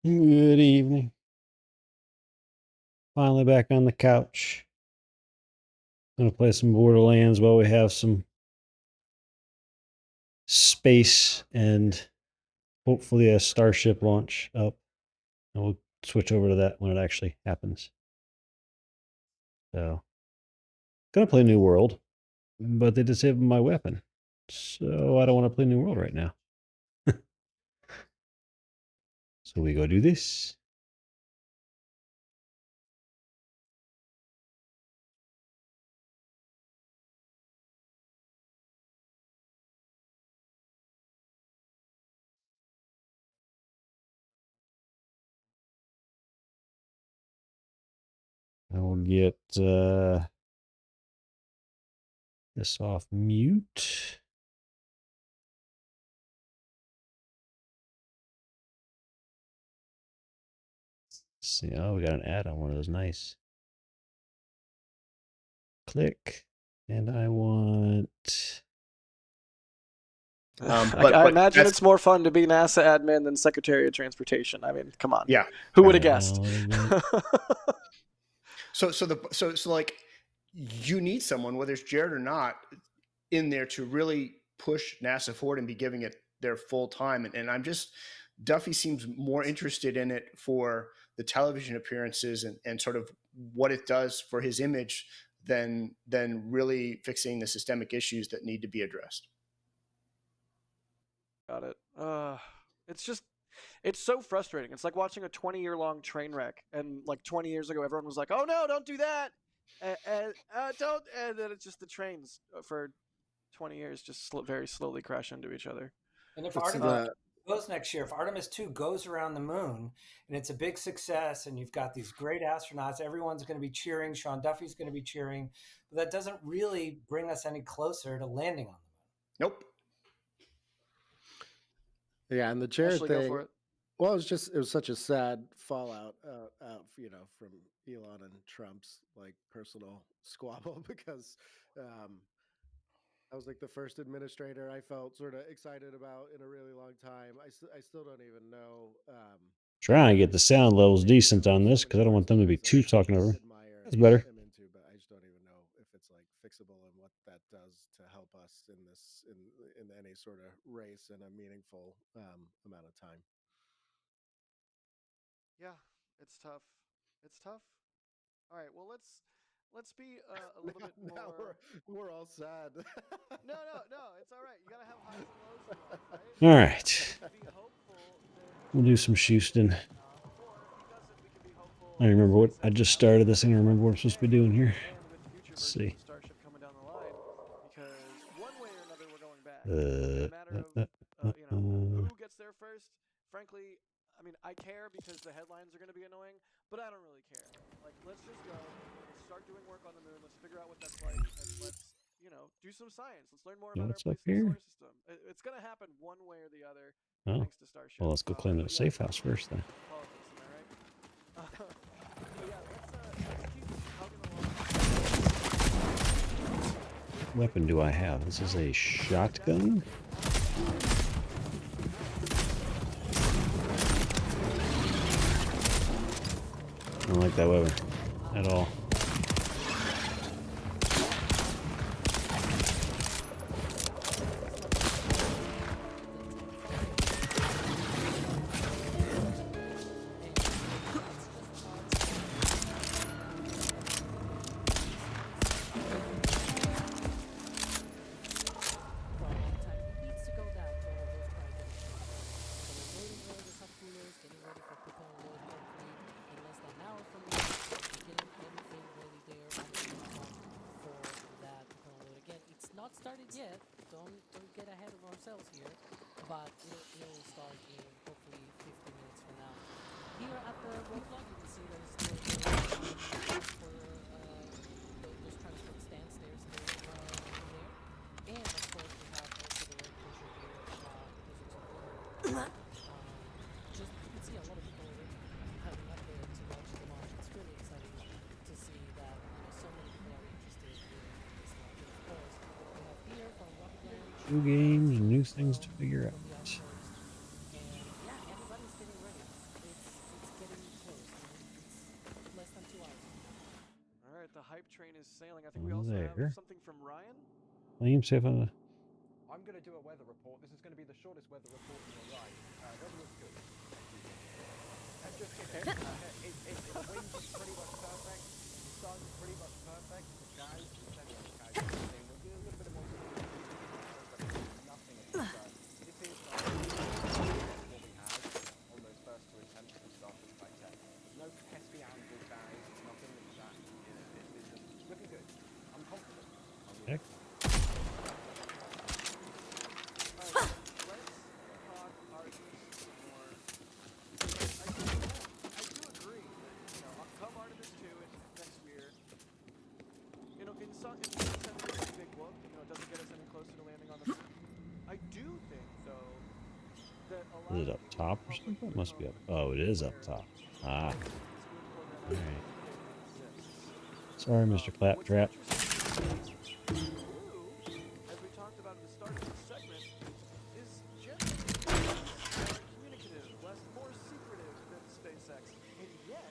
Good evening. Finally back on the couch. Gonna play some Borderlands while we have some space and hopefully a Starship launch up. And we'll switch over to that when it actually happens. So, gonna play New World, but they disabled my weapon. So I don't want to play New World right now. So we go do this. I will get this off mute. Let's see, oh, we got an ad on one of those. Nice. Click, and I want. I imagine it's more fun to be NASA admin than Secretary of Transportation. I mean, come on. Yeah. Who would have guessed? So like, you need someone, whether it's Jared or not, in there to really push NASA forward and be giving it their full time. And I'm just, Duffy seems more interested in it for the television appearances and sort of what it does for his image than really fixing the systemic issues that need to be addressed. Got it. It's so frustrating. It's like watching a 20-year-long train wreck, and like 20 years ago, everyone was like, "Oh no, don't do that," and don't, and then it's just the trains for 20 years just very slowly crash into each other. And if Artemis goes next year, if Artemis 2 goes around the moon and it's a big success and you've got these great astronauts, everyone's going to be cheering, Sean Duffy's going to be cheering, but that doesn't really bring us any closer to landing on the moon. Nope. Yeah, and the Jared thing. Well, it was such a sad fallout out, from Elon and Trump's like personal squabble because I was like the first administrator I felt sort of excited about in a really long time. I still don't even know. Trying to get the sound levels decent on this because I don't want them to be too talking over. That's better. But I just don't even know if it's like fixable and what that does to help us in this in any sort of race in a meaningful amount of time. Yeah, it's tough. It's tough. All right, well let's be a little bit more. Now we're all sad. No, it's all right. You gotta have highs and lows in life, right? All right. We'll do some Houston. I don't remember what I just started this thing. I don't remember what I'm supposed to be doing here. Let's see. Starship coming down the line, because one way or another we're going back. It's a matter of who gets there first. Frankly, I mean, I care because the headlines are going to be annoying, but I don't really care. Like, let's just go. Let's start doing work on the moon. Let's figure out what that's like, and let's do some science. Let's learn more about our place in the solar system. It's going to happen one way or the other, thanks to Starship. Well, let's go claim the safe house first, then. Politics, am I right? Yeah, let's keep hugging along. What weapon do I have? This is a shotgun. I don't like that weapon at all. Started yet. Don't get ahead of ourselves here, but it'll start in hopefully 15 minutes from now. Here at the roadblock, you can see there's still for those transport stands. There's still there, and of course we have also the road closure here because it's just you can see a lot of people already heading up there to watch the launch. It's really exciting to see that so many people are interested in this launch. Of course. New games, new things to figure out. And yeah, everybody's getting ready. It's hype train is sailing. I think we also have something from Ryan. Liam, see if I'm going to do a weather report. This is going to be the shortest weather report in your life. Weather was good. That's just okay. The wind is pretty much perfect. The sun is pretty much perfect. The skies, we'll do a little bit more. Nothing of concern. This is what we had on those first two attempts at Starship by 10. There's no pesky angle guys. Nothing like that. It's looking good. I'm confident. Heck. Is it up top or something? It must be up. Oh, it is up top. Ah. Alright. Sorry, Mr. Claptrap. As we talked about at the start of this segment, is generally more communicative, more secretive than SpaceX, and yet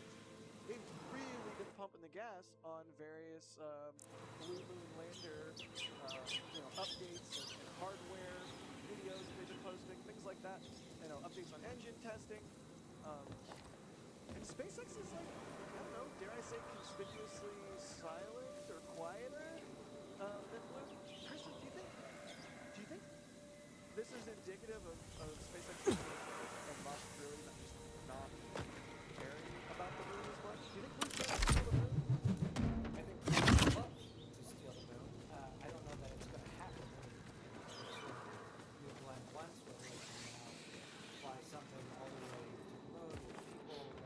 they've really been pumping the gas on various Blue Moon lander, updates and hardware videos they've been posting, things like that. Updates on engine testing. And SpaceX is like, I don't know, dare I say conspicuously silent or quieter than Blue. Kristen, do you think this is indicative of SpaceX and Musk really not caring about the moon as much? Do you think Blue's trying to steal the moon? I think Blue would love to steal the moon. I don't know that it's going to happen. New Glenn once was fly something all the way to the moon with people more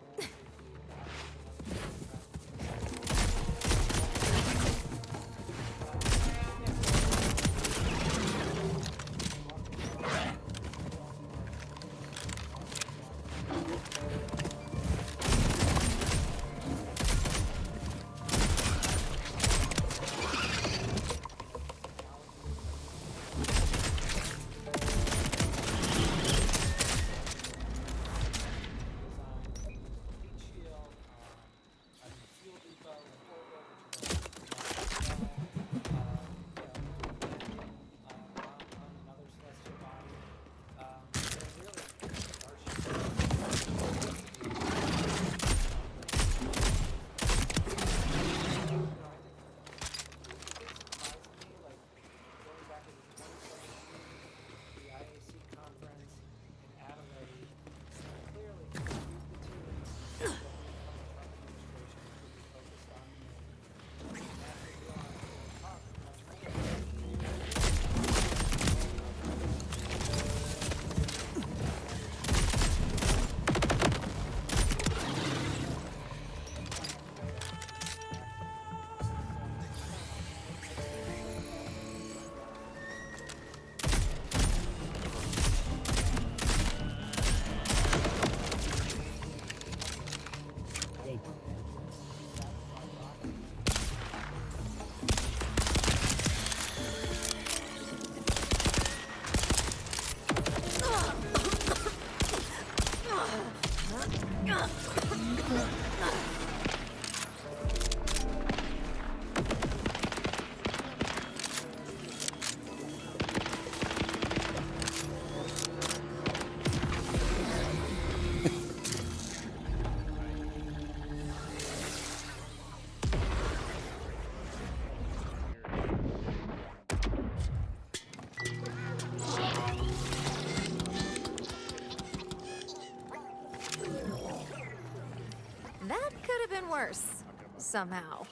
Worse, somehow.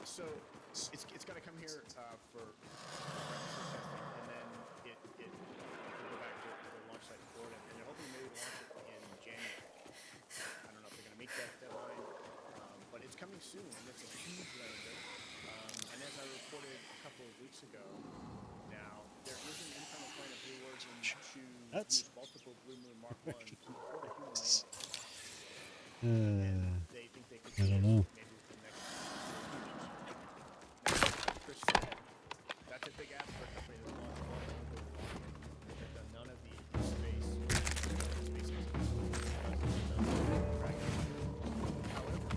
So it's got to come here for testing, and then it go back to the launch site in Florida, and they're hoping maybe launch it in January. I don't know if they're going to meet that deadline, but it's coming soon, and it's a huge lander. And as I reported a couple of weeks ago, now there is an internal plan of Blue Origin to use multiple Blue Moon Mark 1 to support a human landing. They think they could I don't know. maybe within the next 2 weeks. Now, Chris said that's a big ask for a company that's launched one single rocket. They've done none of the space. However,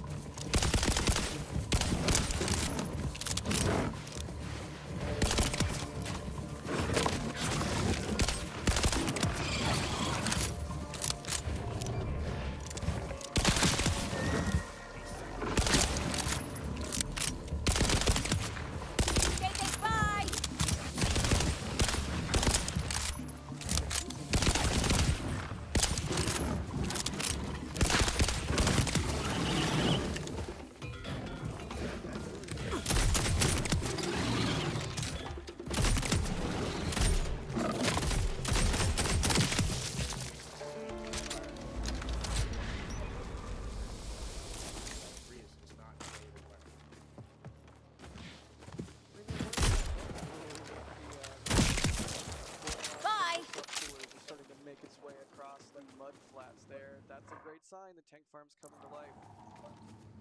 the tank farms coming to life.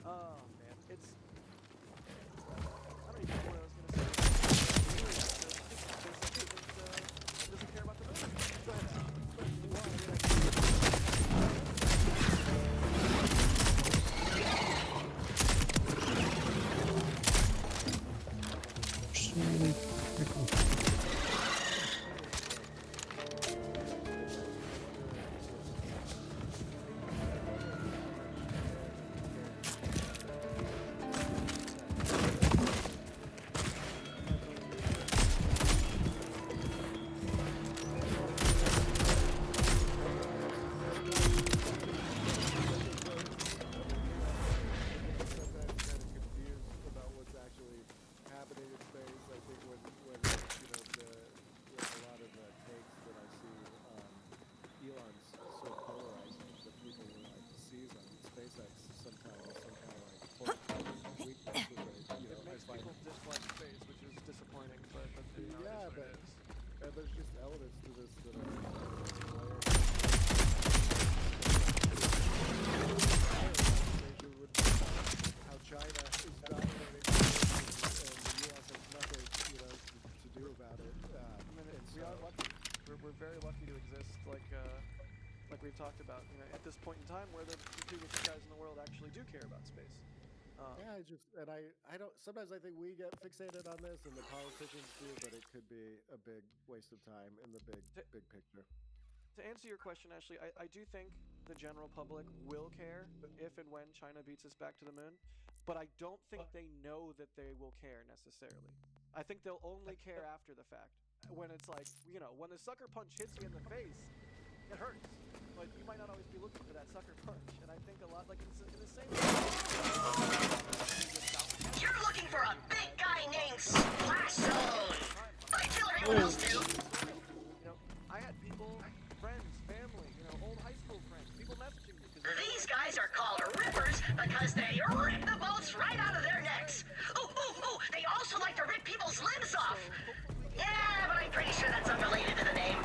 Oh man, it's. I don't even know what I was gonna say. Really, there's a kid that doesn't care about the movie. Go ahead, Al. Dislike space, which is disappointing, but you know, yeah, it is what it is. There's just elements to this that are how China is dominating and the U.S. has nothing, to do about it. We are lucky. We're very lucky to exist, like we've talked about. You know, at this point in time, where the two richest guys in the world actually do care about space. I don't. Sometimes I think we get fixated on this, and the politicians do, but it could be a big waste of time in the big picture. To answer your question, Ashley, I do think the general public will care if and when China beats us back to the moon, but I don't think they know that they will care necessarily. I think they'll only care after the fact. When it's like, when the sucker punch hits you in the face, it hurts. But you might not always be looking for that sucker punch. And I think a lot, like in the same way. You're looking for a big guy named Splash Zone. I feel everyone else do. I had people, friends, family, old high school friends, people messaging me. These guys are called rippers because they rip the bolts right out of their necks. Ooh, they also like to rip people's limbs off. Yeah, but I'm pretty sure that's unrelated to the name.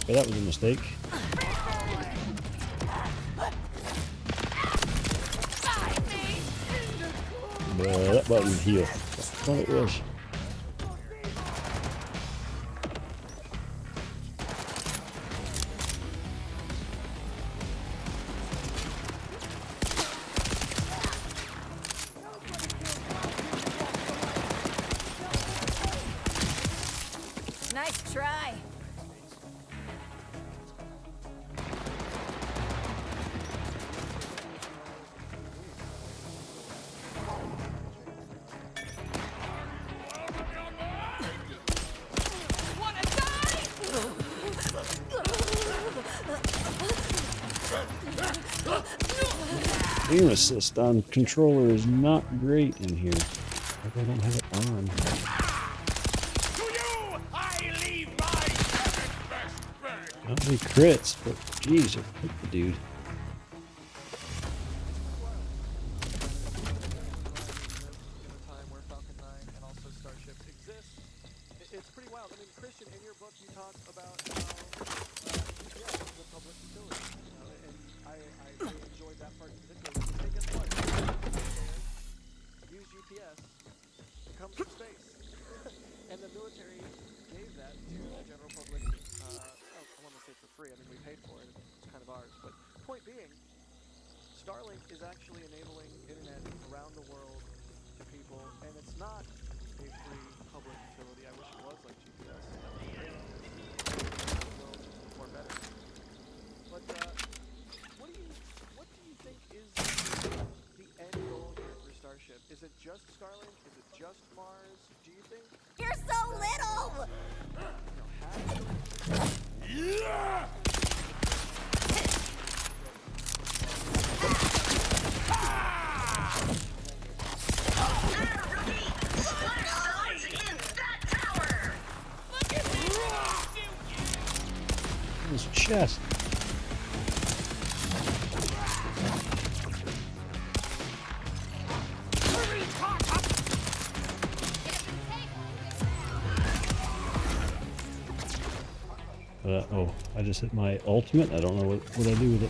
Okay, that was a mistake. That button heal. That's all it was. Nice try. Aim assist on controller is not great in here. I don't have it on. Not many crits, but geez, I hit the dude. In a time where Falcon 9 and also Starship exist, it's pretty wild. I mean, Christian, in your book, you talk about how GPS is a public utility, and I really enjoyed that part in particular. Hey, guess what? Use GPS. It comes from space, and the military gave that to the general public. I want to say for free. I mean, we paid for it. It's kind of ours. But point being, Starlink is actually enabling internet around the world to people, and it's not a free public utility. I wish it was like GPS. That would be great because the world would work better. But what do you think is the end goal here for Starship? Is it just Starlink? Is it just Mars? Do you think You're so little! His chest. Oh, I just hit my ultimate. I don't know what I do with it.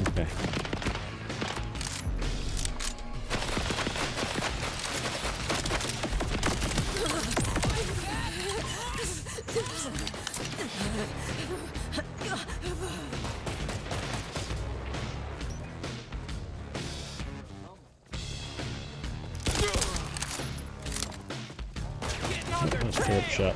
Okay. Let's pull up shot.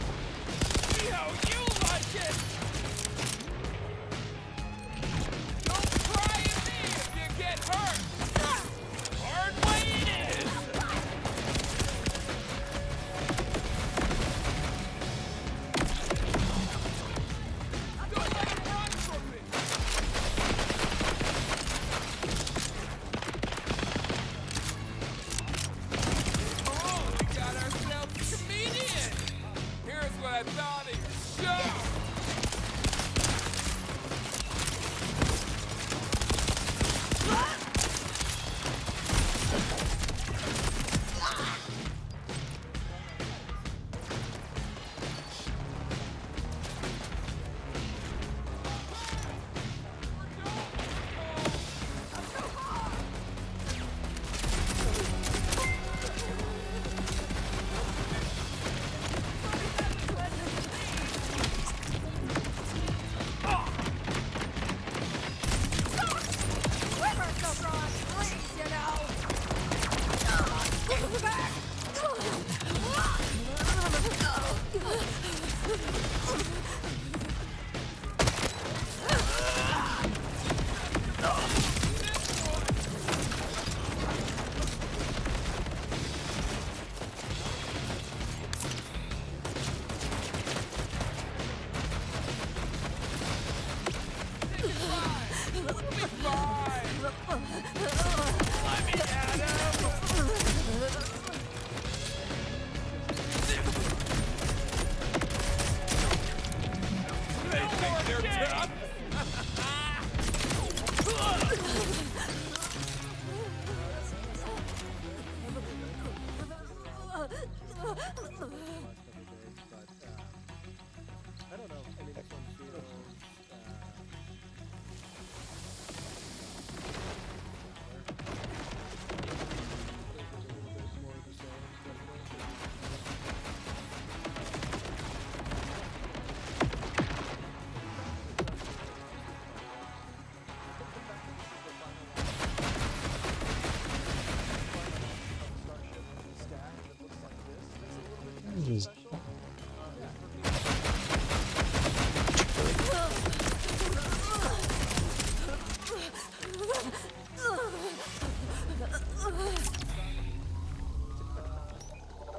I don't know. I mean, this one feels Just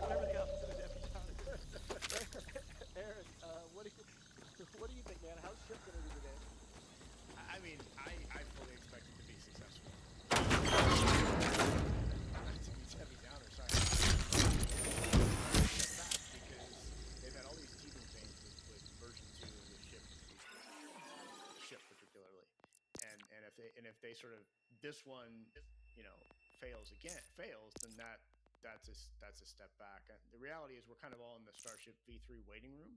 everything else is Aaron, what do you think, man? How's Ship gonna do today? I mean, I fully expect it to be successful. Not to be Debbie Downer, sorry. Because they've had all these teething pains with version 2 of the ship particularly. And if they sort of this one, fails, then that's a step back. The reality is we're kind of all in the Starship V3 waiting room.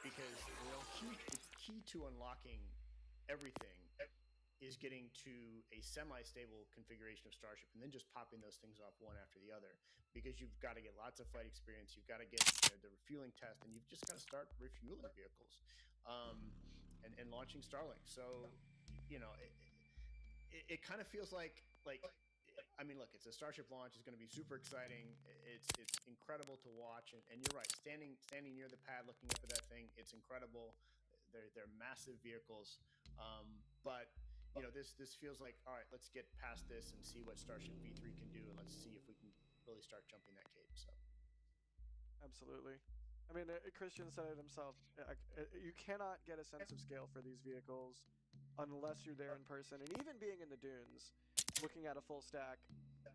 because the key to unlocking everything is getting to a semi-stable configuration of Starship and then just popping those things off one after the other, because you've got to get lots of flight experience. You've got to get the refueling test, and you've just got to start refueling vehicles and launching Starlink. So, it kind of feels like I mean, look, it's a Starship launch. It's going to be super exciting. It's incredible to watch, and you're right. Standing near the pad, looking up at that thing, it's incredible. They're massive vehicles, but this feels like, all right, let's get past this and see what Starship V3 can do, and let's see if we can really start jumping that cadence up. Absolutely. I mean, Christian said it himself. You cannot get a sense of scale for these vehicles unless you're there in person, and even being in the dunes, looking at a full stack.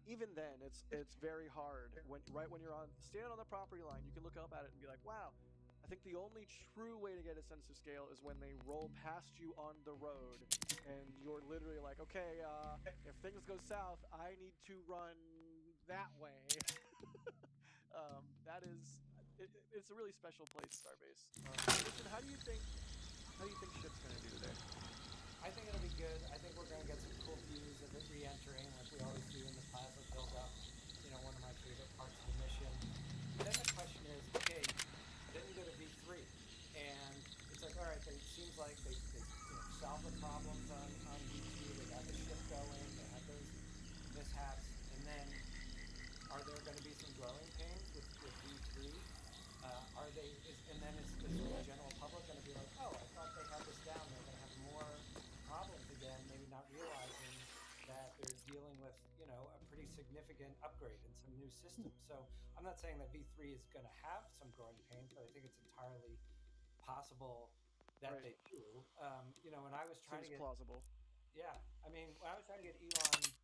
Even then, it's very hard when you're standing on the property line. You can look up at it and be like, wow. I think the only true way to get a sense of scale is when they roll past you on the road, and you're literally like, okay, if things go south, I need to run that way. It's a really special place, Starbase. Christian, how do you think Ship's gonna do today? I think it'll be good. I think we're going to get some cool views of it re-entering, like we always do in the plasma build-up. One of my favorite parts of the mission. Then the question is, okay, then you go to V3, and it's like, all right, it seems like they solved the problems on V2. They got the ship going. They had those mishaps, and then are there going to be some growing pains with V3? And then is the general public going to be like, oh, I thought they had this down. They're going to have more problems again, maybe not realizing that they're dealing with, a pretty significant upgrade in some new systems. So I'm not saying that V3 is going to have some growing pains, but I think it's entirely possible that they do. When I was trying to get plausible. Yeah, I mean, when I was trying to get Elon,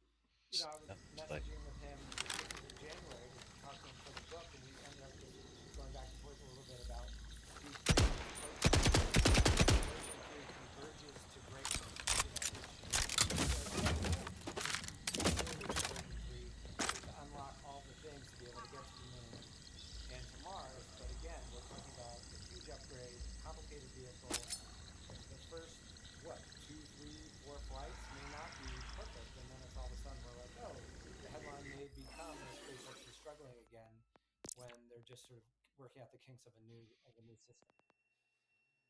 I was messaging with him in January to talk to him for the book, and we ended up just going back and forth a little bit about V3 converges to greatness, to unlock all the things to be able to get to the moon and to Mars. But again, we're talking about a huge upgrade, complicated vehicle. The first 2, 3, 4 flights may not be perfect, and then it's all of a sudden we're like, oh, the headline may become SpaceX is struggling again when they're just sort of working out the kinks of a new system.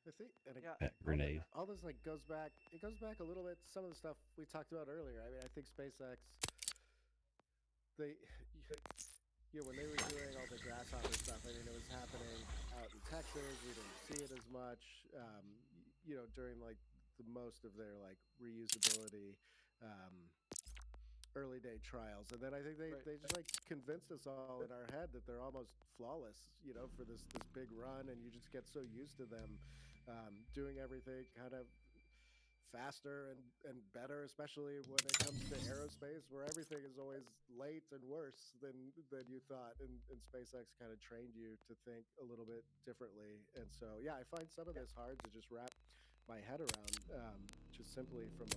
I think, grenade. All this goes back. It goes back a little bit to some of the stuff we talked about earlier. I mean, I think SpaceX, when they were doing all the grasshopper stuff, I mean, it was happening out in Texas. We didn't see it as much, during the most of their reusability early day trials. And then I think they just convinced us all in our head that they're almost flawless, for this big run, and you just get so used to them doing everything kind of faster and better, especially when it comes to aerospace, where everything is always late and worse than you thought, and SpaceX kind of trained you to think a little bit differently. And so I find some of this hard to just wrap my head around, just simply from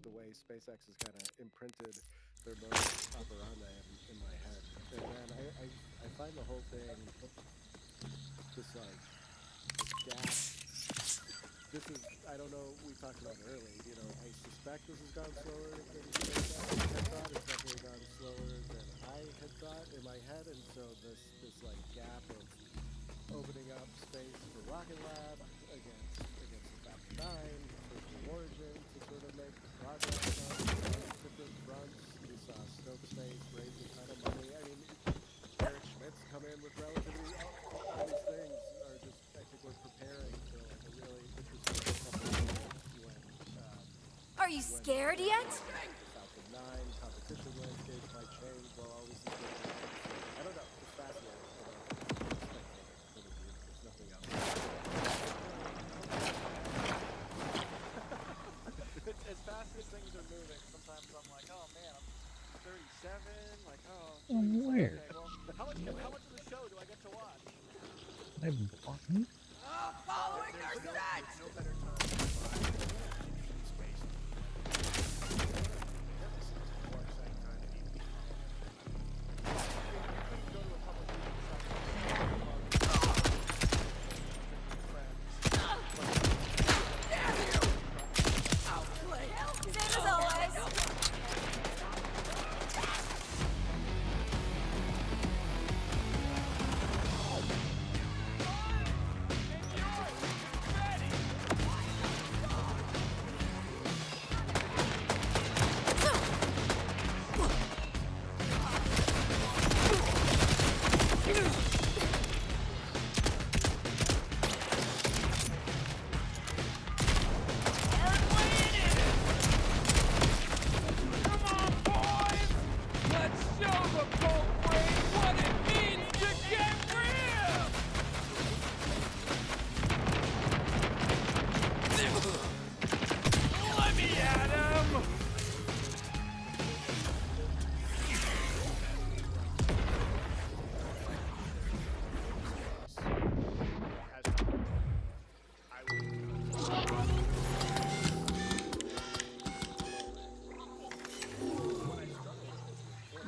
the way SpaceX has kind of imprinted their modus operandi in my head. And then I find the whole thing this gap. This is, I don't know, we talked about it early, I suspect this has gone slower than SpaceX had thought. It's definitely gone slower than I had thought in my head. And so this gap of opening up space for Rocket Lab against the Falcon 9, for Blue Origin to sort of make progress on different fronts. We saw Stoke Space raise a ton of money. I mean, Eric Schmidt's come in with relatively, all these things are just, I think we're preparing for a really interesting couple of years when are you scared yet? The Falcon 9 competition landscape might change while all this is going on. I don't know. It's fascinating. There's nothing else. As fast as things are moving, sometimes I'm like, oh man, I'm 37. Like, oh. Weird. Okay, well, how much of the show do I get to watch? I'm blocking. Following our set! No better time to fly in space. This is a more exciting time than even. You couldn't go to a public meeting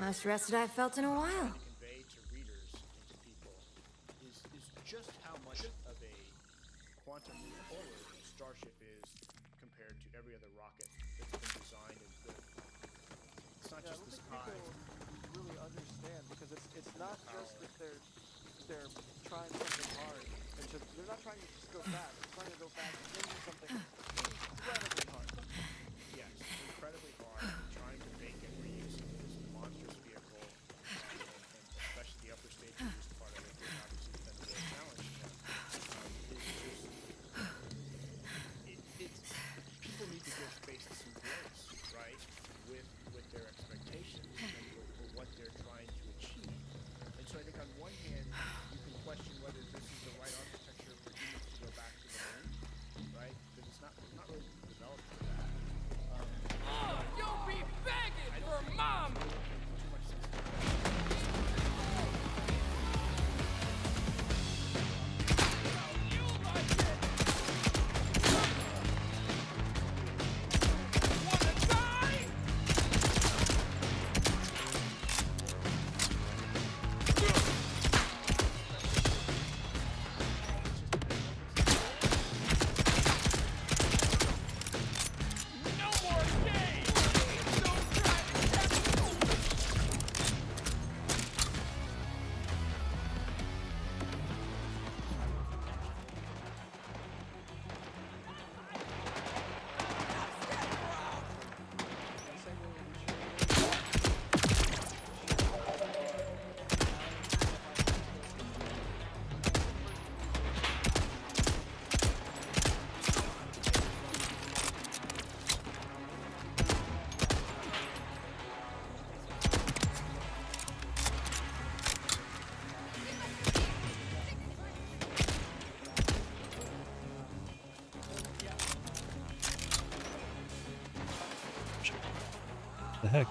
Most rested I've felt in a while. Convey to readers and to people is just how much of a quantum leap forward Starship is compared to every other rocket that's been designed and built. It's not just the sky. People really understand, because it's not just that they're trying something hard. They're not trying to just go fast. They're trying to go fast into something incredibly hard. Yes, incredibly hard. Trying to make and reuse this monstrous vehicle, and especially the upper stage reuse part of it, which obviously has been a real challenge to them. People need to give space to some grace, right, with their expectations and for what they're trying to achieve. And so I think on one hand, you can question whether this is the right architecture for humans to go back to the moon, right? Because it's not really developed for that. You'll be begging for mom! Too much sense. The heck?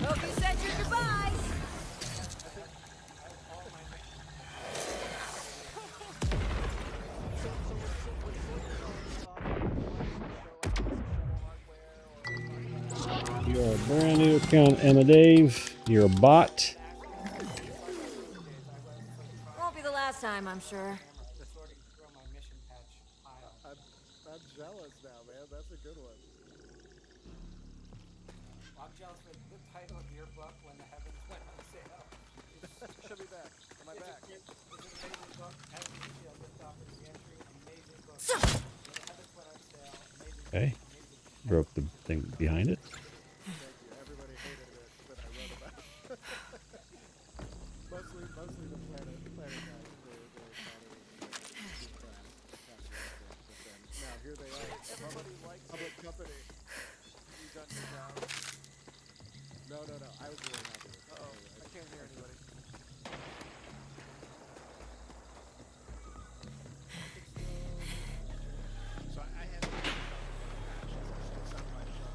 Hope you said your goodbyes! You're a brand new account, Emma Dave. You're a bot. Won't be the last time, I'm sure. I'm jealous now, man. That's a good one. I'm jealous for the title of your book, When the Heavens Went on Sale. Should be back. Am I back? It's an amazing book. As you lift off of the entry, amazing book. When the Heavens Went on Sale, amazing. Okay. Broke the thing behind it. Thank you. Everybody hated it that I wrote about. mostly the planet guys. Now here they are. Everybody likes Public company. you done your job. No. I was really happy with it. Uh-oh. I can't hear anybody. So I have it's not my show.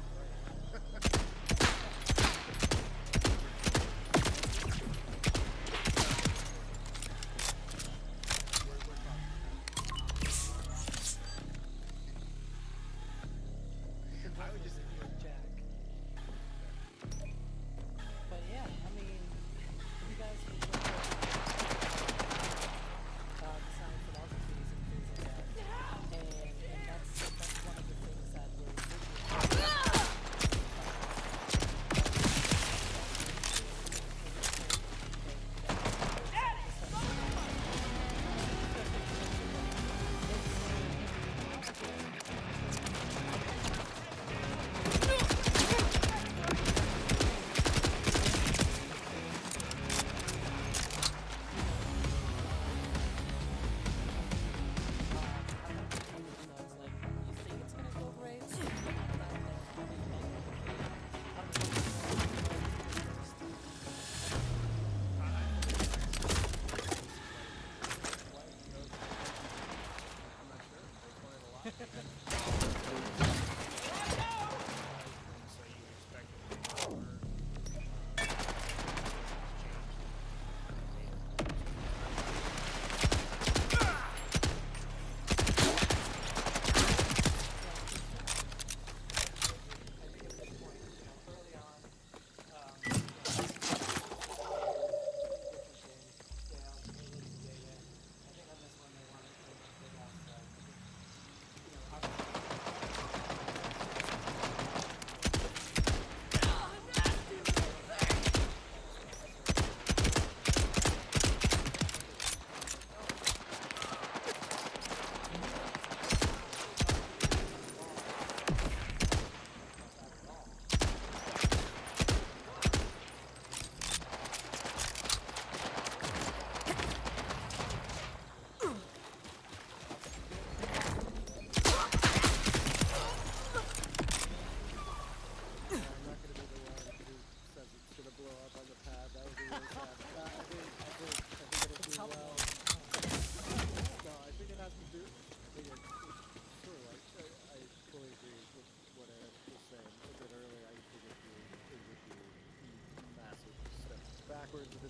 I would just Jack. But yeah, I mean, you guys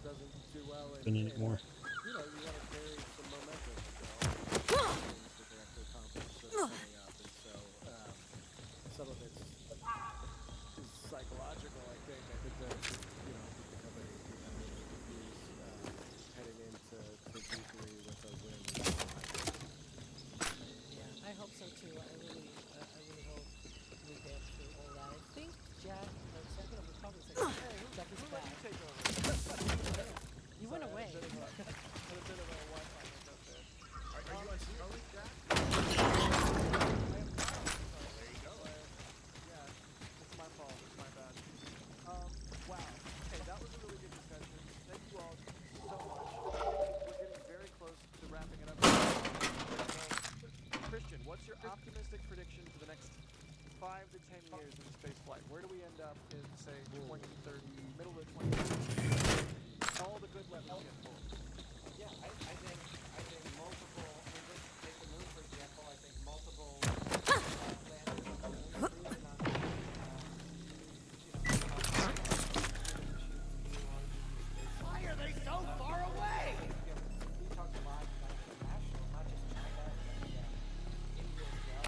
it doesn't do well, and Spinning it more. you know, you want to carry some momentum to all the things that they have to accomplish that are coming up, and so some of it's is psychological. I think that you know, I think the company had a little bit confused heading into V3 with a win. Yeah, I hope so too. I really hope we get through all that. I think Jack, or something will probably say, Hey, Jack is who let back. you take over? You went away. Had a bit of a Wi-Fi hiccup there. Are you on Starlink, Jack? I am not on Starlink. There you go. Yeah, it's my fault. It's my bad. Wow. Okay, that was a really good discussion. Thank you all so much. We're getting very close to wrapping it up. Christian, what's your optimistic prediction for the next 5 to 10 years in space flight? Where do we end up in, say, 2030, middle of 2030? All the good levers get full. Yeah, I think multiple. I mean, let's take the moon for example. I think multiple landers on the moon, cruising on the moon. Why are they so far away? We talked a lot about international, not just China, but India as well.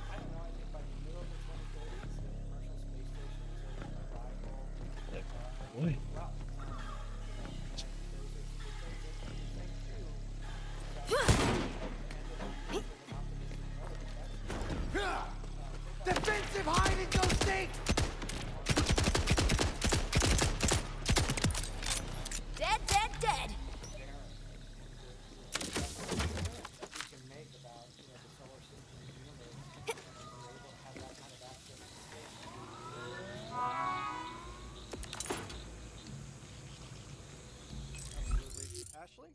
I don't know. I think by the middle of the 2030s, the commercial space stations are arrival. Boy. Well, Defensive hide and go seek! Dead, dead, dead! that we can make about the solar system and the universe, and we're able to have that kind of access to space. Absolutely. Ashley?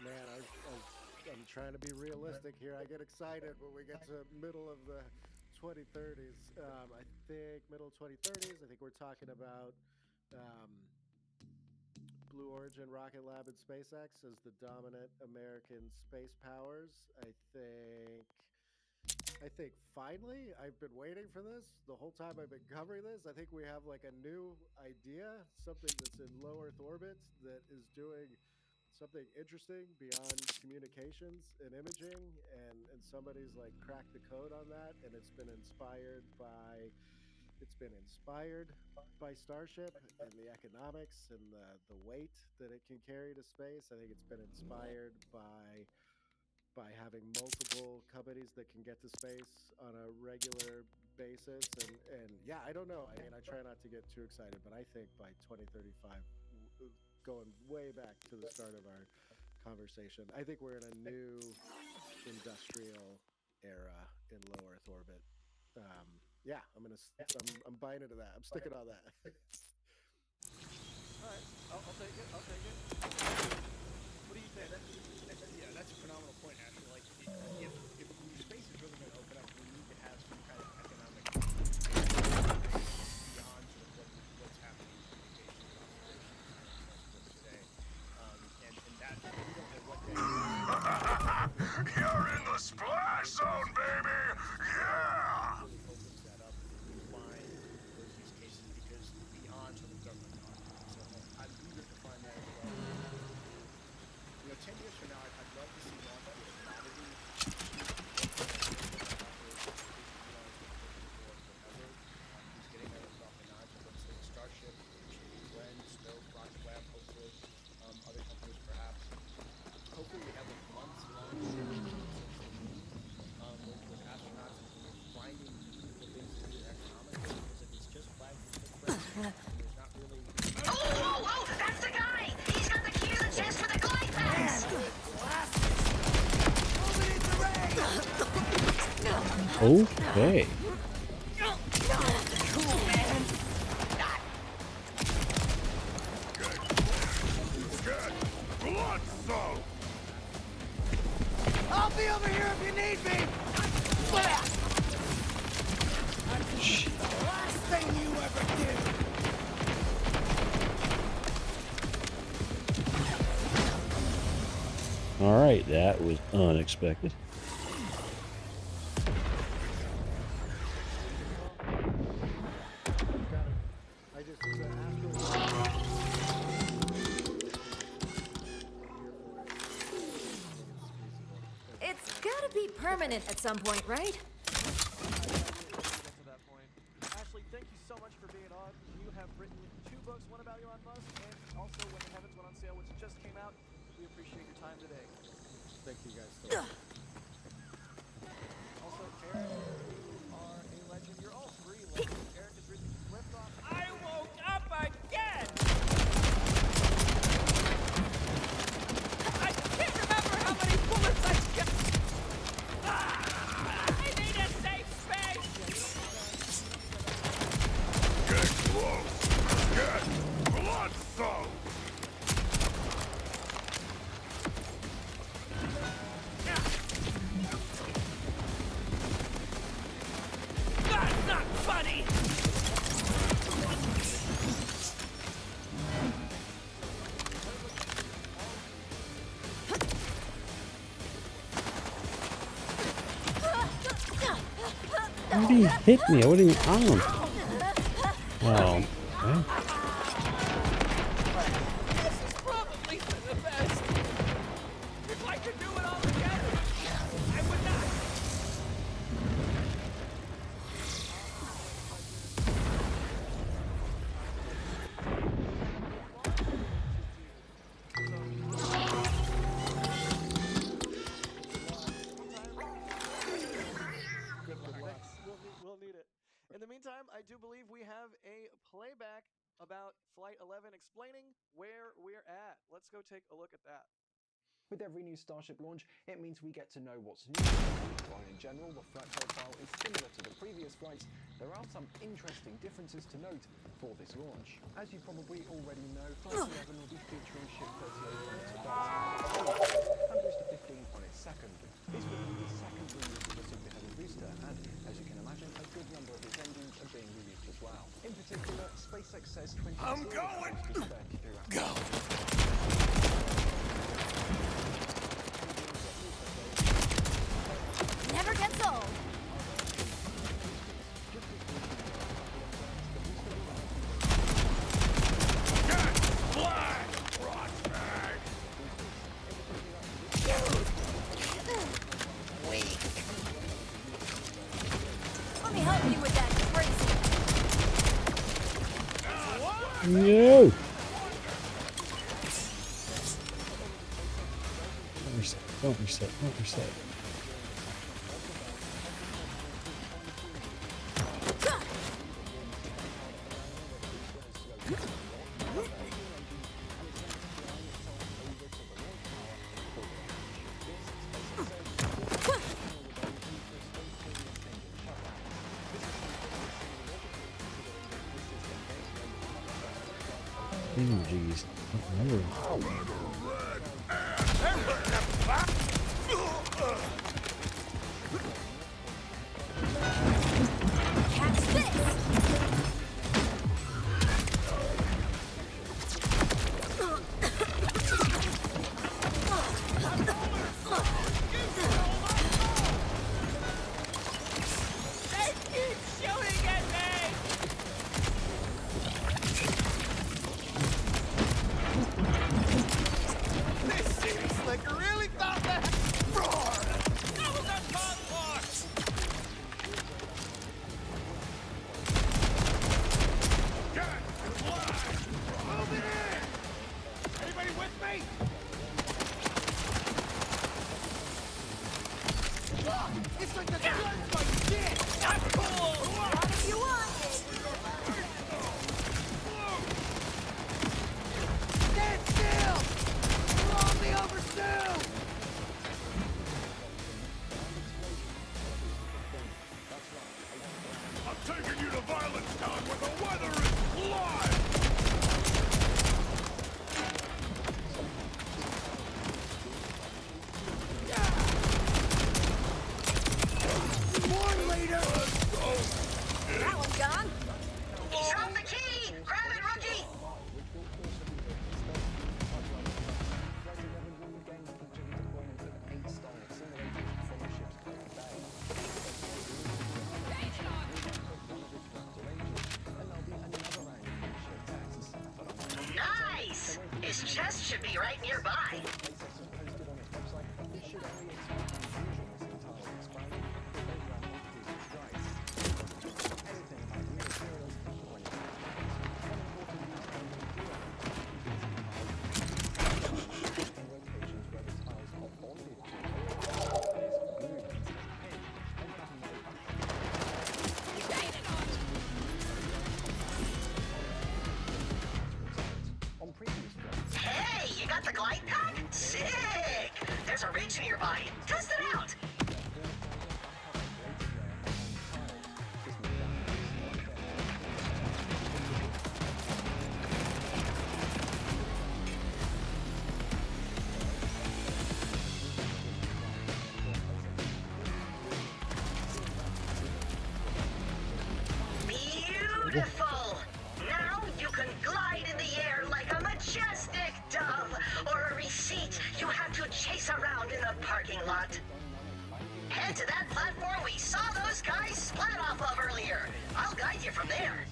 Man, I'm trying to be realistic here. I get excited when we get to middle of the 2030s. I think middle 2030s. I think we're talking about Blue Origin, Rocket Lab, and SpaceX as the dominant American space powers. I think finally, I've been waiting for this the whole time I've been covering this. I think we have like a new idea, something that's in low Earth orbit that is doing something interesting beyond communications and imaging, and somebody's like cracked the code on that, and it's been inspired by Starship and the economics and the weight that it can carry to space. I think it's been inspired by having multiple companies that can get to space on a regular basis, and yeah, I don't know. I mean, I try not to get too excited, but I think by 2035, going way back to the start of our conversation, I think we're in a new industrial era in low Earth orbit. Yeah, I'm buying into that. I'm sticking on that. All right. I'll take it. What do you think? That's a phenomenal point, actually. Like, if space is really going to open up, we need to have some kind of economic beyond sort of what's happening in communication and observation today. And that, we don't know what that is. You're in the splash zone, baby! Yeah! Really opens that up and find those use cases, because beyond sort of government confidence. So I'm eager to find that as well. 10 years from now, I'd love to see launch be a commodity. He's getting that off the notch. Let's say Starship, Glenn, Stoke, Rocket Lab, hopefully, other companies perhaps. Hopefully we have a months-long series with astronauts finding beautiful things to do economically, because if it's just flags and footprints, there's not really... Oh, that's the guy! He's got the key to the chest for the glide pads! Okay. Blood soaked! I'll be over here if you need me! The last thing you ever did! All right, that was unexpected. permanent at some point, right? To that point. Ashley, thank you so much for being on. You have written 2 books, one about Elon Musk, and also When the Heavens Went on Sale, which just came out. We appreciate your time today. Thank you guys so much. Also, Eric, you are a legend. You're all 3 legends. Eric has written Liftoff. I woke up again! I can't remember how many bullets I got. I need a safe space! Get close! Get bloodsoaked! That's not funny! How did he hit me? I wasn't even on him. Oh, okay. This is probably for the best. If I could do it all again, I would not. We'll need it. In the meantime, I do believe we have a playback about Flight 11 explaining where we're at. Let's go take a look at that. With every new Starship launch, it means we get to know what's new. While in general, the flight profile is similar to the previous flights, there are some interesting differences to note for this launch. As you probably already know, Flight 11 will be featuring Ship 38 on its first and Booster 15 on its second. This will be the second reuse of the Super Heavy booster, and as you can imagine, a good number of its engines are being reused as well. In particular, SpaceX says 20 I'm going! Go! Never gets old. Let me help you with that crazy. No! Don't reset. Don't reset. Don't reset. Oh, jeez. Catch this! They keep shooting at me! This seems like I really thought that. Beautiful! Now you can glide in the air like a majestic dove, or a receipt you have to chase around in the parking lot. Head to that platform we saw those guys splat off of earlier. I'll guide you from there.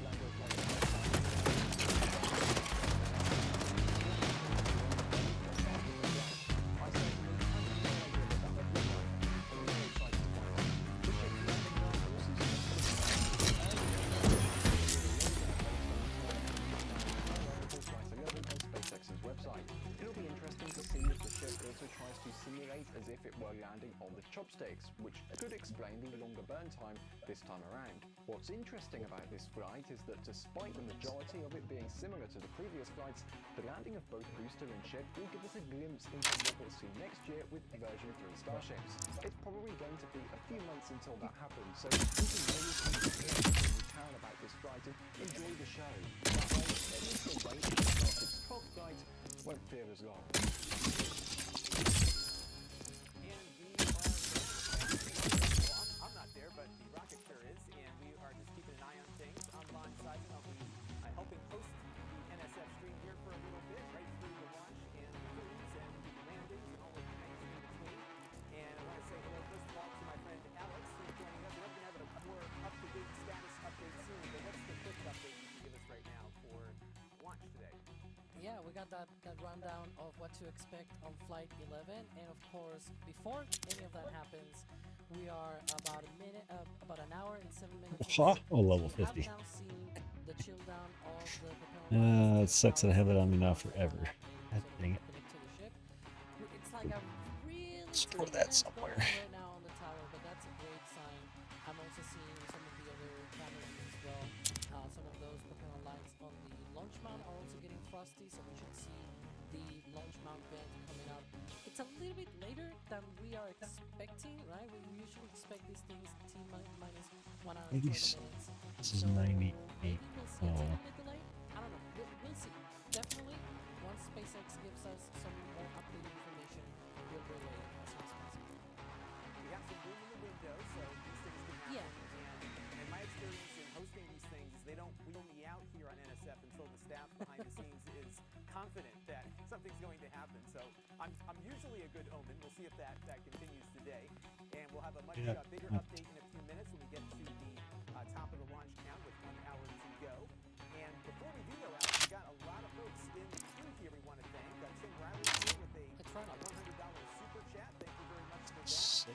As if it were landing on the chopsticks, which could explain the longer burn time this time around. What's interesting about this flight is that despite the majority of it being similar to the previous flights, the landing of both booster and ship will give us a glimpse into what we'll see next year with version 3 Starships. It's probably going to be a few months until that happens, so we can really take we can about this flight and enjoy the show. That way, at least the wait for Starship's 12th flight won't feel as long. Yeah, we got that rundown of what to expect on Flight 11, and of course, before any of that happens, we are about an hour and 7 minutes. Oh, level 50. We have now seen the chill down of the propeller. It sucks that I have it on me now forever. God dang it. It's like a really Store that somewhere. right now on the tower, but that's a great sign. I'm also seeing some of the other cameras as well. Some of those propeller lights on the launch mount are also getting frosty, so we should see the launch mount vent coming up. It's a little bit later than we are expecting, right? We usually expect these things T-minus 1 hour and 20 minutes. This is 98. Maybe we'll see a little bit delayed. I don't know. We'll see. Definitely, once SpaceX gives us some more updated information, we'll relay it as soon as possible. We have some room in the window, so these things can happen. Yeah. And my experience in hosting these things is we don't meow here on NSF until the staff behind the scenes is confident that something's going to happen. So I'm usually a good omen. We'll see if that continues today. And we'll have a much bigger update in a few minutes when we get to the top of the launch count with 1 hour to go. And before we do go out, we've got a lot of folks in the queue here we want to thank. Tim Riley here with a $100 super chat. Thank you very much for that.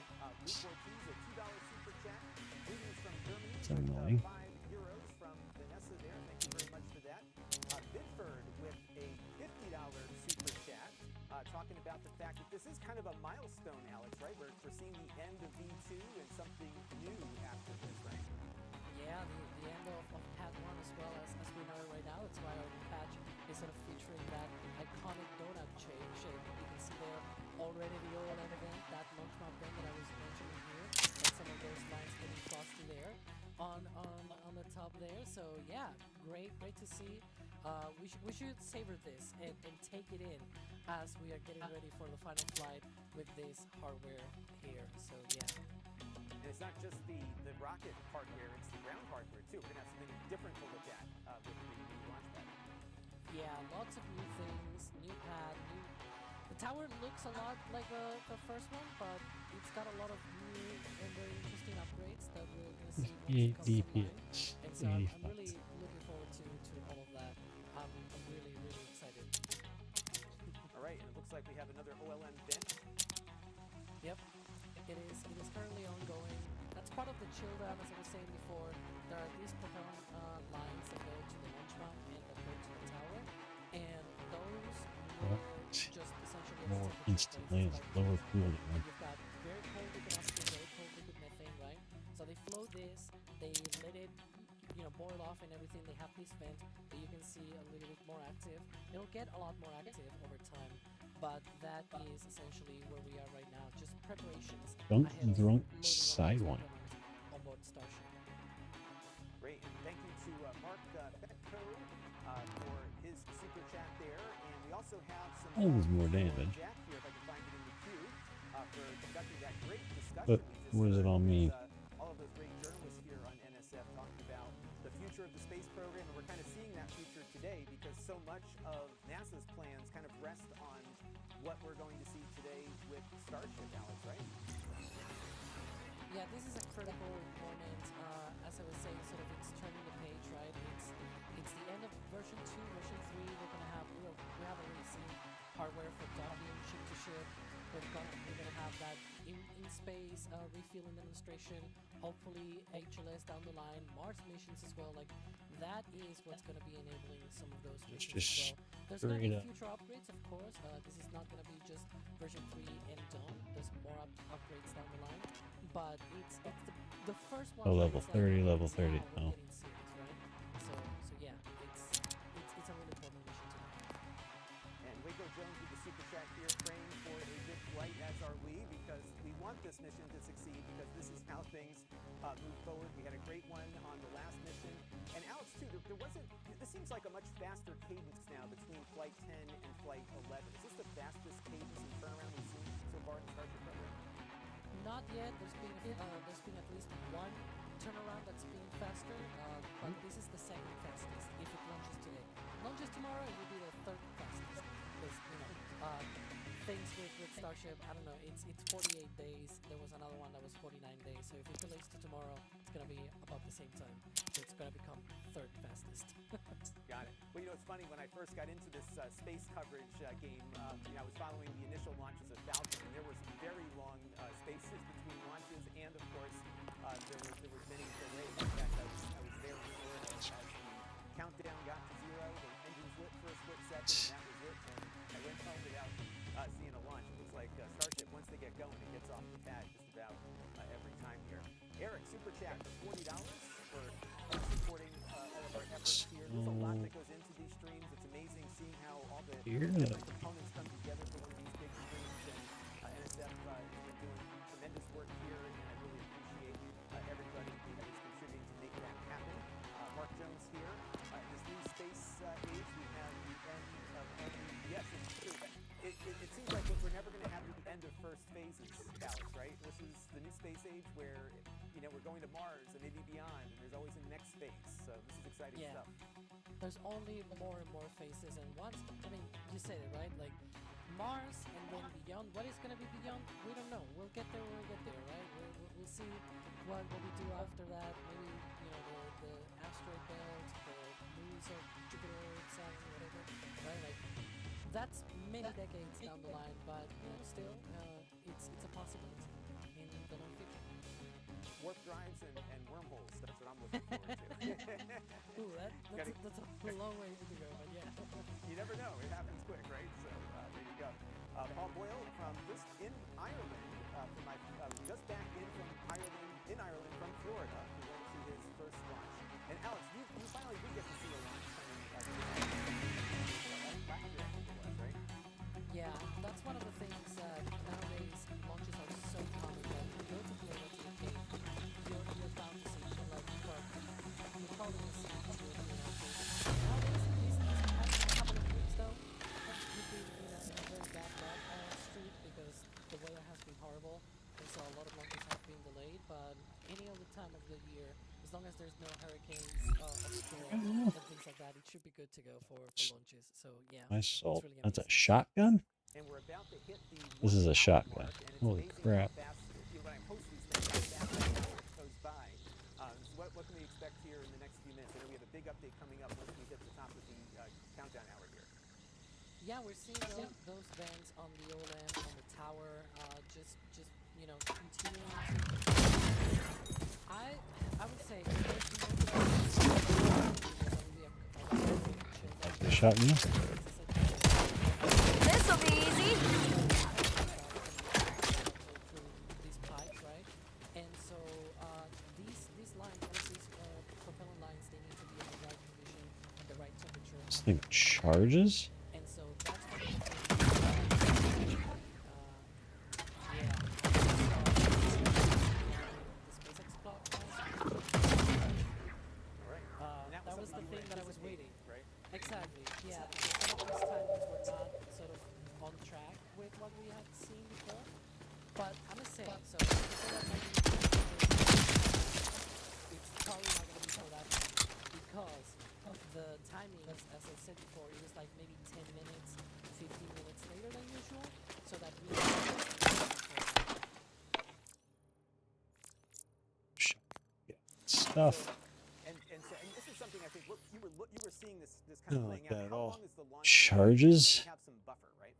Luke Ortiz, a $2 super chat. Greetings from Germany. It's annoying. €5 from Vanessa there. Thank you very much for that. Bitford with a $50 super chat. Talking about the fact that this is kind of a milestone, Alex, right? We're seeing the end of V2 and something new after this, right? Yeah, the end of Pat 1 as well as we know it right now. That's why our patch is sort of featuring that iconic donut shape. You can see there already the OLED event, that launch mount vent that I was mentioning here, and some of those lines getting frosty there on the top there. So yeah, great to see. We should savor this and take it in as we are getting ready for the final flight with this hardware here. So yeah. And it's not just the rocket hardware, it's the ground hardware too. We're going to have something different to look at with the new launch pad. Yeah, lots of new things, new pad, The tower looks a lot like the first one, but it's got a lot of new and very interesting upgrades that we're going to see once it comes online. And so I'm really looking forward to all of that. I'm really excited. All right, and it looks like we have another OLN vent. Yep. It is currently ongoing. That's part of the chill down, as I was saying before. There are these propeller lines that go to the launch mount and that go to the tower, and those will just essentially more instantly as lower cooling. You've got very cold liquid oxygen, very cold liquid methane, right? So they flow this, they let it boil off and everything. They have this vent that you can see a little bit more active. It'll get a lot more active over time, but that is essentially where we are right now. Just preparations. Don't drunk sidewind. On board Starship. Great, and thank you to Mark Petco for his super chat there, and we also have some. Always more damage. Jack here, if I can find it in the queue, for conducting that great discussion. But what does it all mean? All of those great journalists here on NSF talking about the future of the space program. fast on what we're going to see today with Starship, Alex, right? Yeah, this is a critical moment. As I was saying, sort of it's turning the page, right? It's the end of version 2, version 3. We have already seen hardware for docking, ship to ship. We're gonna have that in space refueling demonstration. Hopefully HLS down the line, Mars missions as well. Like that is what's gonna be enabling some of those missions as well. There's gonna be future upgrades, of course. This is not gonna be just version 3 and done. There's more upgrades down the line. But it's the first one. Oh, level 30, level 30. Oh. Serious, right? So yeah, it's a really important mission to make. And Waco Jones with the super chat here, praying for a good flight, as are we, because we want this mission to succeed, because this is how things move forward. We had a great one on the last mission. And Alex, too, this seems like a much faster cadence now between Flight 10 and Flight 11. Is this the fastest cadence and turnaround we've seen so far in the Starship program? Not yet. There's been at least one turnaround that's been faster, but this is the second fastest if it launches today. Launches tomorrow, it will be the third fastest because things with Starship, I don't know, it's 48 days. There was another one that was 49 days. So if it delays to tomorrow, it's gonna be about the same time. So it's gonna become third fastest. Got it. Well, it's funny, when I first got into this space coverage game, I was following the initial launches of Falcon, and there were some very long spaces between launches, and of course, there was many delays. In fact, I was there in Florida as the countdown got to 0, the engines lit for a split second, and that was it. And I went home without seeing a launch. It looks like Starship, once they get going, it gets off the pad just about every time here. Eric, super chat for $40 for supporting all of our efforts here. There's a lot that goes into these streams. It's amazing seeing how all the different components come together for one of these big streams. And NSF has been doing tremendous work here, and I really appreciate everybody that is contributing to make that happen. Mark Jones here. In this new space age, we have the end of only, yes, it's true. It seems like we're never going to have the end of first phases, Alex, right? This is the new space age where, we're going to Mars and maybe beyond, and there's always a next phase. So this is exciting stuff. There's only more and more phases, and once, you said it, right? Like, Mars and then beyond. What is going to be beyond? We don't know. We'll get there when we get there, right? We'll see what we do after that. Maybe, the asteroid belt, the moons of Jupiter, Saturn, whatever, right? Like, that's many decades down the line, but still, it's a possibility in the long future. Warp drives and wormholes. That's what I'm looking forward to. Ooh, that's a long way to go, but yeah. You never know. It happens quick, right? So there you go. Paul Boyle from just in Ireland. Just back from Ireland from Florida. He went to his first launch. And Alex, you finally did get to see a launch coming last year, I think it was, right? Yeah, that's one of the things that nowadays launches are so common that you go to Florida to the Cape, you're bound to see like you probably see nowadays these past couple of weeks though, you've been in a very bad streak because the weather has been horrible, and so a lot of launches have been delayed. But any other time of the year, as long as there's no hurricanes or storm and things like that, it should be good to go for launches. So yeah, Nice salt. really That's a amazing. shotgun? And we're about to hit the This is a 1 hour shotgun. mark, and it's Holy amazing crap. how fast, when I post these things, how fast it goes by. So what can we expect here in the next few minutes? I know we have a big update coming up once we hit the top of the countdown hour here. Yeah, we're seeing those vents on the OLM, on the tower, just continuing to. I would say They shot me. This'll be easy. These pipes, right? And so these lines, all these propellant lines, they need to be in the right condition and the right temperature. This thing charges? And so that's what the SpaceX clock. That was the thing that I was waiting. Right? Exactly. Yeah. Some of these timings were not sort of on track with what we had seen before. But I must say, so it's probably not going to be so that because of the timing, as I said before, it was like maybe 10 stuff. And this is something I think you were seeing this kind of Not playing like that out. at How all. long is the launch? Charges. Have some buffer, right?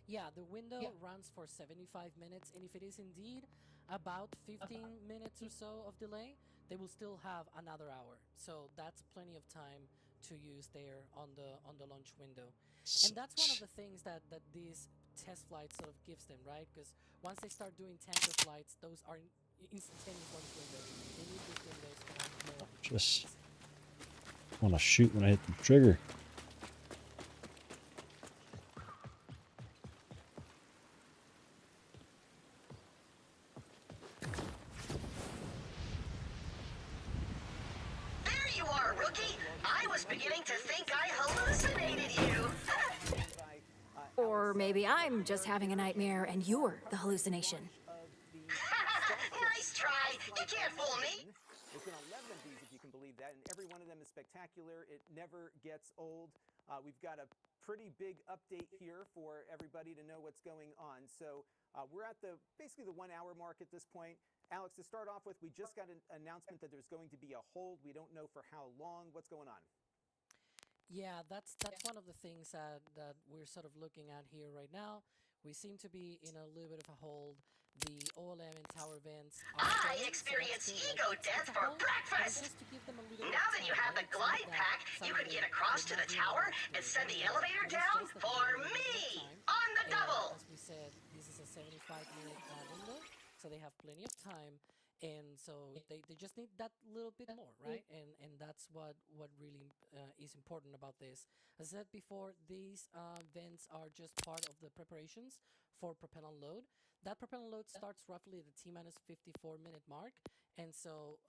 Yeah, the window runs for 75 minutes, and if it is indeed about 15 minutes or so of delay, they will still have another hour. So that's plenty of time to use there on the launch window. And that's one of the things that these test flights sort of gives them, right? Because once they start doing tanker flights, those are instantaneous launch windows. They need these windows to have more. Just want to shoot when I hit the trigger. There you are, rookie. I was beginning to think I hallucinated you. Or maybe I'm just having a nightmare and you're the hallucination. Nice try. You can't fool me. There's been 11 of these, if you can believe that, and every one of them is spectacular. It never gets old. We've got a pretty big update here for everybody to know what's going on. So we're at basically the 1 hour mark at this point. Alex, to start off with, we just got an announcement that there's going to be a hold. We don't know for how long. What's going on? Yeah, that's one of the things that we're sort of looking at here right now. We seem to be in a little bit of a hold. The OLM and tower vents are I failing, so experienced that's good. ego It's death a for hold, but breakfast. just to give them a little bit Now of that you time, have the right? It's not glide that pack, you can suddenly get across to they're the not tower doing and it. send the No, elevator it is down just that for they need a little bit of me time. on the And double. as we said, this is a 75-minute window, so they have plenty of time. And so they just need that little bit more, right? And that's what really is important about this. As I said before, these vents are just part of the preparations for propellant load. That propellant load starts roughly at the T-minus 54-minute mark, and so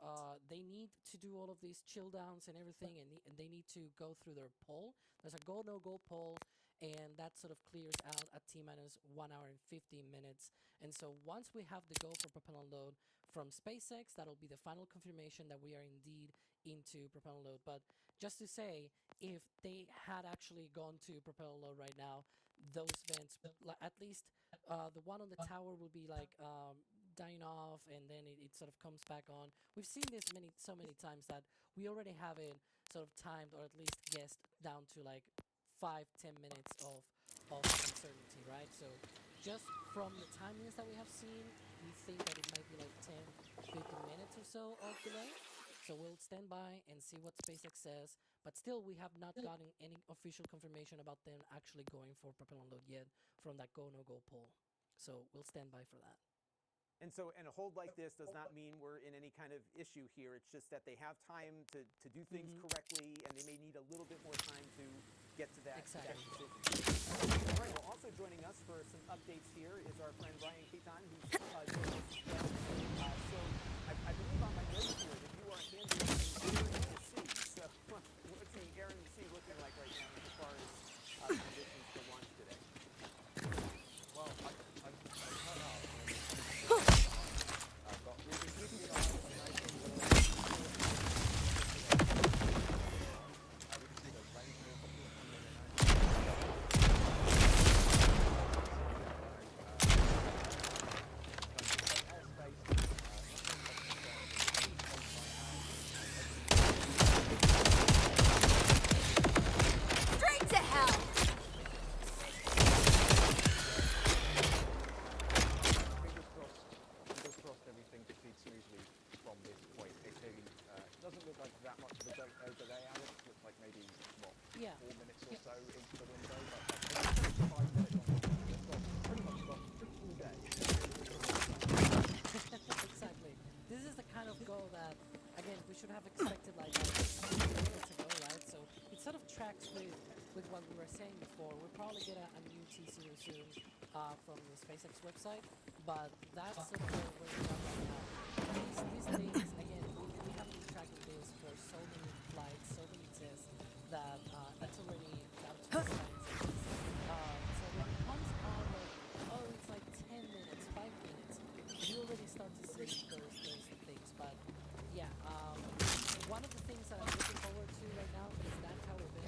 they need to do all of these chill downs and everything, and they need to go through their poll. There's a go, no-go poll, and that sort of clears out at T-minus 1 hour and 15 minutes. And so once we have the go for propellant load from SpaceX, that'll be the final confirmation that we are indeed into propellant load. But just to say, if they had actually gone to propellant load right now, those vents, at least the one on the tower will be like dying off, and then it sort of comes back on. We've seen this so many times that we already have it sort of timed, or at least guessed down to like 5-10 minutes of uncertainty, right? So just from the timings that we have seen, we think that it might be like 10-15 minutes or so of delay. So we'll stand by and see what SpaceX says, but still we have not gotten any official confirmation about them actually going for propellant load yet from that go no go poll. So we'll stand by for that. And so, and a hold like this does not mean we're in any kind of issue here. It's just that they have time to do things correctly, and they may need a little bit more time to get to that Exactly. decision. All right, well, also joining us for some updates here is our friend Ryan Keaton, who's joining us as well. So I believe on my notes here that you are handling the air and the sea. So what's the air and the sea looking like right now as far as conditions for launch today? Well, I cut out. We've been keeping an eye on the night. We can see the rain here. Straight to hell! Fingers crossed everything proceeds smoothly from this point. It doesn't look like that much of a delay, Alex. Looks like maybe, what, Yeah. 4 minutes or so into the window. But 5 minutes on the window. So pretty much got all day. Exactly. This is the kind of goal that, again, we should have expected like a few minutes ago, right? So it sort of tracks with what we were saying before. We'll probably get a new T0 soon from the SpaceX website, but that's sort of where we are right now. These things, again, we have been tracking this for so many flights, so many tests, that it's already down to the science. So when it comes on like, oh, it's like 10 minutes, 5 minutes, you already start to see those things. But yeah, one of the things that I'm looking forward to right now is that tower event.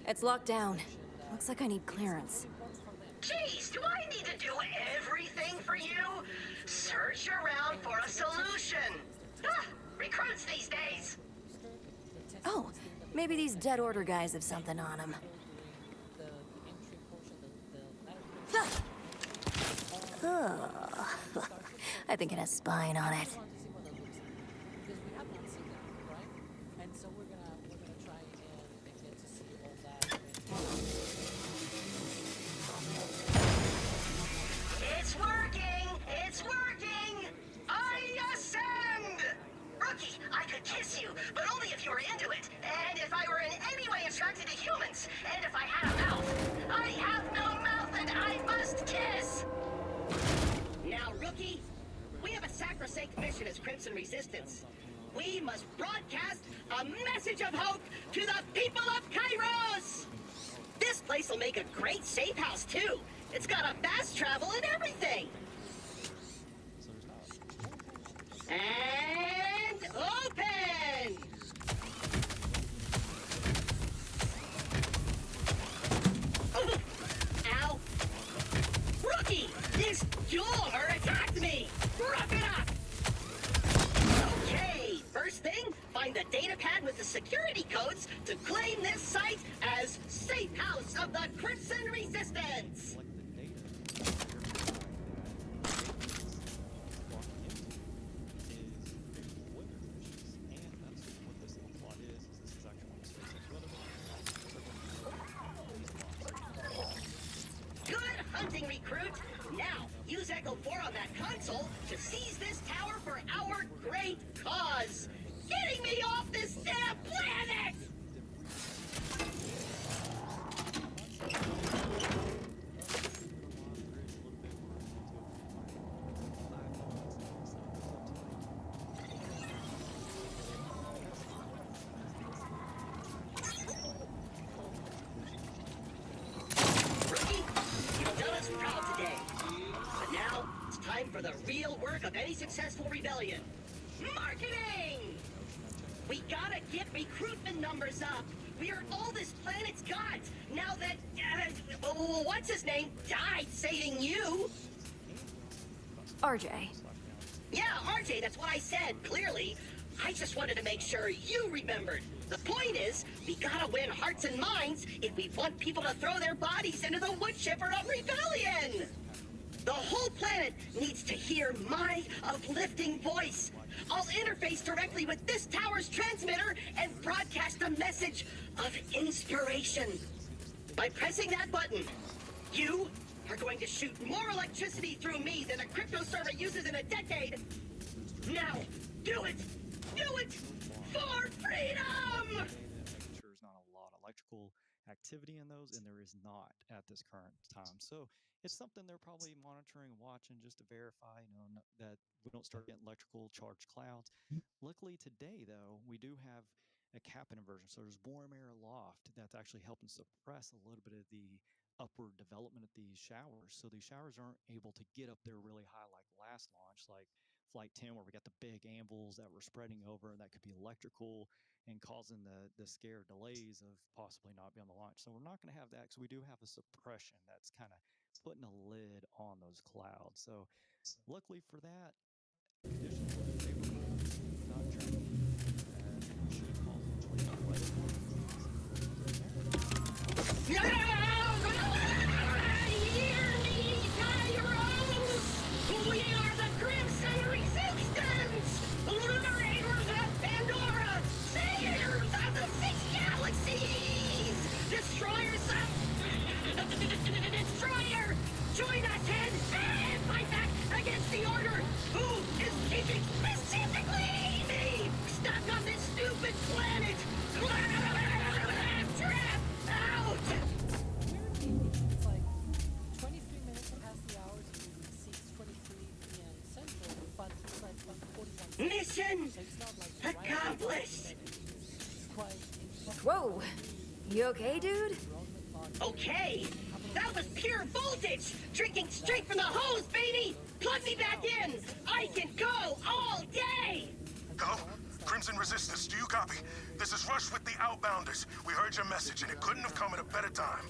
It's locked down. Looks like I need clearance. Jeez, do I need to do everything for you? Search around for a solution. Recruits these days. Oh, maybe these Dead Order guys have something on them. I think it has spine on it. It's working! It's working! I ascend! Rookie, I could kiss you, but only if you were into it. And if I were in any way attracted to humans. And if I had a mouth. I have no mouth and I must kiss! Now, Rookie, we have a sacrosanct mission as Crimson Resistance. We must broadcast a message of hope to the people of Kairos! This place will make a great safe house, too. It's got a fast travel and everything. And open! Ow! Rookie! This door attacked me! Rough it up! Okay, first thing, find the data pad with the security codes to claim this site as Safe House of the Crimson Resistance! Good hunting, recruit! Now, use Echo 4 on that console to seize this tower for our great cause! Getting me off this damn planet! Rookie, you've done us proud today. But now, it's time for the real work of any successful rebellion. Marketing! We gotta get recruitment numbers up. We are all this planet's got. Now that, what's his name, died saving you. RJ. Yeah, RJ, that's what I said, clearly. I just wanted to make sure you remembered. The point is, we gotta win hearts and minds if we want people to throw their bodies into the wood chipper of rebellion. The whole planet needs to hear my uplifting voice. I'll interface directly with this tower's transmitter and broadcast a message of inspiration. By pressing that button, you are going to shoot more electricity through me than a crypto server uses in a decade. Now, do it! Do it! For freedom! Making sure there's not a lot of electrical activity in those, and there is not at this current time. So it's something they're probably monitoring and watching just to verify, that we don't start getting electrical charged clouds. Luckily today, though, we do have a cap inversion. So there's warm air loft that's actually helping suppress a little bit of the upward development of these showers. So these showers aren't able to get up there really high like last launch, like Flight 10, where we got the big anvils that were spreading over, and that could be electrical and causing the scare delays of possibly not being on the launch. So we're not going to have that, because we do have a suppression that's kind of putting a lid on those clouds. So luckily for that, conditions were favorable, not dry, and should cause Hear me, Kairos! We are the Crimson Resistance! Liberators of Pandora! Saviors of the Six Galaxies! Destroyers of... Destroyer! Join us, Ted, and fight back against the Order! Who is keeping specifically me stuck on this stupid planet? Trap out! It's like 23 minutes past the hours, it's 6:23 p.m. Central, but it's like 1:41. Mission So it's not like accomplished! Whoa! You okay, dude? Okay, that was pure voltage! Drinking straight from the hose, baby! Plug me back in! I can go all day! Go? Crimson Resistance, do you copy? This is Rush with the Outbounders. We heard your message, and it couldn't have come at a better time.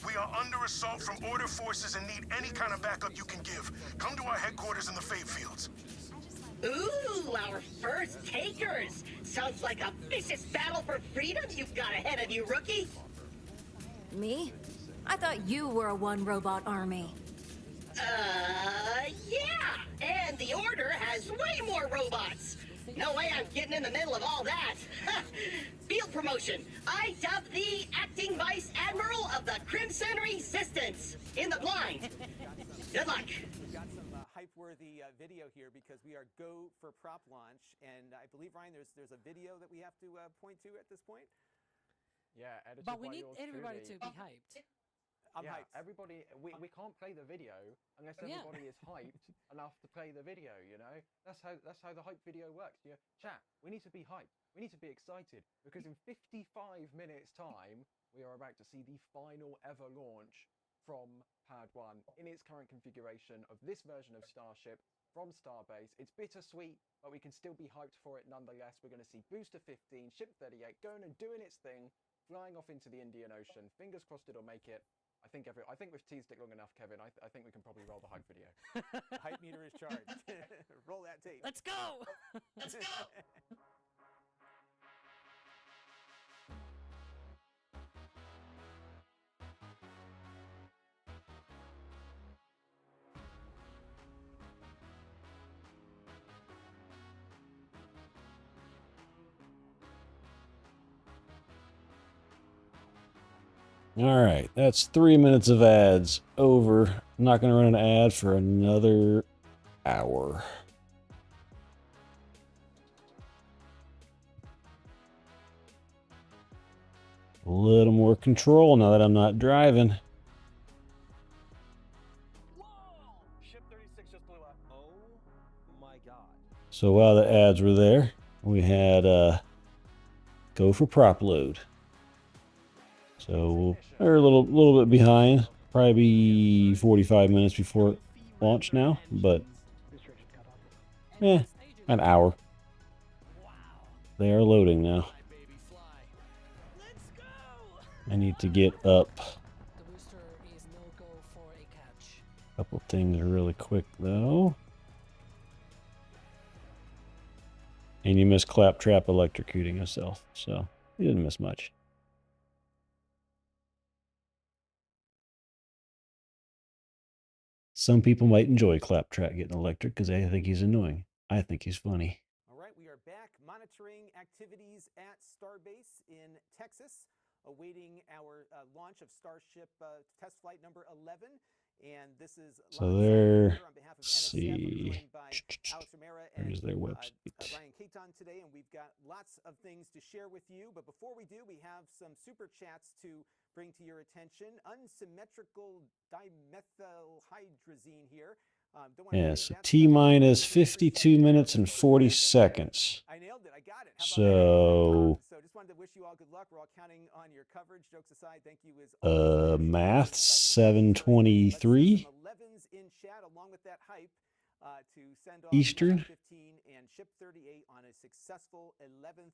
We are under assault from Order forces and need any kind of backup you can give. Come to our headquarters in the Fade Fields. Ooh, our first takers! Sounds like a vicious battle for freedom you've got ahead of you, rookie! Me? I thought you were a one-robot army. Yeah! And the Order has way more robots! No way I'm getting in the middle of all that! Field promotion! I dub the Acting Vice Admiral of the Crimson Resistance! In the blind! Good luck! We've got some hype-worthy video here because we are go for prop launch, and I believe, Ryan, there's a video that we have to point to at this point. Yeah, edited But we by need yours everybody truly. to be hyped. I'm yeah, hyped. everybody, we can't play the video unless Yeah. everybody is hyped enough to play the video. You know, that's how the hype video works. You know, chat. We need to be hyped. We need to be excited because in 55 minutes' time, we are about to see the final ever launch from Pad 1 in its current configuration of this version of Starship from Starbase. It's bittersweet, but we can still be hyped for it nonetheless. We're going to see Booster 15, Ship 38 going and doing its thing, flying off into the Indian Ocean. Fingers crossed it'll make it. I think we've teased it long enough, Kevin. I think we can probably roll the hype video. The hype meter is charged. Roll that tape. Let's go! Let's go! All right, that's 3 minutes of ads over. I'm not going to run an ad for another hour. A little more control now that I'm not driving. Whoa! Ship 36 just blew up. Oh my god. So while the ads were there, we had go for prop load. So we're a little bit behind, probably be 45 minutes before launch now, but an hour. They are loading now. I need to get up The booster is no go for a catch. a couple things really quick though. And you missed Claptrap electrocuting himself, so you didn't miss much. Some people might enjoy Claptrap getting electric because they think he's annoying. I think he's funny. All right, we are back monitoring activities at Starbase in Texas, awaiting our launch of Starship test flight number 11. And this is So there, on behalf of let's NSF. I'm see, joined by Alex Romero and there's their website. Brian Caton today, and we've got lots of things to share with you. But before we do, we have some super chats to bring to your attention. Unsymmetrical dimethylhydrazine here. Yeah, so T-minus 52 minutes and 40 seconds. I nailed it. I got it. So, So just wanted to wish you all good luck. We're all counting on your coverage. Jokes aside, thank you as always. math 723 11s in chat along with that hype to send off Eastern. 15 and Ship 38 on a successful 11th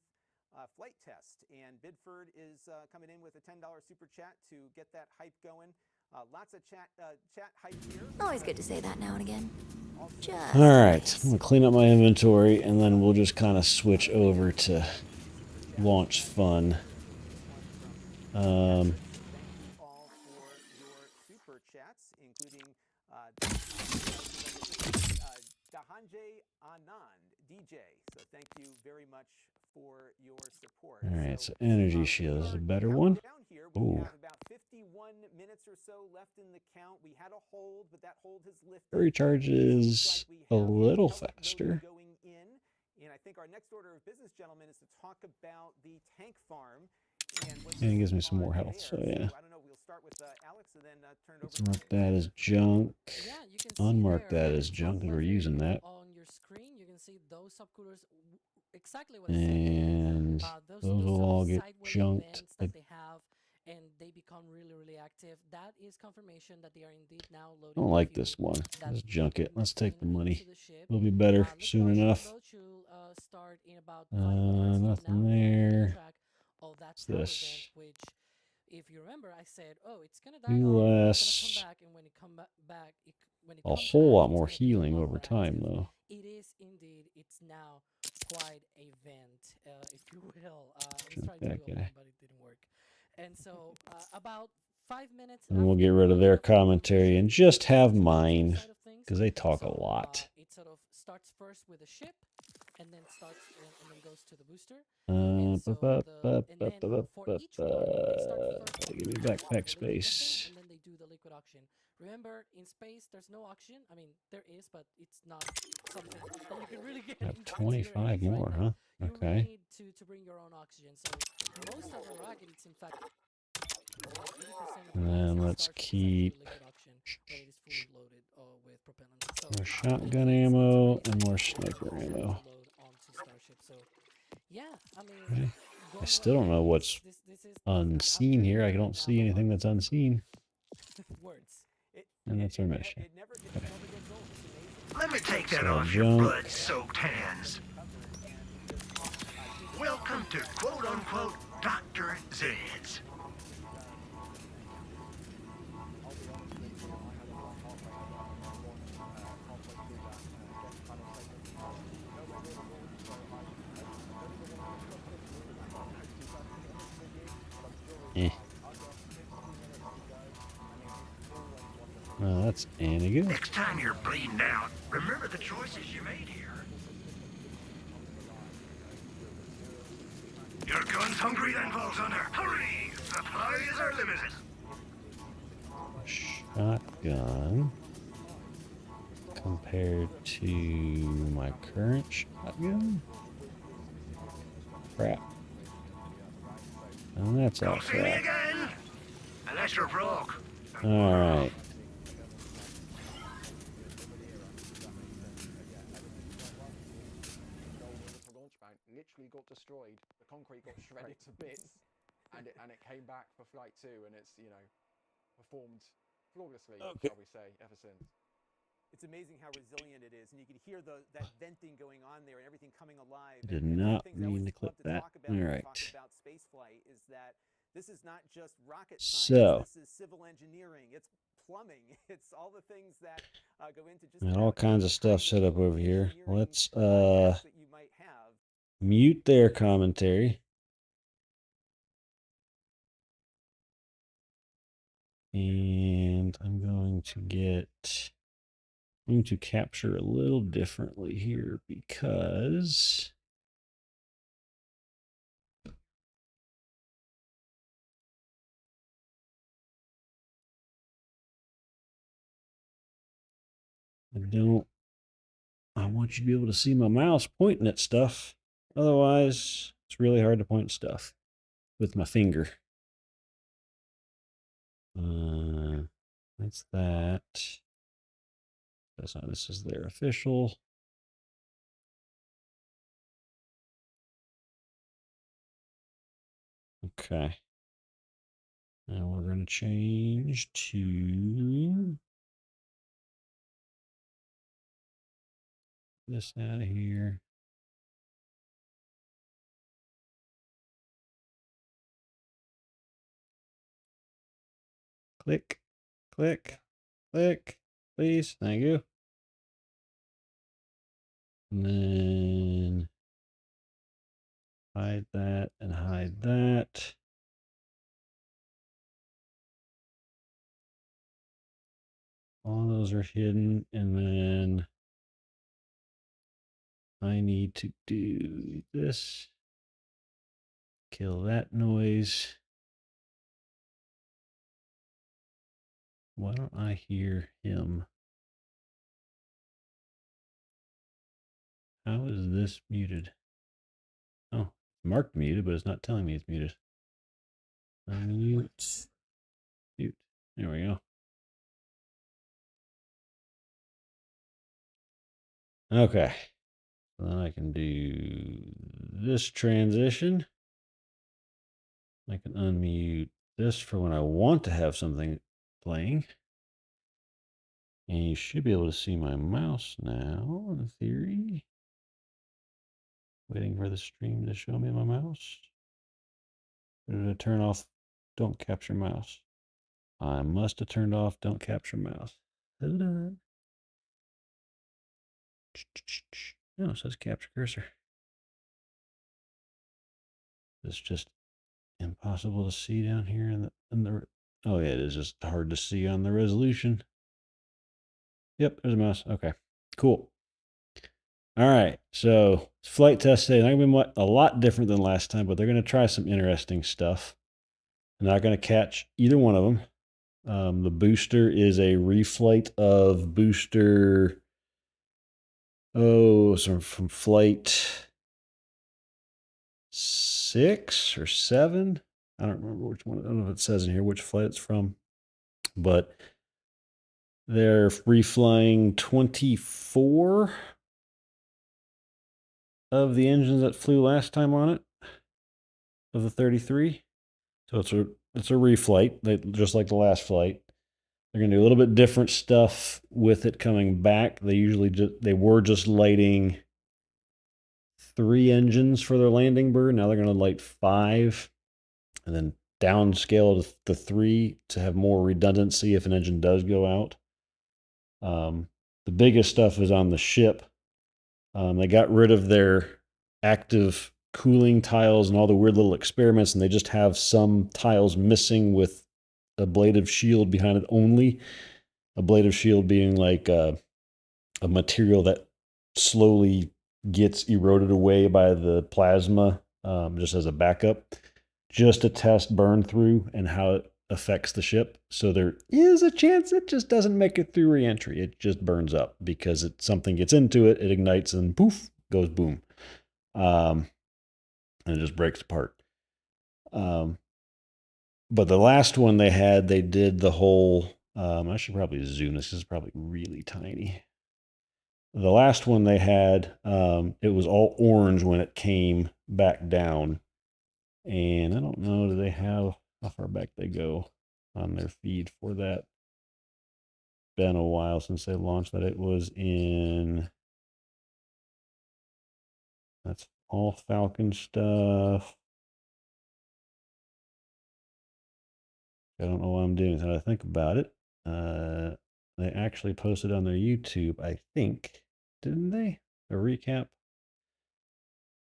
flight test. And Bidford is coming in with a $10 super chat to get that hype going. Lots of chat hype here. Always good to say that now and again. Just All right, I'm gonna clean up my inventory and then we'll just kind of switch over to launch fun. All for your super chats, including Dahanje Anand, DJ. So thank you very much for your support. All right, so energy shield is a better one. Down here, we Ooh. have about 51 minutes or so left in the count. We had a hold, but that hold has lifted. Recharge is a little faster. Going in, and I think our next order of business, gentlemen, is to talk about the tank farm. And it gives me some more health, so yeah. I don't know. We'll start with Alex and then turn it over. Let's mark that as junk. Yeah, you can see Unmark there, that as junk because we're using that. on your screen. You can see those subcoolers exactly what it said. And Those those will all get sideway junked. vents that they have, and they they become really, really active. That is confirmation that they are indeed now I loading don't the like fuel this one. that Let's they junk it. put Let's take the money. into the ship. It'll be better soon Liquid enough. load should start in about 5 minutes from Nothing now. We'll keep there. track of that What's tower this? event, which, if you remember, I said, oh, it's gonna die Do off, and it's less. gonna come back, and when it come back, when it A comes whole back, lot it's more gonna be a healing lot over more time, active. though. It is indeed. It's now quite a vent, if you will. I was trying to do a one, but it didn't work. And so about 5 minutes. And we'll get rid of their commentary and just have mine, because they talk a lot. It sort of starts first with a ship, and then goes to the booster. And then for each one, they start first give me with backpack the liquid space. methane, and then they do the liquid oxygen. Remember, in space, there's no oxygen. I mean, there is, but it's not something that you can really get. I have 25 more, right? huh? You Okay. really need to bring your own oxygen. So most of the rockets, in fact, like 80% of And then let's keep liquid oxygen when it is fully loaded with propellant. So more shotgun ammo and more sniper ammo. Load onto Starship. So yeah, I mean, Okay. I still don't know what's unseen here. I don't see anything that's unseen. Words. And that's our mission. Okay. Let me take that off your blood-soaked hands. Welcome to quote-unquote Dr. Zed's. Well, that's any good. Next time you're bleeding out, remember the choices you made here. Your gun's hungry then, Vault Hunter. Hurry! Supplies are limited. Shotgun compared to my current shotgun? Crap. And that's all Don't see me crap. again, unless you're broke. Alright. Literally got destroyed. The concrete got shredded to bits, and it came back for flight 2, and it's performed flawlessly, shall we say, ever since. It's amazing how resilient it is, and you can hear that venting going on there and everything coming alive. Did not mean to click that. Alright. About space flight is that this is not just rocket science. This is civil engineering. It's plumbing. It's all the things that go into just got all kinds of stuff set up over here. Let's mute their commentary. And I'm going to capture a little differently here because I want you to be able to see my mouse pointing at stuff. Otherwise, it's really hard to point stuff with my finger. That's that. That's not, this is their official. Okay. Now we're going to change to this out of here. Click, click, click, please. Thank you. And then hide that and hide that. All those are hidden. And then I need to do this. Kill that noise. Why don't I hear him? How is this muted? Oh, it's marked muted, but it's not telling me it's muted. Unmute. Mute. There we go. Okay. Then I can do this transition. I can unmute this for when I want to have something playing. And you should be able to see my mouse now, in theory. Waiting for the stream to show me my mouse. To turn off don't capture mouse. I must have turned off don't capture mouse. Hold on. No, it says capture cursor. It's just impossible to see down here in the oh yeah, it is just hard to see on the resolution. Yep, there's a mouse. Okay, cool. All right, so flight test today. Not gonna be a lot different than last time, but they're gonna try some interesting stuff. I'm not gonna catch either one of them. The booster is a reflight of booster. Oh, so from flight 6 or 7. I don't remember which one. I don't know if it says in here which flight it's from, but they're reflying 24 of the engines that flew last time on it, of the 33. So it's a reflight, just like the last flight. They're gonna do a little bit different stuff with it coming back. They were just lighting 3 engines for their landing bird. Now they're gonna light 5, and then downscale to 3 to have more redundancy if an engine does go out. The biggest stuff is on the ship. They got rid of their active cooling tiles and all the weird little experiments, and they just have some tiles missing with ablative shield behind it only. Ablative shield being like a material that slowly gets eroded away by the plasma, just as a backup, just to test burn through and how it affects the ship. So there is a chance it just doesn't make it through reentry. It just burns up because something gets into it, it ignites, and poof, goes boom. And it just breaks apart. But the last one they did the whole, I should probably zoom this. This is probably really tiny. The last one they had, it was all orange when it came back down. And I don't know, do they have how far back they go on their feed for that? Been a while since they launched that. It was in, that's all Falcon stuff. I don't know what I'm doing. How to think about it. They actually posted on their YouTube, I think, didn't they? A recap.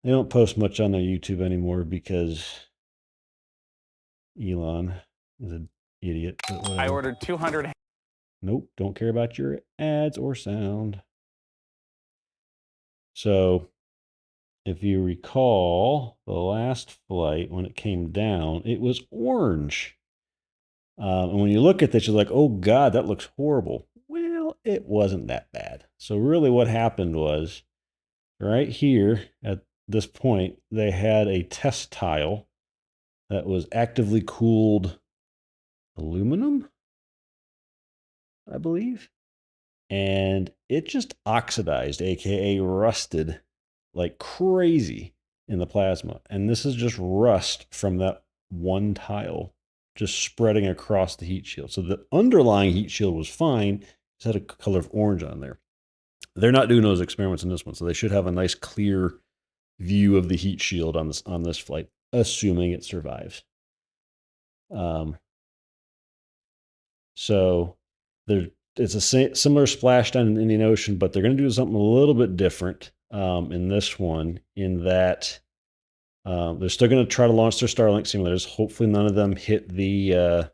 They don't post much on their YouTube anymore because Elon is an idiot. I ordered 200. Nope, don't care about your ads or sound. So, if you recall, the last flight, when it came down, it was orange. And when you look at this, you're like, oh God, that looks horrible. Well, it wasn't that bad. So really what happened was, right here at this point, they had a test tile that was actively cooled aluminum, I believe. And it just oxidized, aka rusted, like crazy in the plasma. And this is just rust from that one tile just spreading across the heat shield. So the underlying heat shield was fine. It had a color of orange on there. They're not doing those experiments in this one, so they should have a nice clear view of the heat shield on this flight, assuming it survives. So it's a similar splashdown in the Indian Ocean, but they're going to do something a little bit different in this one, in that they're still going to try to launch their Starlink simulators. Hopefully none of them hit the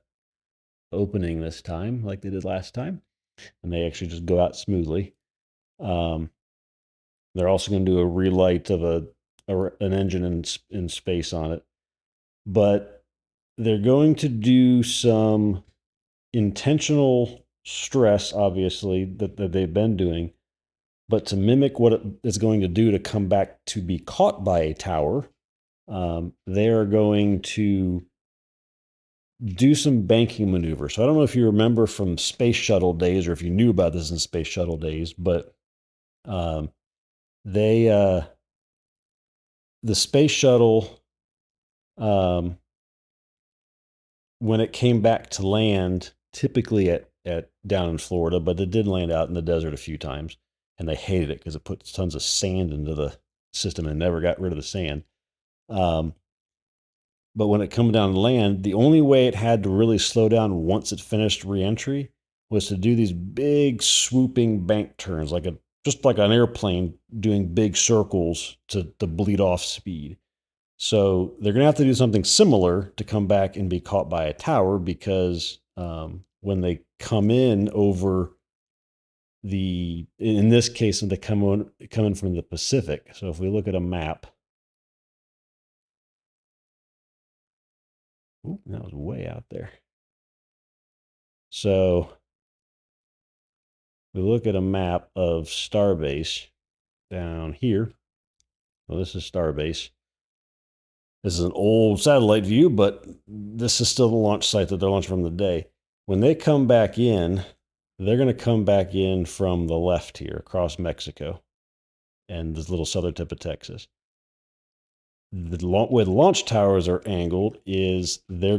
opening this time like they did last time, and they actually just go out smoothly. They're also going to do a relight of an engine in space on it. But they're going to do some intentional stress, obviously, that they've been doing, but to mimic what it is going to do to come back to be caught by a tower, they are going to do some banking maneuver. So I don't know if you remember from space shuttle days or if you knew about this in space shuttle days, but the space shuttle when it came back to land, typically at down in Florida, but it did land out in the desert a few times, and they hated it because it put tons of sand into the system and never got rid of the sand. But when it come down to land, the only way it had to really slow down once it finished reentry was to do these big swooping bank turns, just like an airplane doing big circles to bleed off speed. So they're going to have to do something similar to come back and be caught by a tower, because when they come in over in this case, when they come in from the Pacific. So if we look at a map, ooh, that was way out there. So we look at a map of Starbase down here. Well, this is Starbase. This is an old satellite view, but this is still the launch site that they're launching from today. When they come back in, they're going to come back in from the left here across Mexico and this little southern tip of Texas. The way the launch towers are angled is they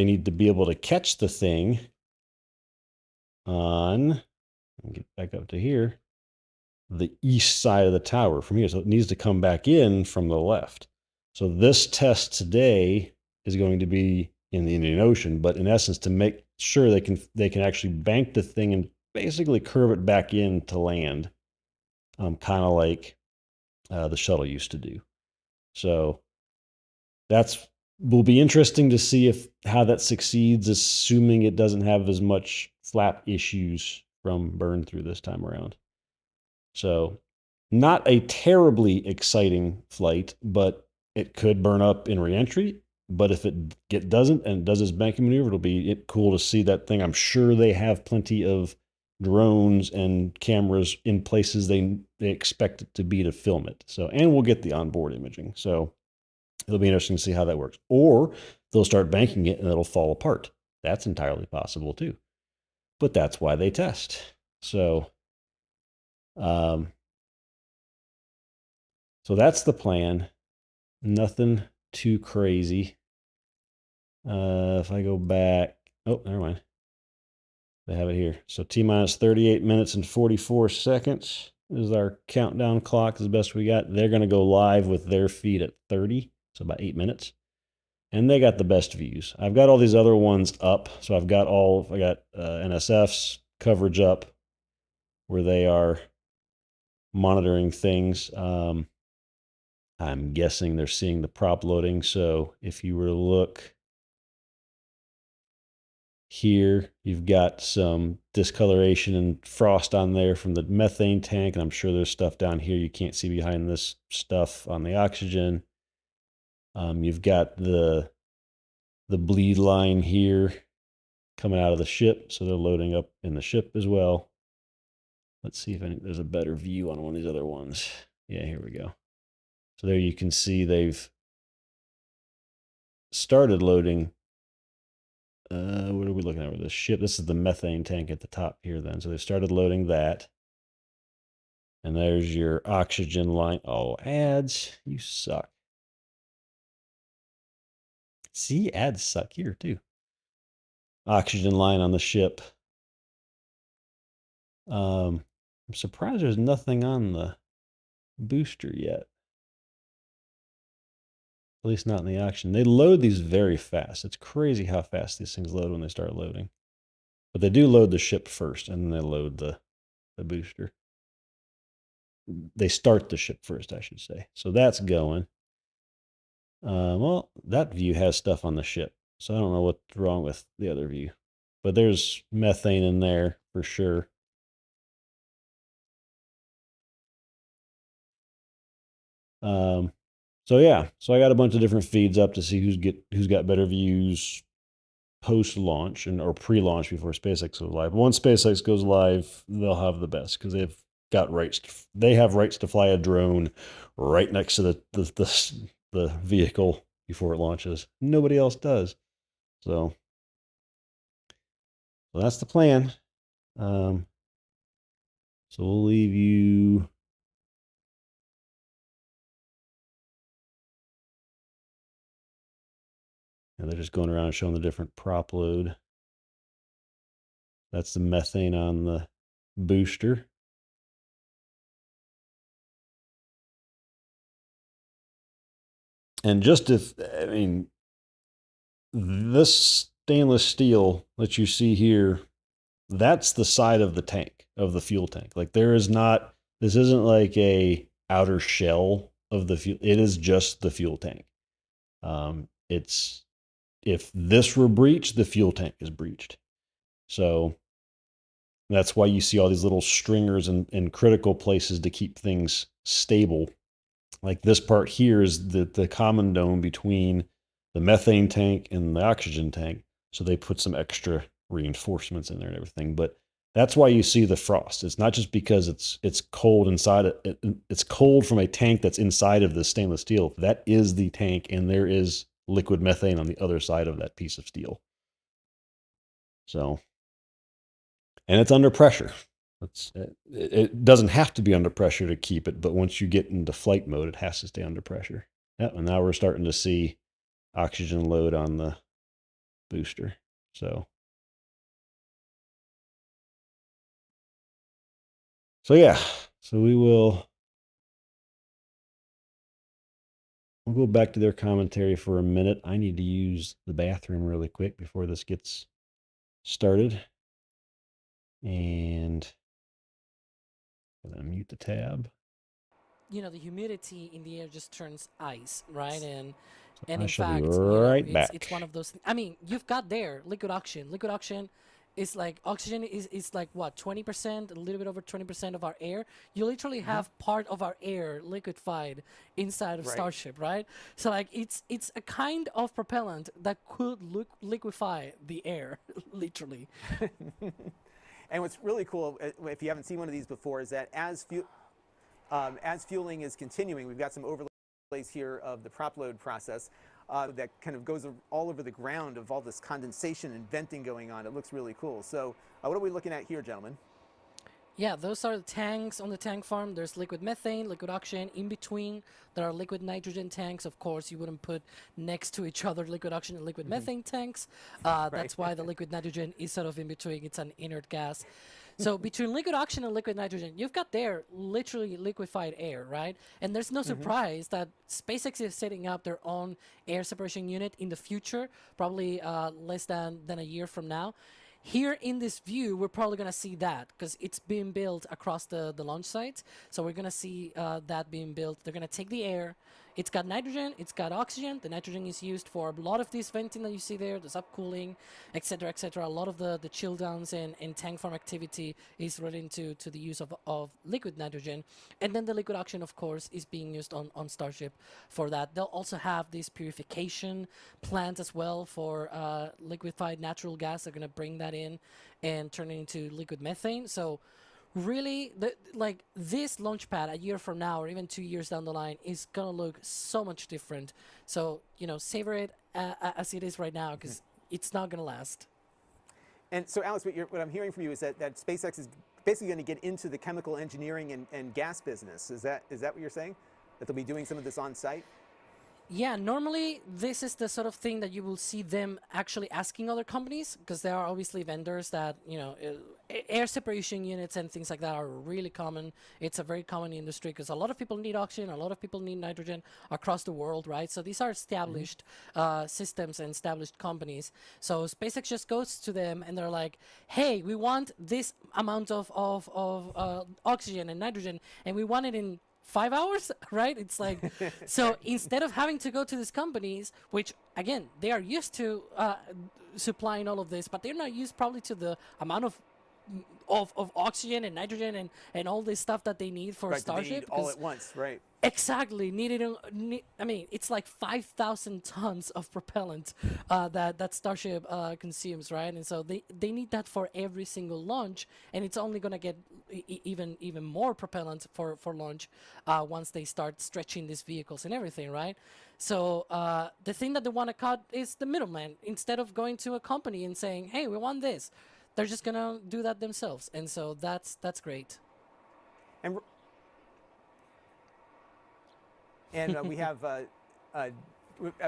need to be able to catch the thing on, get back up to here, the east side of the tower from here. So it needs to come back in from the left. So this test today is going to be in the Indian Ocean, but in essence, to make sure they can actually bank the thing and basically curve it back in to land, kind of like the shuttle used to do. So will be interesting to see how that succeeds, assuming it doesn't have as much flap issues from burn through this time around. So not a terribly exciting flight, but it could burn up in reentry. But if it doesn't and it does its banking maneuver, it'll be cool to see that thing. I'm sure they have plenty of drones and cameras in places they expect it to be to film it. So, and we'll get the onboard imaging. So it'll be interesting to see how that works. Or they'll start banking it and it'll fall apart. That's entirely possible too. But that's why they test. So, so that's the plan. Nothing too crazy. If I go back, oh, never mind. They have it here. So T-minus 38 minutes and 44 seconds is our countdown clock, is the best we got. They're going to go live with their feed at 30, so about 8 minutes. And they got the best views. I've got all these other ones up. So I got NSF's coverage up where they are monitoring things. I'm guessing they're seeing the prop loading. So if you were to look here, you've got some discoloration and frost on there from the methane tank. And I'm sure there's stuff down here you can't see behind this stuff on the oxygen. You've got the bleed line here coming out of the ship. So they're loading up in the ship as well. Let's see if there's a better view on one of these other ones. Yeah, here we go. So there you can see they've started loading. What are we looking at with this ship? This is the methane tank at the top here then. So they started loading that. And there's your oxygen line. Oh, ads, you suck. See, ads suck here too. Oxygen line on the ship. I'm surprised there's nothing on the booster yet. At least not in the auction. They load these very fast. It's crazy how fast these things load when they start loading. But they do load the ship first, and then they load the booster. They start the ship first, I should say. So that's going. Well, that view has stuff on the ship. So I don't know what's wrong with the other view. But there's methane in there for sure. So yeah, so I got a bunch of different feeds up to see who's got better views post-launch or pre-launch before SpaceX goes live. Once SpaceX goes live, they'll have the best because they've got rights. They have rights to fly a drone right next to the vehicle before it launches. Nobody else does. So that's the plan. So we'll leave you. And they're just going around showing the different prop load. That's the methane on the booster. And just this stainless steel that you see here, that's the side of the tank, of the fuel tank. Like this isn't like a outer shell of the fuel. It is just the fuel tank. If this were breached, the fuel tank is breached. So that's why you see all these little stringers in critical places to keep things stable. Like this part here is the common dome between the methane tank and the oxygen tank. So they put some extra reinforcements in there and everything. But that's why you see the frost. It's not just because it's cold inside it. It's cold from a tank that's inside of the stainless steel. That is the tank, and there is liquid methane on the other side of that piece of steel. So, and it's under pressure. It doesn't have to be under pressure to keep it, but once you get into flight mode, it has to stay under pressure. Yep, and now we're starting to see oxygen load on the booster. So yeah, so we'll go back to their commentary for a minute. I need to use the bathroom really quick before this gets started. And I'm going to mute the tab. You know, the humidity in the air just turns ice, right? And I in shall be fact, right back. it's one of those. I mean, you've got there liquid oxygen. Liquid oxygen is like oxygen is like what 20%, a little bit over 20% of our air. You literally have part of our air liquefied inside of Starship, right? So like it's a kind of propellant that could liquefy the air, literally. And what's really cool, if you haven't seen one of these before, is that as fueling is continuing, we've got some overlays here of the prop load process that kind of goes all over the ground of all this condensation and venting going on. It looks really cool. So what are we looking at here, gentlemen? Yeah, those are the tanks on the tank farm. There's liquid methane, liquid oxygen. In between, there are liquid nitrogen tanks. Of course, you wouldn't put next to each other liquid oxygen and liquid methane tanks. That's why the liquid nitrogen is sort of in between. It's an inert gas. So between liquid oxygen and liquid nitrogen, you've got there literally liquefied air, right? And there's no surprise that SpaceX is setting up their own air separation unit in the future, probably less than a year from now. Here in this view, we're probably going to see that because it's being built across the launch site. So we're going to see that being built. They're going to take the air. It's got nitrogen. It's got oxygen. The nitrogen is used for a lot of this venting that you see there, the subcooling, etc., etc. A lot of the chill downs and tank farm activity is related to the use of liquid nitrogen. And then the liquid oxygen, of course, is being used on Starship for that. They'll also have this purification plant as well for liquefied natural gas. They're going to bring that in and turn it into liquid methane. So really, this launch pad a year from now or even 2 years down the line is going to look so much different. So, savor it as it is right now because it's not going to last. And so, Alex, what I'm hearing from you is that SpaceX is basically going to get into the chemical engineering and gas business. Is that what you're saying? That they'll be doing some of this on site? Yeah, normally this is the sort of thing that you will see them actually asking other companies because there are obviously vendors that, air separation units and things like that are really common. It's a very common industry because a lot of people need oxygen, a lot of people need nitrogen across the world, right? So these are established systems and established companies. So SpaceX just goes to them and they're like, hey, we want this amount of oxygen and nitrogen and we want it in 5 hours, right? It's like, so instead of having to go to these companies, which again, they are used to supplying all of this, but they're not used probably to the amount of oxygen and nitrogen and all this stuff that they need for Starship. They need all at once, right? Exactly. It's like 5,000 tons of propellant that Starship consumes, right? And so they need that for every single launch, and it's only going to get even more propellant for launch once they start stretching these vehicles and everything, right? So the thing that they want to cut is the middleman. Instead of going to a company and saying, hey, we want this, they're just going to do that themselves. And so that's great. And we have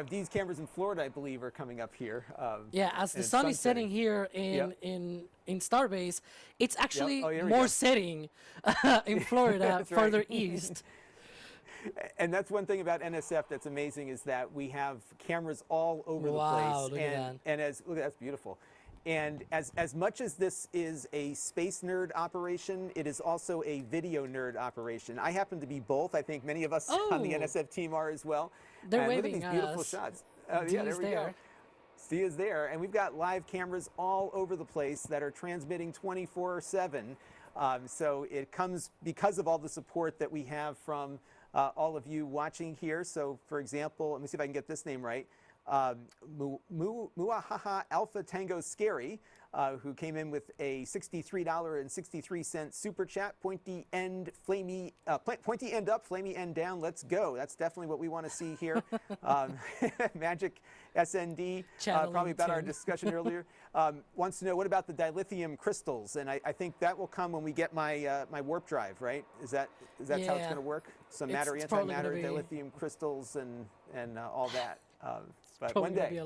these cameras in Florida, I believe, are coming up here. Yeah, as the and sun is sunsetting. setting here in Starbase, it's actually Oh, here we more go. setting in Florida, That's right. further east. And that's one thing about NSF that's amazing is that we have cameras all over the place. Look at that. And look, that's beautiful. And as much as this is a space nerd operation, it is also a video nerd operation. I happen to be both. I think many of us on the NSF team are as well. They're and waving look at at these beautiful us. shots. Yeah, there we go. See is there. And we've got live cameras all over the place that are transmitting 24/7. So it comes because of all the support that we have from all of you watching here. So for example, let me see if I can get this name right. Muahaha Alpha Tango Scary, who came in with a $63.63 super chat. Pointy end up, flamey end down. Let's go. That's definitely what we want to see here. Magic SND, probably about our discussion earlier, wants to know what about the dilithium crystals, and I think that will come when we get my my warp drive. Right? Is that how it's going to work? Some matter, antimatter, dilithium crystals, and all that. But one day,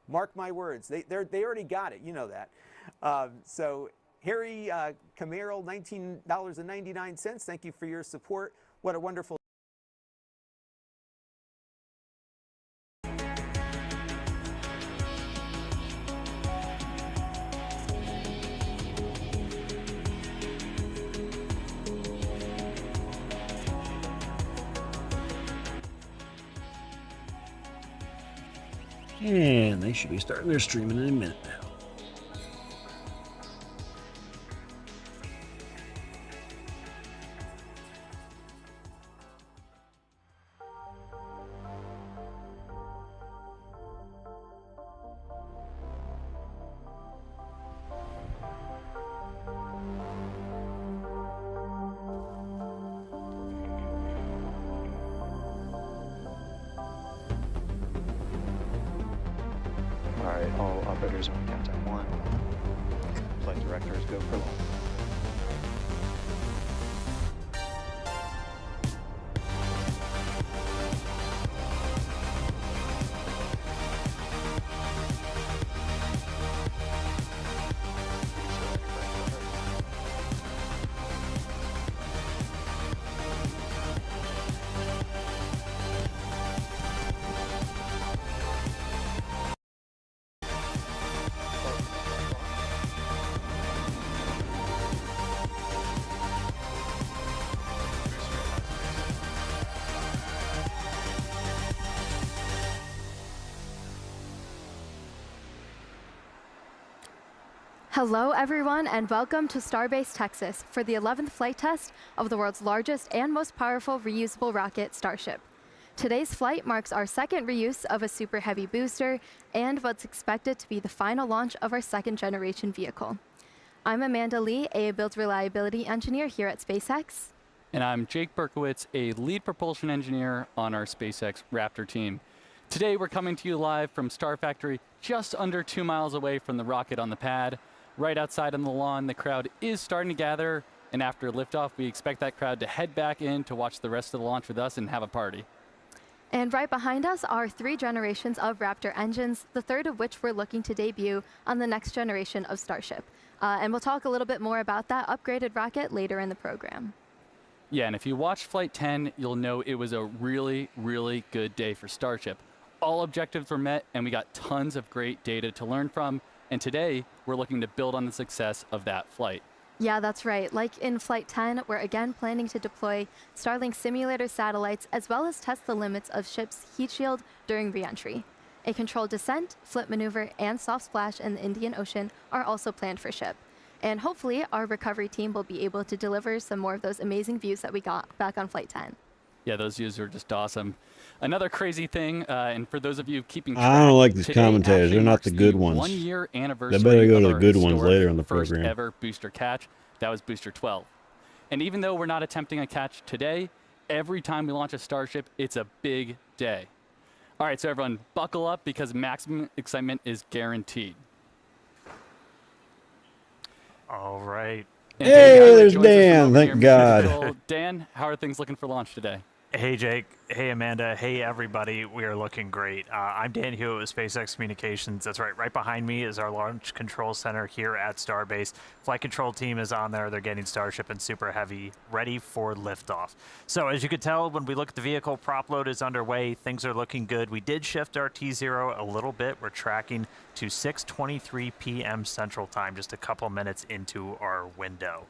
mark my words, they already got it. You know that. So Harry Camaro, $19.99. Thank you for your support. What a wonderful. And they should be starting their streaming in a minute now. Alright, all operators on countdown 1. Flight directors go for launch. Hello everyone and welcome to Starbase, Texas for the 11th flight test of the world's largest and most powerful reusable rocket, Starship. Today's flight marks our second reuse of a super heavy booster and what's expected to be the final launch of our second generation vehicle. I'm Amanda Lee, a build reliability engineer here at SpaceX. And I'm Jake Berkowitz, a lead propulsion engineer on our SpaceX Raptor team. Today we're coming to you live from Star Factory, just under 2 miles away from the rocket on the pad. Right outside on the lawn, the crowd is starting to gather, and after liftoff, we expect that crowd to head back in to watch the rest of the launch with us and have a party. And right behind us are 3 generations of Raptor engines, the third of which we're looking to debut on the next generation of Starship. And we'll talk a little bit more about that upgraded rocket later in the program. Yeah, and if you watched Flight 10, you'll know it was a really, really good day for Starship. All objectives were met, and we got tons of great data to learn from. And today, we're looking to build on the success of that flight. Yeah, that's right. Like in Flight 10, we're again planning to deploy Starlink simulator satellites as well as test the limits of ship's heat shield during re-entry. A controlled descent, flip maneuver, and soft splash in the Indian Ocean are also planned for ship. And hopefully, our recovery team will be able to deliver some more of those amazing views that we got back on Flight 10. Yeah, those views are just awesome. Another crazy thing, and for those of you keeping track, I don't like these commentators. They're not the good ones. 1 year anniversary. They better go to the of good our ones later in the first program. ever booster catch. That was Booster 12. And even though we're not attempting a catch today, every time we launch a Starship, it's a big day. All right, so everyone, buckle up because maximum excitement is guaranteed. All right. And Hey, Dan there's joins us from Dan. over Thank near God. Mission Control. Dan, how are things looking for launch today? Hey Jake, hey Amanda, hey everybody, we are looking great. I'm Dan Hewitt with SpaceX Communications. That's right behind me is our Launch Control Center here at Starbase. Flight control team is on there, they're getting Starship and Super Heavy ready for liftoff. So as you can tell, when we look at the vehicle, prop load is underway, things are looking good. We did shift our T0 a little bit, we're tracking to 6:23 p.m. Central Time, just a couple minutes into our window.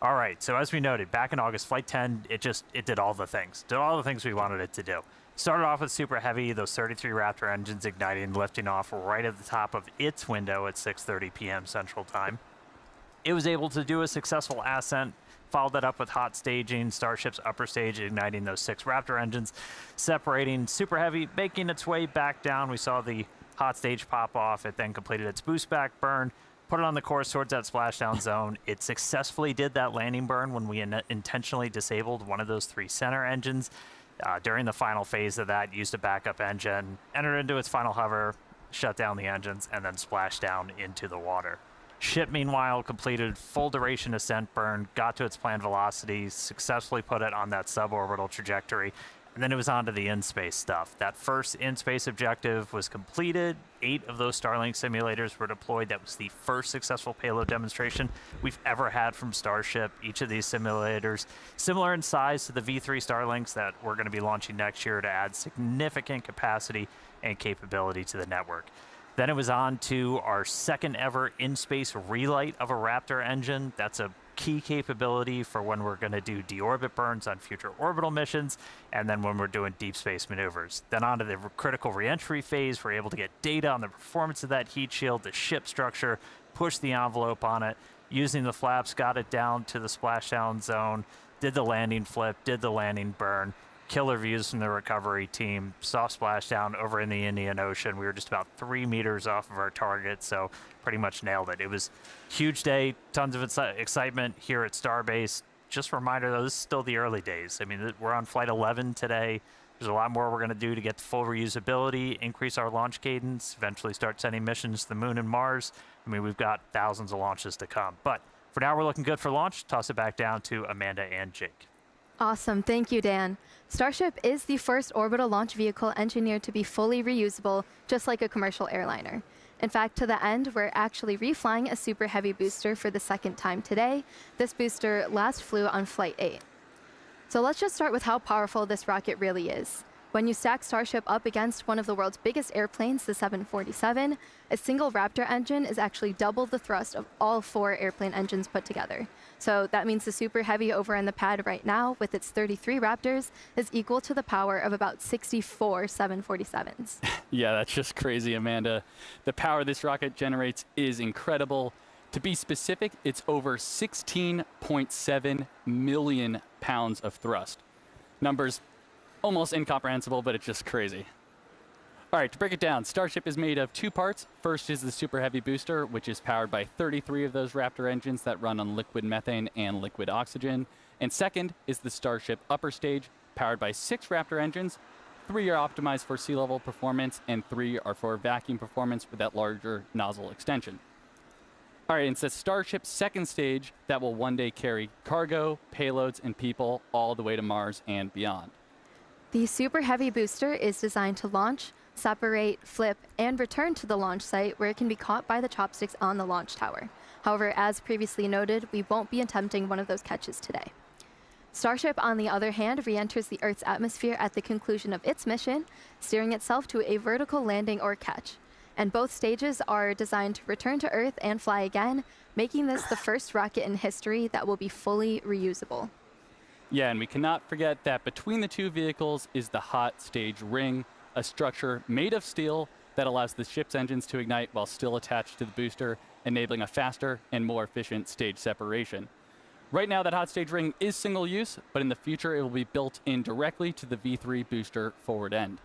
All right, so as we noted, back in August, Flight 10, it did all the things. Did all the things we wanted it to do. Started off with Super Heavy, those 33 Raptor engines igniting, lifting off right at the top of its window at 6:30 p.m. Central Time. It was able to do a successful ascent, followed that up with hot staging, Starship's upper stage igniting those 6 Raptor engines, separating Super Heavy, making its way back down. We saw the hot stage pop off. It then completed its boost back burn, put it on the course towards that splashdown zone. It successfully did that landing burn when we intentionally disabled one of those 3 center engines. During the final phase of that, used a backup engine, entered into its final hover, shut down the engines, and then splashed down into the water. Ship, meanwhile, completed full duration ascent burn, got to its planned velocity, successfully put it on that suborbital trajectory, and then it was on to the in-space stuff. That first in-space objective was completed. 8 of those Starlink simulators were deployed. That was the first successful payload demonstration we've ever had from Starship. Each of these simulators, similar in size to the V3 Starlinks that we're going to be launching next year to add significant capacity and capability to the network. Then it was on to our second ever in-space relight of a Raptor engine. That's a key capability for when we're going to do deorbit burns on future orbital missions, and then when we're doing deep space maneuvers. Then on to the critical reentry phase, we're able to get data on the performance of that heat shield, the ship structure, push the envelope on it, using the flaps, got it down to the splashdown zone, did the landing flip, did the landing burn. Killer views from the recovery team, soft splashdown over in the Indian Ocean. We were just about 3 meters off of our target, so pretty much nailed it. It was a huge day, tons of excitement here at Starbase. Just a reminder, though, this is still the early days. I mean, we're on Flight 11 today. There's a lot more we're going to do to get full reusability, increase our launch cadence, eventually start sending missions to the Moon and Mars. I mean, we've got thousands of launches to come. But for now, we're looking good for launch. Toss it back down to Amanda and Jake. Awesome. Thank you, Dan. Starship is the first orbital launch vehicle engineered to be fully reusable, just like a commercial airliner. In fact, to the end, we're actually reflying a Super Heavy booster for the second time today. This booster last flew on Flight 8. So let's just start with how powerful this rocket really is. When you stack Starship up against one of the world's biggest airplanes, the 747, a single Raptor engine is actually double the thrust of all 4 airplane engines put together. So that means the Super Heavy over in the pad right now, with its 33 Raptors, is equal to the power of about 64 747s. Yeah, that's just crazy, Amanda. The power this rocket generates is incredible. To be specific, it's over 16.7 million pounds of thrust. Numbers almost incomprehensible, but it's just crazy. All right, to break it down, Starship is made of 2 parts. First is the Super Heavy booster, which is powered by 33 of those Raptor engines that run on liquid methane and liquid oxygen. And second is the Starship upper stage, powered by 6 Raptor engines. 3 are optimized for sea level performance, and 3 are for vacuum performance with that larger nozzle extension. All right, it's the Starship second stage that will one day carry cargo, payloads, and people all the way to Mars and beyond. The Super Heavy booster is designed to launch, separate, flip, and return to the launch site where it can be caught by the chopsticks on the launch tower. However, as previously noted, we won't be attempting one of those catches today. Starship, on the other hand, re-enters the Earth's atmosphere at the conclusion of its mission, steering itself to a vertical landing or catch. And both stages are designed to return to Earth and fly again, making this the first rocket in history that will be fully reusable. Yeah, and we cannot forget that between the 2 vehicles is the hot stage ring, a structure made of steel that allows the ship's engines to ignite while still attached to the booster, enabling a faster and more efficient stage separation. Right now, that hot stage ring is single use, but in the future, it will be built in directly to the V3 booster forward end.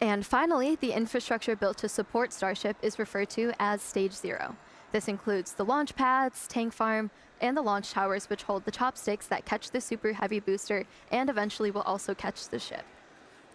And finally, the infrastructure built to support Starship is referred to as Stage 0. This includes the launch pads, tank farm, and the launch towers, which hold the chopsticks that catch the Super Heavy booster and eventually will also catch the ship.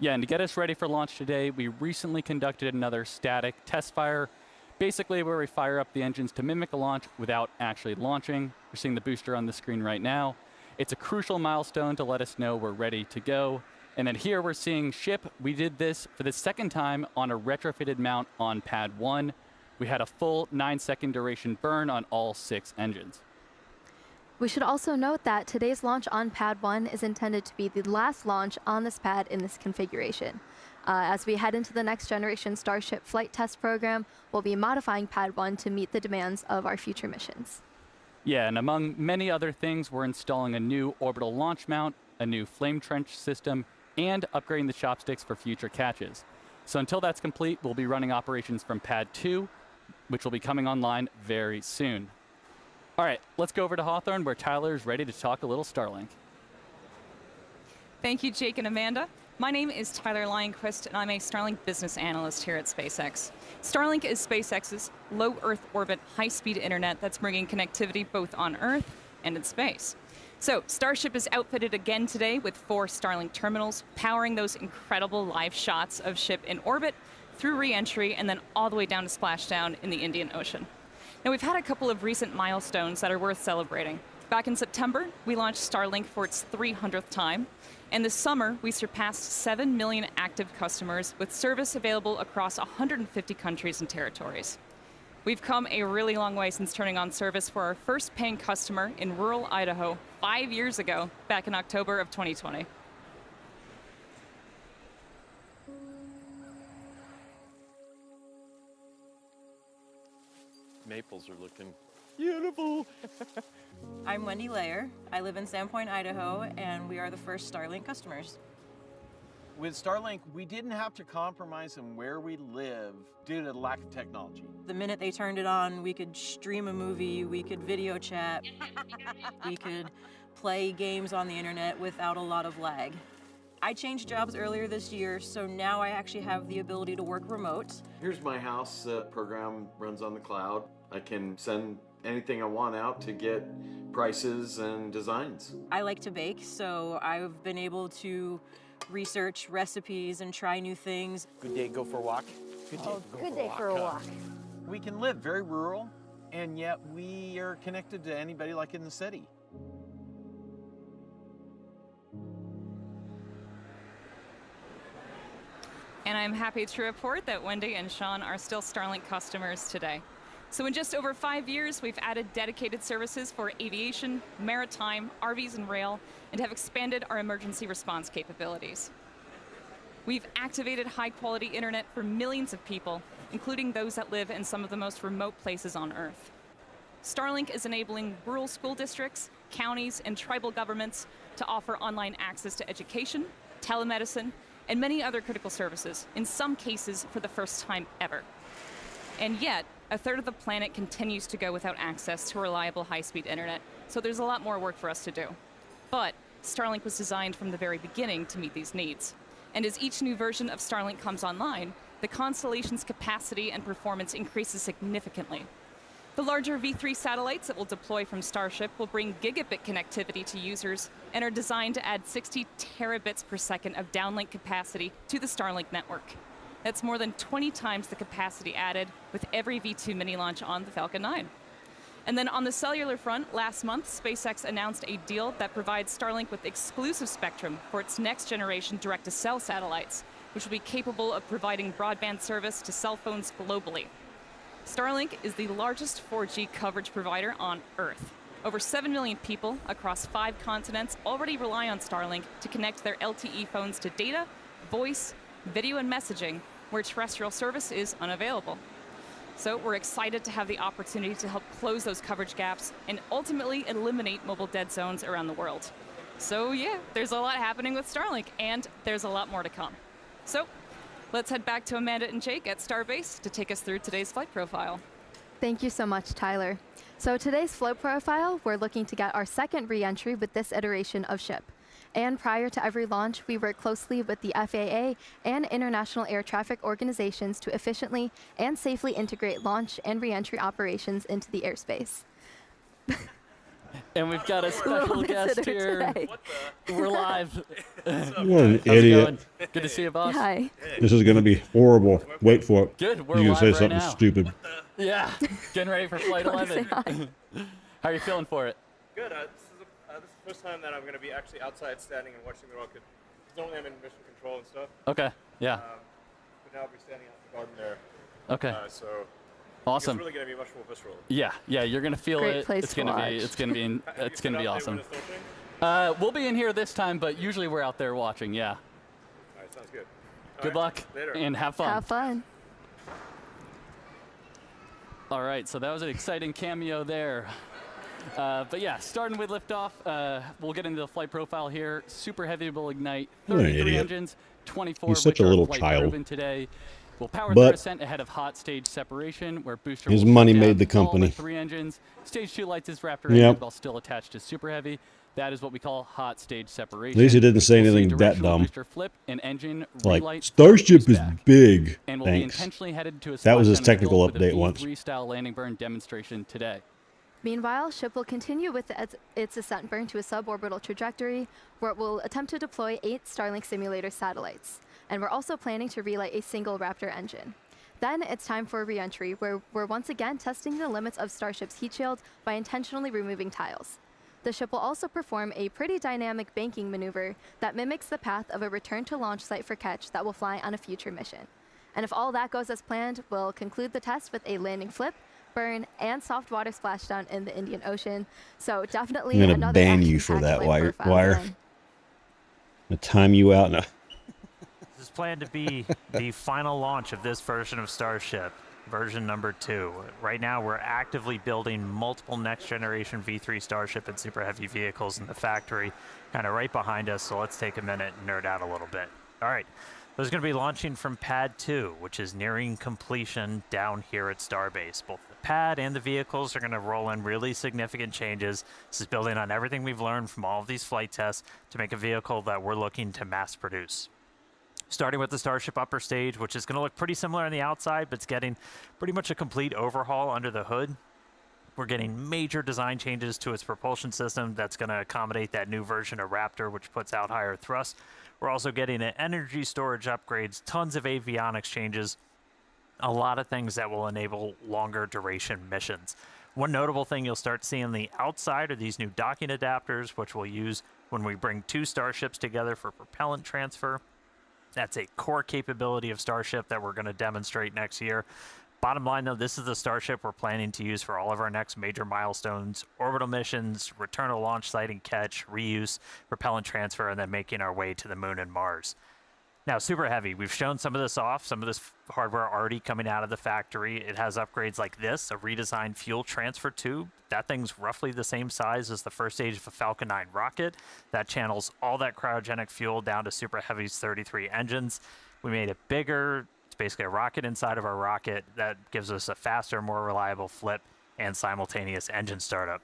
Yeah, and to get us ready for launch today, we recently conducted another static test fire, basically where we fire up the engines to mimic a launch without actually launching. We're seeing the booster on the screen right now. It's a crucial milestone to let us know we're ready to go. And then here we're seeing ship. We did this for the second time on a retrofitted mount on Pad 1. We had a full 9-second duration burn on all 6 engines. We should also note that today's launch on Pad 1 is intended to be the last launch on this pad in this configuration. As we head into the next generation Starship flight test program, we'll be modifying Pad 1 to meet the demands of our future missions. Yeah, and among many other things, we're installing a new orbital launch mount, a new flame trench system, and upgrading the chopsticks for future catches. So until that's complete, we'll be running operations from Pad 2, which will be coming online very soon. All right, let's go over to Hawthorne, where Tyler is ready to talk a little Starlink. Thank you, Jake and Amanda. My name is Tyler Lionquist, and I'm a Starlink business analyst here at SpaceX. Starlink is SpaceX's low Earth orbit, high-speed internet that's bringing connectivity both on Earth and in space. So Starship is outfitted again today with 4 Starlink terminals, powering those incredible live shots of ship in orbit, through re-entry, and then all the way down to splashdown in the Indian Ocean. Now, we've had a couple of recent milestones that are worth celebrating. Back in September, we launched Starlink for its 300th time, and this summer, we surpassed 7 million active customers with service available across 150 countries and territories. We've come a really long way since turning on service for our first paying customer in rural Idaho 5 years ago, back in October of 2020. Maples are looking beautiful. I'm Wendy Layer. I live in Sandpoint, Idaho, and we are the first Starlink customers. With Starlink, we didn't have to compromise on where we live due to the lack of technology. The minute they turned it on, we could stream a movie, we could video chat, we could play games on the internet without a lot of lag. I changed jobs earlier this year, so now I actually have the ability to work remote. Here's my house. The program runs on the cloud. I can send anything I want out to get prices and designs. I like to bake, so I've been able to research recipes and try new things. Good day, go for a walk. Good day for a walk. We can live very rural, and yet we are connected to anybody like in the city. And I'm happy to report that Wendy and Sean are still Starlink customers today. So in just over 5 years, we've added dedicated services for aviation, maritime, RVs and rail, and have expanded our emergency response capabilities. We've activated high-quality internet for millions of people, including those that live in some of the most remote places on Earth. Starlink is enabling rural school districts, counties, and tribal governments to offer online access to education, telemedicine, and many other critical services, in some cases for the first time ever. And yet, a third of the planet continues to go without access to reliable high-speed internet, so there's a lot more work for us to do. But Starlink was designed from the very beginning to meet these needs. And as each new version of Starlink comes online, the constellation's capacity and performance increases significantly. The larger V3 satellites that will deploy from Starship will bring gigabit connectivity to users and are designed to add 60 terabits per second of downlink capacity to the Starlink network. That's more than 20 times the capacity added with every V2 mini launch on the Falcon 9. And then on the cellular front, last month, SpaceX announced a deal that provides Starlink with exclusive spectrum for its next generation direct-to-cell satellites, which will be capable of providing broadband service to cell phones globally. Starlink is the largest 4G coverage provider on Earth. Over 7 million people across 5 continents already rely on Starlink to connect their LTE phones to data, voice, video, and messaging, where terrestrial service is unavailable. So we're excited to have the opportunity to help close those coverage gaps and ultimately eliminate mobile dead zones around the world. So yeah, there's a lot happening with Starlink, and there's a lot more to come. So let's head back to Amanda and Jake at Starbase to take us through today's flight profile. Thank you so much, Tyler. So today's flow profile, we're looking to get our second re-entry with this iteration of ship. And prior to every launch, we work closely with the FAA and international air traffic organizations to efficiently and safely integrate launch and re-entry operations into the airspace. And we've got a special guest here. We're live. What an idiot. Good to see you, boss. Hi. This is going to be horrible. Wait for it. Good. We're You're live going to say right something now. stupid. Yeah. Getting ready for Flight 11. How are you feeling for it? Good. This is the first time that I'm going to be actually outside standing and watching the rocket. Normally I'm in mission control and stuff. Okay. Yeah. But now I'll be standing out in the garden there. Okay. So Awesome. It's really going to be much more visceral. Yeah. You're gonna feel Great it. place It's to gonna watch. be. It's gonna be. It's gonna be awesome. We'll We'll be in here this time, but usually we're out there watching. Yeah. All right, sounds good. Good luck Later. and have fun. Have fun. All right, so that was an exciting cameo there. But yeah, starting with liftoff, we'll get into the flight profile here. Super Heavy will ignite What an 33 idiot. engines, 24 He's of such which a are little flight child. proven today. We'll power But through ascent ahead of hot stage separation, where booster his will money shut down made the all company. 3 engines. Stage 2 lights his Raptor Yep. engine while still attached to Super Heavy. That is what we call hot stage separation. At least he didn't say We'll see anything that directional dumb. booster flip and engine Like, relight Starship is back. big. And we'll be Thanks. intentionally headed to a That was his splashdown of technical fuel with a update once. V3 style landing burn demonstration today. Meanwhile, Ship will continue with its ascent burn to a suborbital trajectory, where it will attempt to deploy 8 Starlink simulator satellites. And we're also planning to relight a single Raptor engine. Then it's time for re-entry, where we're once again testing the limits of Starship's heat shield by intentionally removing tiles. The ship will also perform a pretty dynamic banking maneuver that mimics the path of a return to launch site for Ketch that will fly on a future mission. And if all that goes as planned, we'll conclude the test with a landing flip, burn, and soft water splashdown in the Indian Ocean. So definitely I'm gonna another ban you for action-packed that, flight Wire. profile Wire. then. I'm gonna time you out. No. This is planned to be the final launch of this version of Starship, version number 2. Right now, we're actively building multiple next-generation V3 Starship and Super Heavy vehicles in the factory, kind of right behind us, so let's take a minute and nerd out a little bit. All right, those are going to be launching from Pad 2, which is nearing completion down here at Starbase. Both the pad and the vehicles are going to roll in really significant changes. This is building on everything we've learned from all of these flight tests to make a vehicle that we're looking to mass produce. Starting with the Starship upper stage, which is going to look pretty similar on the outside, but it's getting pretty much a complete overhaul under the hood. We're getting major design changes to its propulsion system that's going to accommodate that new version of Raptor, which puts out higher thrust. We're also getting an energy storage upgrades, tons of avionics changes, a lot of things that will enable longer duration missions. One notable thing you'll start seeing on the outside are these new docking adapters, which we'll use when we bring 2 Starships together for propellant transfer. That's a core capability of Starship that we're going to demonstrate next year. Bottom line, though, this is the Starship we're planning to use for all of our next major milestones: orbital missions, return to launch site and catch, reuse, propellant transfer, and then making our way to the moon and Mars. Now, Super Heavy, we've shown some of this off, some of this hardware already coming out of the factory. It has upgrades like this, a redesigned fuel transfer tube. That thing's roughly the same size as the first stage of a Falcon 9 rocket. That channels all that cryogenic fuel down to Super Heavy's 33 engines. We made it bigger. It's basically a rocket inside of our rocket that gives us a faster, more reliable flip and simultaneous engine startup.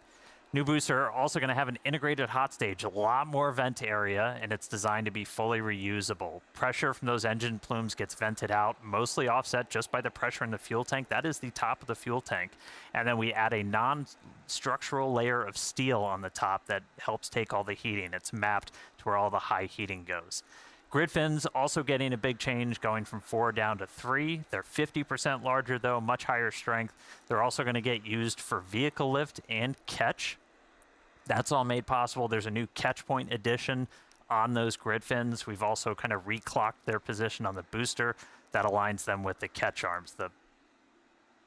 New booster also going to have an integrated hot stage, a lot more vent area, and it's designed to be fully reusable. Pressure from those engine plumes gets vented out, mostly offset just by the pressure in the fuel tank. That is the top of the fuel tank. And then we add a non-structural layer of steel on the top that helps take all the heating. It's mapped to where all the high heating goes. Grid fins also getting a big change, going from 4 down to 3. They're 50% larger, though, much higher strength. They're also going to get used for vehicle lift and catch. That's all made possible. There's a new catch point addition on those grid fins. We've also kind of reclocked their position on the booster that aligns them with the catch arms.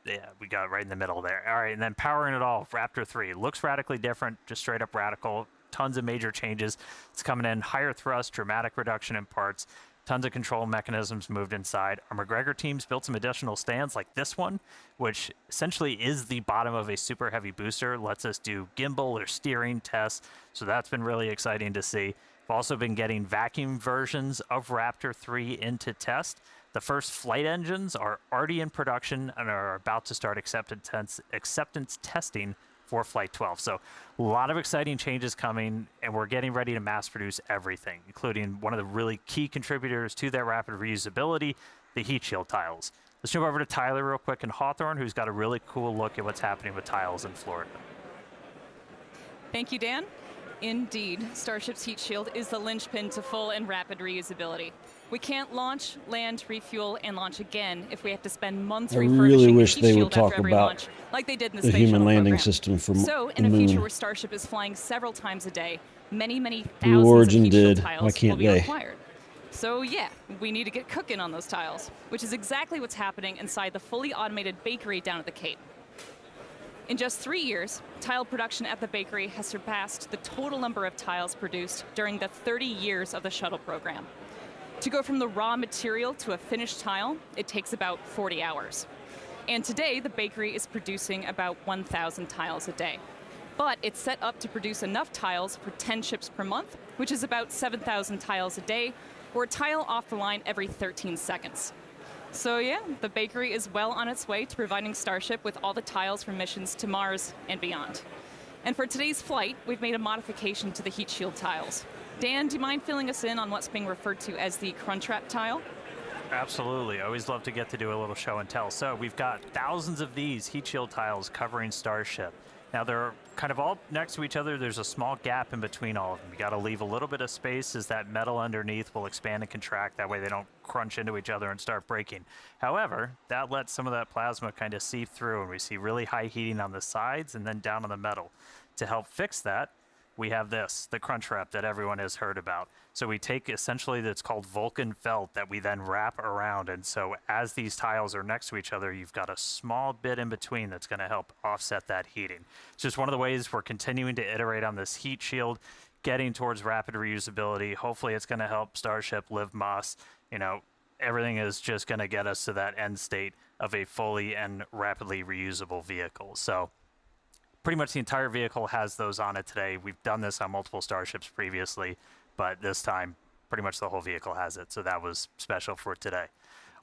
Yeah, we got it right in the middle there. All right, and then powering it all, Raptor 3. Looks radically different, just straight up radical. Tons of major changes. It's coming in higher thrust, dramatic reduction in parts, tons of control mechanisms moved inside. Our McGregor teams built some additional stands like this one, which essentially is the bottom of a Super Heavy booster. Lets us do gimbal or steering tests, so that's been really exciting to see. We've also been getting vacuum versions of Raptor 3 into test. The first flight engines are already in production and are about to start acceptance testing for Flight 12. So a lot of exciting changes coming, and we're getting ready to mass produce everything, including one of the really key contributors to that rapid reusability, the heat shield tiles. Let's jump over to Tyler real quick in Hawthorne, who's got a really cool look at what's happening with tiles in Florida. Thank you, Dan. Indeed, Starship's heat shield is the linchpin to full and rapid reusability. We can't launch, land, refuel, and launch again if we have to spend months I refurbishing really the wish heat they shield would talk after every about launch, like they did in the the space human shuttle landing program. system from So, the in a future moon. where Starship is flying several times a day, many Blue thousands Origin of heat shield did. Why tiles will can't be they? required. So yeah, we need to get cooking on those tiles, which is exactly what's happening inside the fully automated bakery down at the Cape. In just 3 years, tile production at the bakery has surpassed the total number of tiles produced during the 30 years of the shuttle program. To go from the raw material to a finished tile, it takes about 40 hours. And today, the bakery is producing about 1,000 tiles a day. But it's set up to produce enough tiles for 10 ships per month, which is about 7,000 tiles a day, or a tile off the line every 13 seconds. So yeah, the bakery is well on its way to providing Starship with all the tiles for missions to Mars and beyond. And for today's flight, we've made a modification to the heat shield tiles. Dan, do you mind filling us in on what's being referred to as the Crunchwrap tile? Absolutely. I always love to get to do a little show and tell. So we've got thousands of these heat shield tiles covering Starship. Now they're kind of all next to each other. There's a small gap in between all of them. You got to leave a little bit of space as that metal underneath will expand and contract. That way they don't crunch into each other and start breaking. However, that lets some of that plasma kind of seep through, and we see really high heating on the sides and then down on the metal. To help fix that, we have this, the Crunchwrap that everyone has heard about. So we take essentially that's called Vulcan felt that we then wrap around. And so as these tiles are next to each other, you've got a small bit in between that's going to help offset that heating. It's just one of the ways we're continuing to iterate on this heat shield, getting towards rapid reusability. Hopefully it's going to help Starship live Moss. You know, everything is just going to get us to that end state of a fully and rapidly reusable vehicle. So pretty much the entire vehicle has those on it today. We've done this on multiple Starships previously, but this time pretty much the whole vehicle has it. So that was special for today.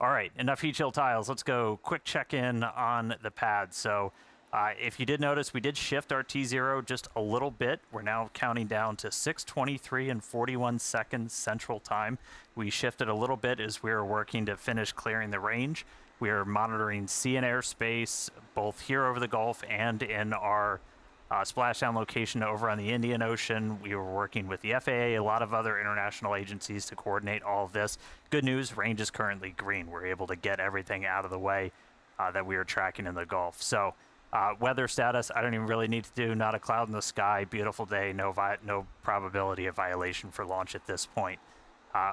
All right, enough heat shield tiles. Let's go quick check-in on the pad. So if you did notice, we did shift our T0 just a little bit. We're now counting down to 6:23 and 41 seconds Central Time. We shifted a little bit as we were working to finish clearing the range. We are monitoring sea and airspace, both here over the Gulf and in our splashdown location over on the Indian Ocean. We were working with the FAA, a lot of other international agencies to coordinate all of this. Good news, range is currently green. We're able to get everything out of the way that we are tracking in the Gulf. So weather status, I don't even really need to do, not a cloud in the sky, beautiful day, no probability of violation for launch at this point.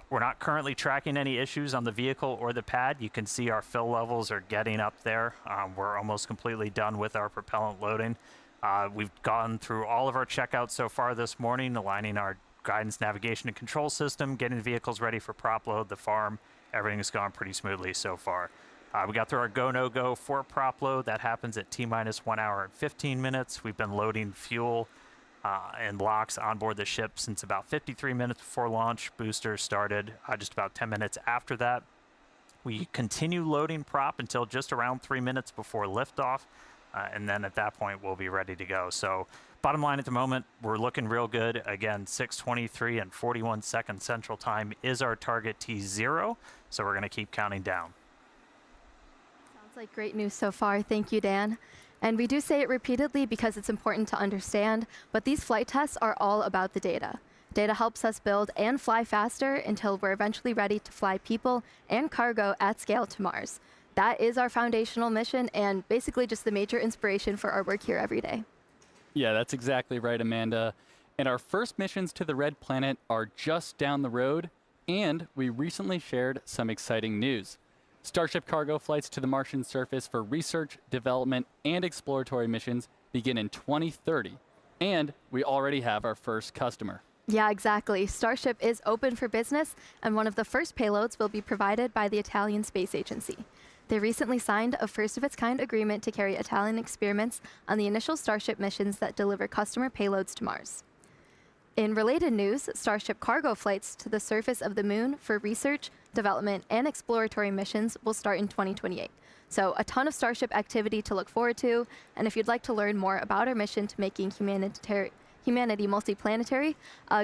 We're not currently tracking any issues on the vehicle or the pad. You can see our fill levels are getting up there. We're almost completely done with our propellant loading. We've gone through all of our checkouts so far this morning, aligning our guidance, navigation, and control system, getting the vehicles ready for prop load, the farm. Everything's gone pretty smoothly so far. We got through our go, no go for prop load. That happens at T-minus 1 hour and 15 minutes. We've been loading fuel and locks on board the ship since about 53 minutes before launch. Boosters started just about 10 minutes after that. We continue loading prop until just around 3 minutes before liftoff, and then at that point we'll be ready to go. So bottom line at the moment, we're looking real good. Again, 6:23 and 41 seconds Central Time is our target T0, so we're going to keep counting down. Sounds like great news so far. Thank you, Dan. And we do say it repeatedly because it's important to understand, but these flight tests are all about the data. Data helps us build and fly faster until we're eventually ready to fly people and cargo at scale to Mars. That is our foundational mission and basically just the major inspiration for our work here every day. Yeah, that's exactly right, Amanda. And our first missions to the Red Planet are just down the road, and we recently shared some exciting news. Starship cargo flights to the Martian surface for research, development, and exploratory missions begin in 2030. And we already have our first customer. Yeah, exactly. Starship is open for business, and one of the first payloads will be provided by the Italian Space Agency. They recently signed a first-of-its-kind agreement to carry Italian experiments on the initial Starship missions that deliver customer payloads to Mars. In related news, Starship cargo flights to the surface of the moon for research, development, and exploratory missions will start in 2028. So a ton of Starship activity to look forward to, and if you'd like to learn more about our mission to making humanity multiplanetary,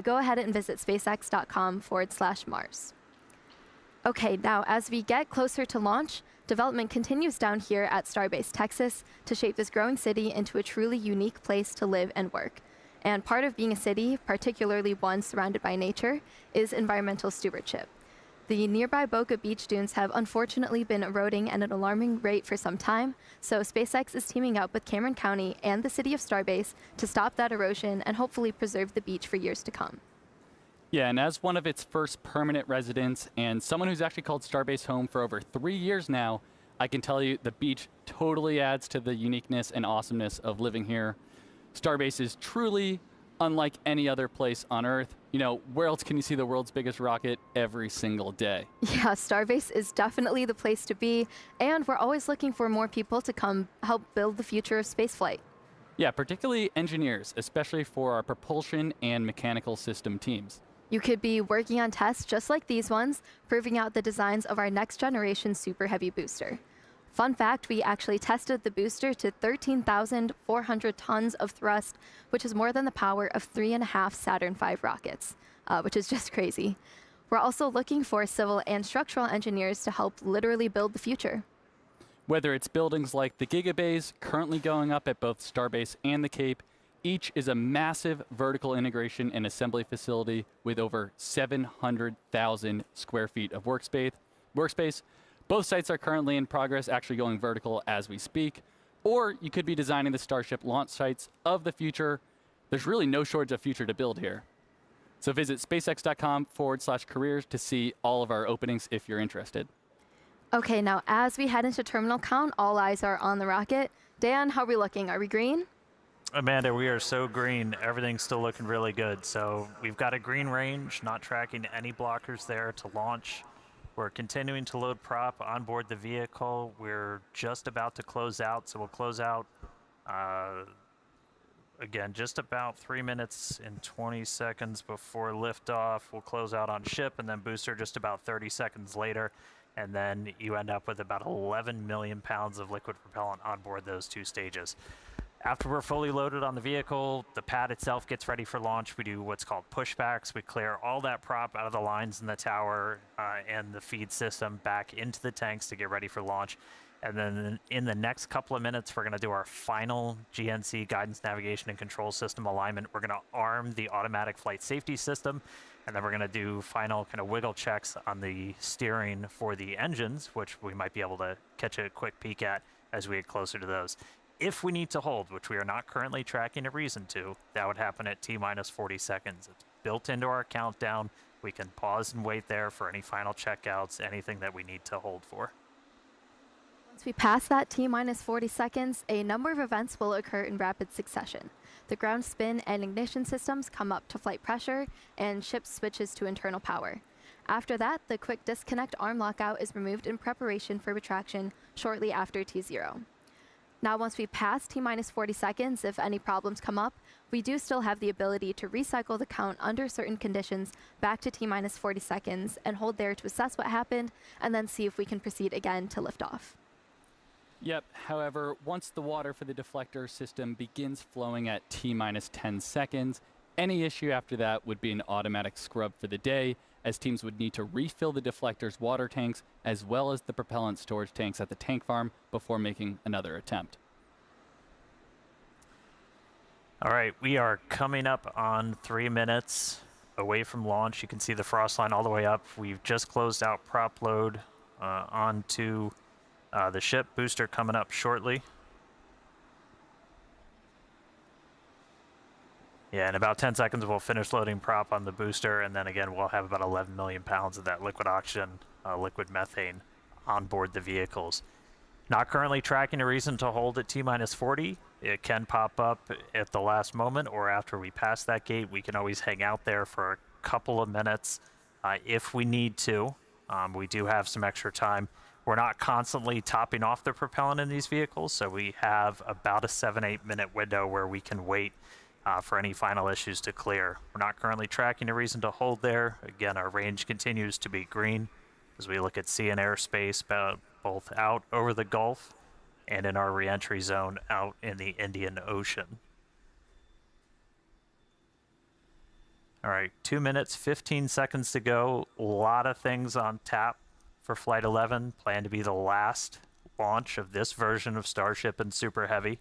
go ahead and visit spacex.com/Mars. Okay, now as we get closer to launch, development continues down here at Starbase, Texas, to shape this growing city into a truly unique place to live and work. And part of being a city, particularly one surrounded by nature, is environmental stewardship. The nearby Boca Beach dunes have unfortunately been eroding at an alarming rate for some time, so SpaceX is teaming up with Cameron County and the city of Starbase to stop that erosion and hopefully preserve the beach for years to come. Yeah, and as one of its first permanent residents and someone who's actually called Starbase home for over 3 years now, I can tell you the beach totally adds to the uniqueness and awesomeness of living here. Starbase is truly unlike any other place on Earth. You know, where else can you see the world's biggest rocket every single day? Yeah, Starbase is definitely the place to be, and we're always looking for more people to come help build the future of spaceflight. Yeah, particularly engineers, especially for our propulsion and mechanical system teams. You could be working on tests just like these ones, proving out the designs of our next generation Super Heavy booster. Fun fact, we actually tested the booster to 13,400 tons of thrust, which is more than the power of 3.5 Saturn V rockets, which is just crazy. We're also looking for civil and structural engineers to help literally build the future. Whether it's buildings like the Gigabays currently going up at both Starbase and the Cape, each is a massive vertical integration and assembly facility with over 700,000 square feet of workspace. Both sites are currently in progress, actually going vertical as we speak. Or you could be designing the Starship launch sites of the future. There's really no shortage of future to build here. So visit spacex.com/careers to see all of our openings if you're interested. Okay, now as we head into terminal count, all eyes are on the rocket. Dan, how are we looking? Are we green? Amanda, we are so green. Everything's still looking really good. So we've got a green range, not tracking any blockers there to launch. We're continuing to load prop on board the vehicle. We're just about to close out, so we'll close out, again, just about 3 minutes and 20 seconds before liftoff. We'll close out on ship, and then booster just about 30 seconds later, and then you end up with about 11 million pounds of liquid propellant on board those two stages. After we're fully loaded on the vehicle, the pad itself gets ready for launch. We do what's called pushbacks. We clear all that prop out of the lines in the tower and the feed system back into the tanks to get ready for launch. And then in the next couple of minutes, we're going to do our final GNC guidance, navigation, and control system alignment. We're going to arm the automatic flight safety system, and then we're going to do final kind of wiggle checks on the steering for the engines, which we might be able to catch a quick peek at as we get closer to those. If we need to hold, which we are not currently tracking a reason to, that would happen at T-minus 40 seconds. It's built into our countdown. We can pause and wait there for any final checkouts, anything that we need to hold for. Once we pass that T-minus 40 seconds, a number of events will occur in rapid succession. The ground spin and ignition systems come up to flight pressure, and ship switches to internal power. After that, the quick disconnect arm lockout is removed in preparation for retraction shortly after T0. Now, once we pass T-minus 40 seconds, if any problems come up, we do still have the ability to recycle the count under certain conditions back to T-minus 40 seconds and hold there to assess what happened and then see if we can proceed again to liftoff. Yep, however, once the water for the deflector system begins flowing at T-minus 10 seconds, any issue after that would be an automatic scrub for the day, as teams would need to refill the deflector's water tanks as well as the propellant storage tanks at the tank farm before making another attempt. All right, we are coming up on 3 minutes away from launch. You can see the frost line all the way up. We've just closed out prop load onto the ship. Booster coming up shortly. Yeah, in about 10 seconds, we'll finish loading prop on the booster, and then again, we'll have about 11 million pounds of that liquid oxygen, liquid methane on board the vehicles. Not currently tracking a reason to hold at T-minus 40. It can pop up at the last moment or after we pass that gate. We can always hang out there for a couple of minutes if we need to. We do have some extra time. We're not constantly topping off the propellant in these vehicles, so we have about a 7-8 minute window where we can wait for any final issues to clear. We're not currently tracking a reason to hold there. Again, our range continues to be green as we look at sea and airspace both out over the Gulf and in our reentry zone out in the Indian Ocean. All right, 2 minutes, 15 seconds to go. A lot of things on tap for Flight 11. Planned to be the last launch of this version of Starship and Super Heavy.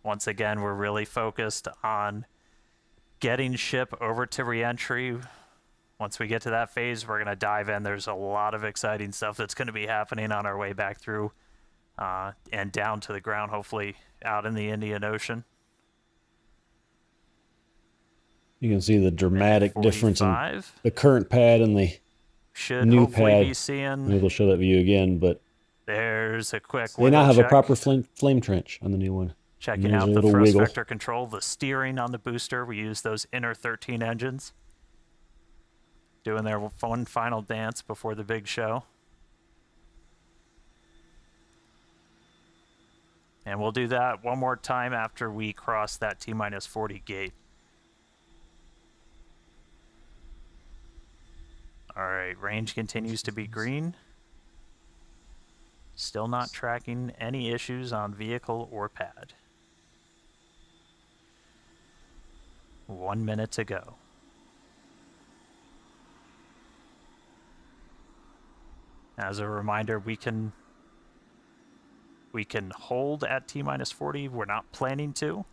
Once again, we're really focused on getting ship over to reentry. Once we get to that phase, we're going to dive in. There's a lot of exciting stuff that's going to be happening on our way back through and down to the ground, hopefully out in the Indian Ocean. You can see the dramatic difference in 45. the current pad and the Should new hopefully pad. be seeing. Maybe we'll show that view again, but There's a quick they now wiggle have check. a proper flame trench on the new one. Checking and there's out a the little thrust wiggle. vector control, the steering on the booster. We use those inner 13 engines. Doing their one final dance before the big show. And we'll do that one more time after we cross that T-minus 40 gate. All right, range continues to be green. Still not tracking any issues on vehicle or pad. 1 minute to go. As a reminder, we can hold at T-minus 40. We're not planning to.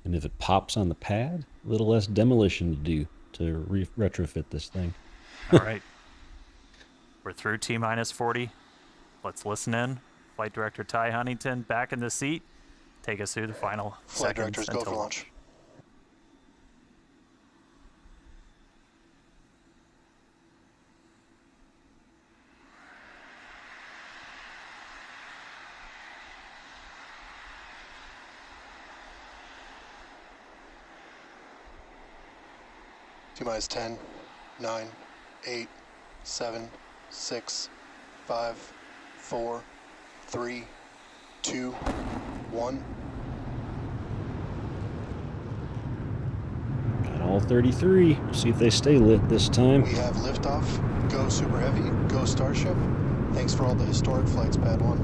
And if it pops on the pad, a little less demolition to do to retrofit this thing. All right. We're through T-minus 40. Let's listen in. Flight Director Ty Huntington back in the seat. Take us through the final Flight seconds Directors, go until for launch. T-minus 10, 9, 8, 7, 6, 5, 4, 3, 2, 1. Got all 33. See if they stay lit this time. We have liftoff. Go Super Heavy. Go Starship. Thanks for all the historic flights, Pad 1.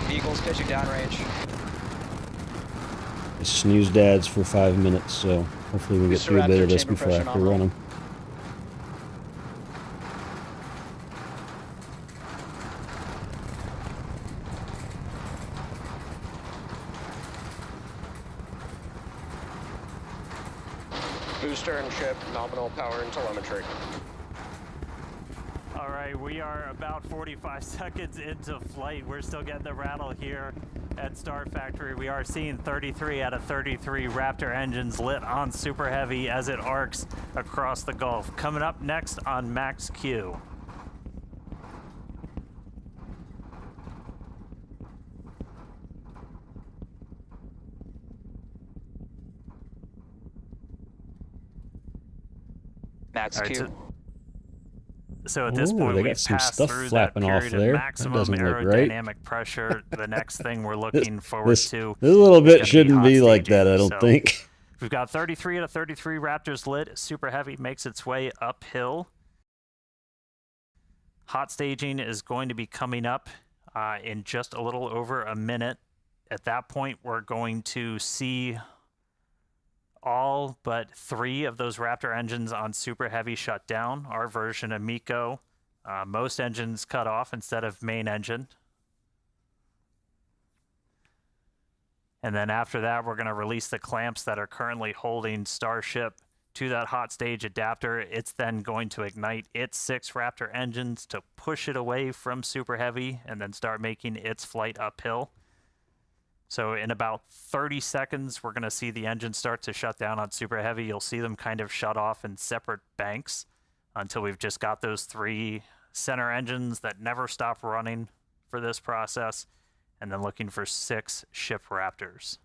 Vehicles pitching downrange. I snoozed dads for 5 minutes, so hopefully we get through a bit of this before I have to run them. Booster and ship, nominal power and telemetry. All right, we are about 45 seconds into flight. We're still getting the rattle here at Star Factory. We are seeing 33 out of 33 Raptor engines lit on Super Heavy as it arcs across the Gulf. Coming up next on Max Q. Max All right, Q. So at this Ooh, point, they we've got some passed stuff through that flapping off period of there. That maximum doesn't look right. aerodynamic pressure. The next thing we're looking forward to This little is bit gonna shouldn't hot be like staging. that, I don't So think. we've got 33 out of 33 Raptors lit. Super Heavy makes its way uphill. Hot staging is going to be coming up in just a little over a minute. At that point, we're going to see all but 3 of those Raptor engines on Super Heavy shut down. Our version of MECO. Most engines cut off instead of main engine. And then after that, we're going to release the clamps that are currently holding Starship to that hot stage adapter. It's then going to ignite its 6 Raptor engines to push it away from Super Heavy and then start making its flight uphill. So in about 30 seconds, we're going to see the engines start to shut down on Super Heavy. You'll see them kind of shut off in separate banks until we've just got those 3 center engines that never stop running for this process, and then looking for 6 ship Raptors.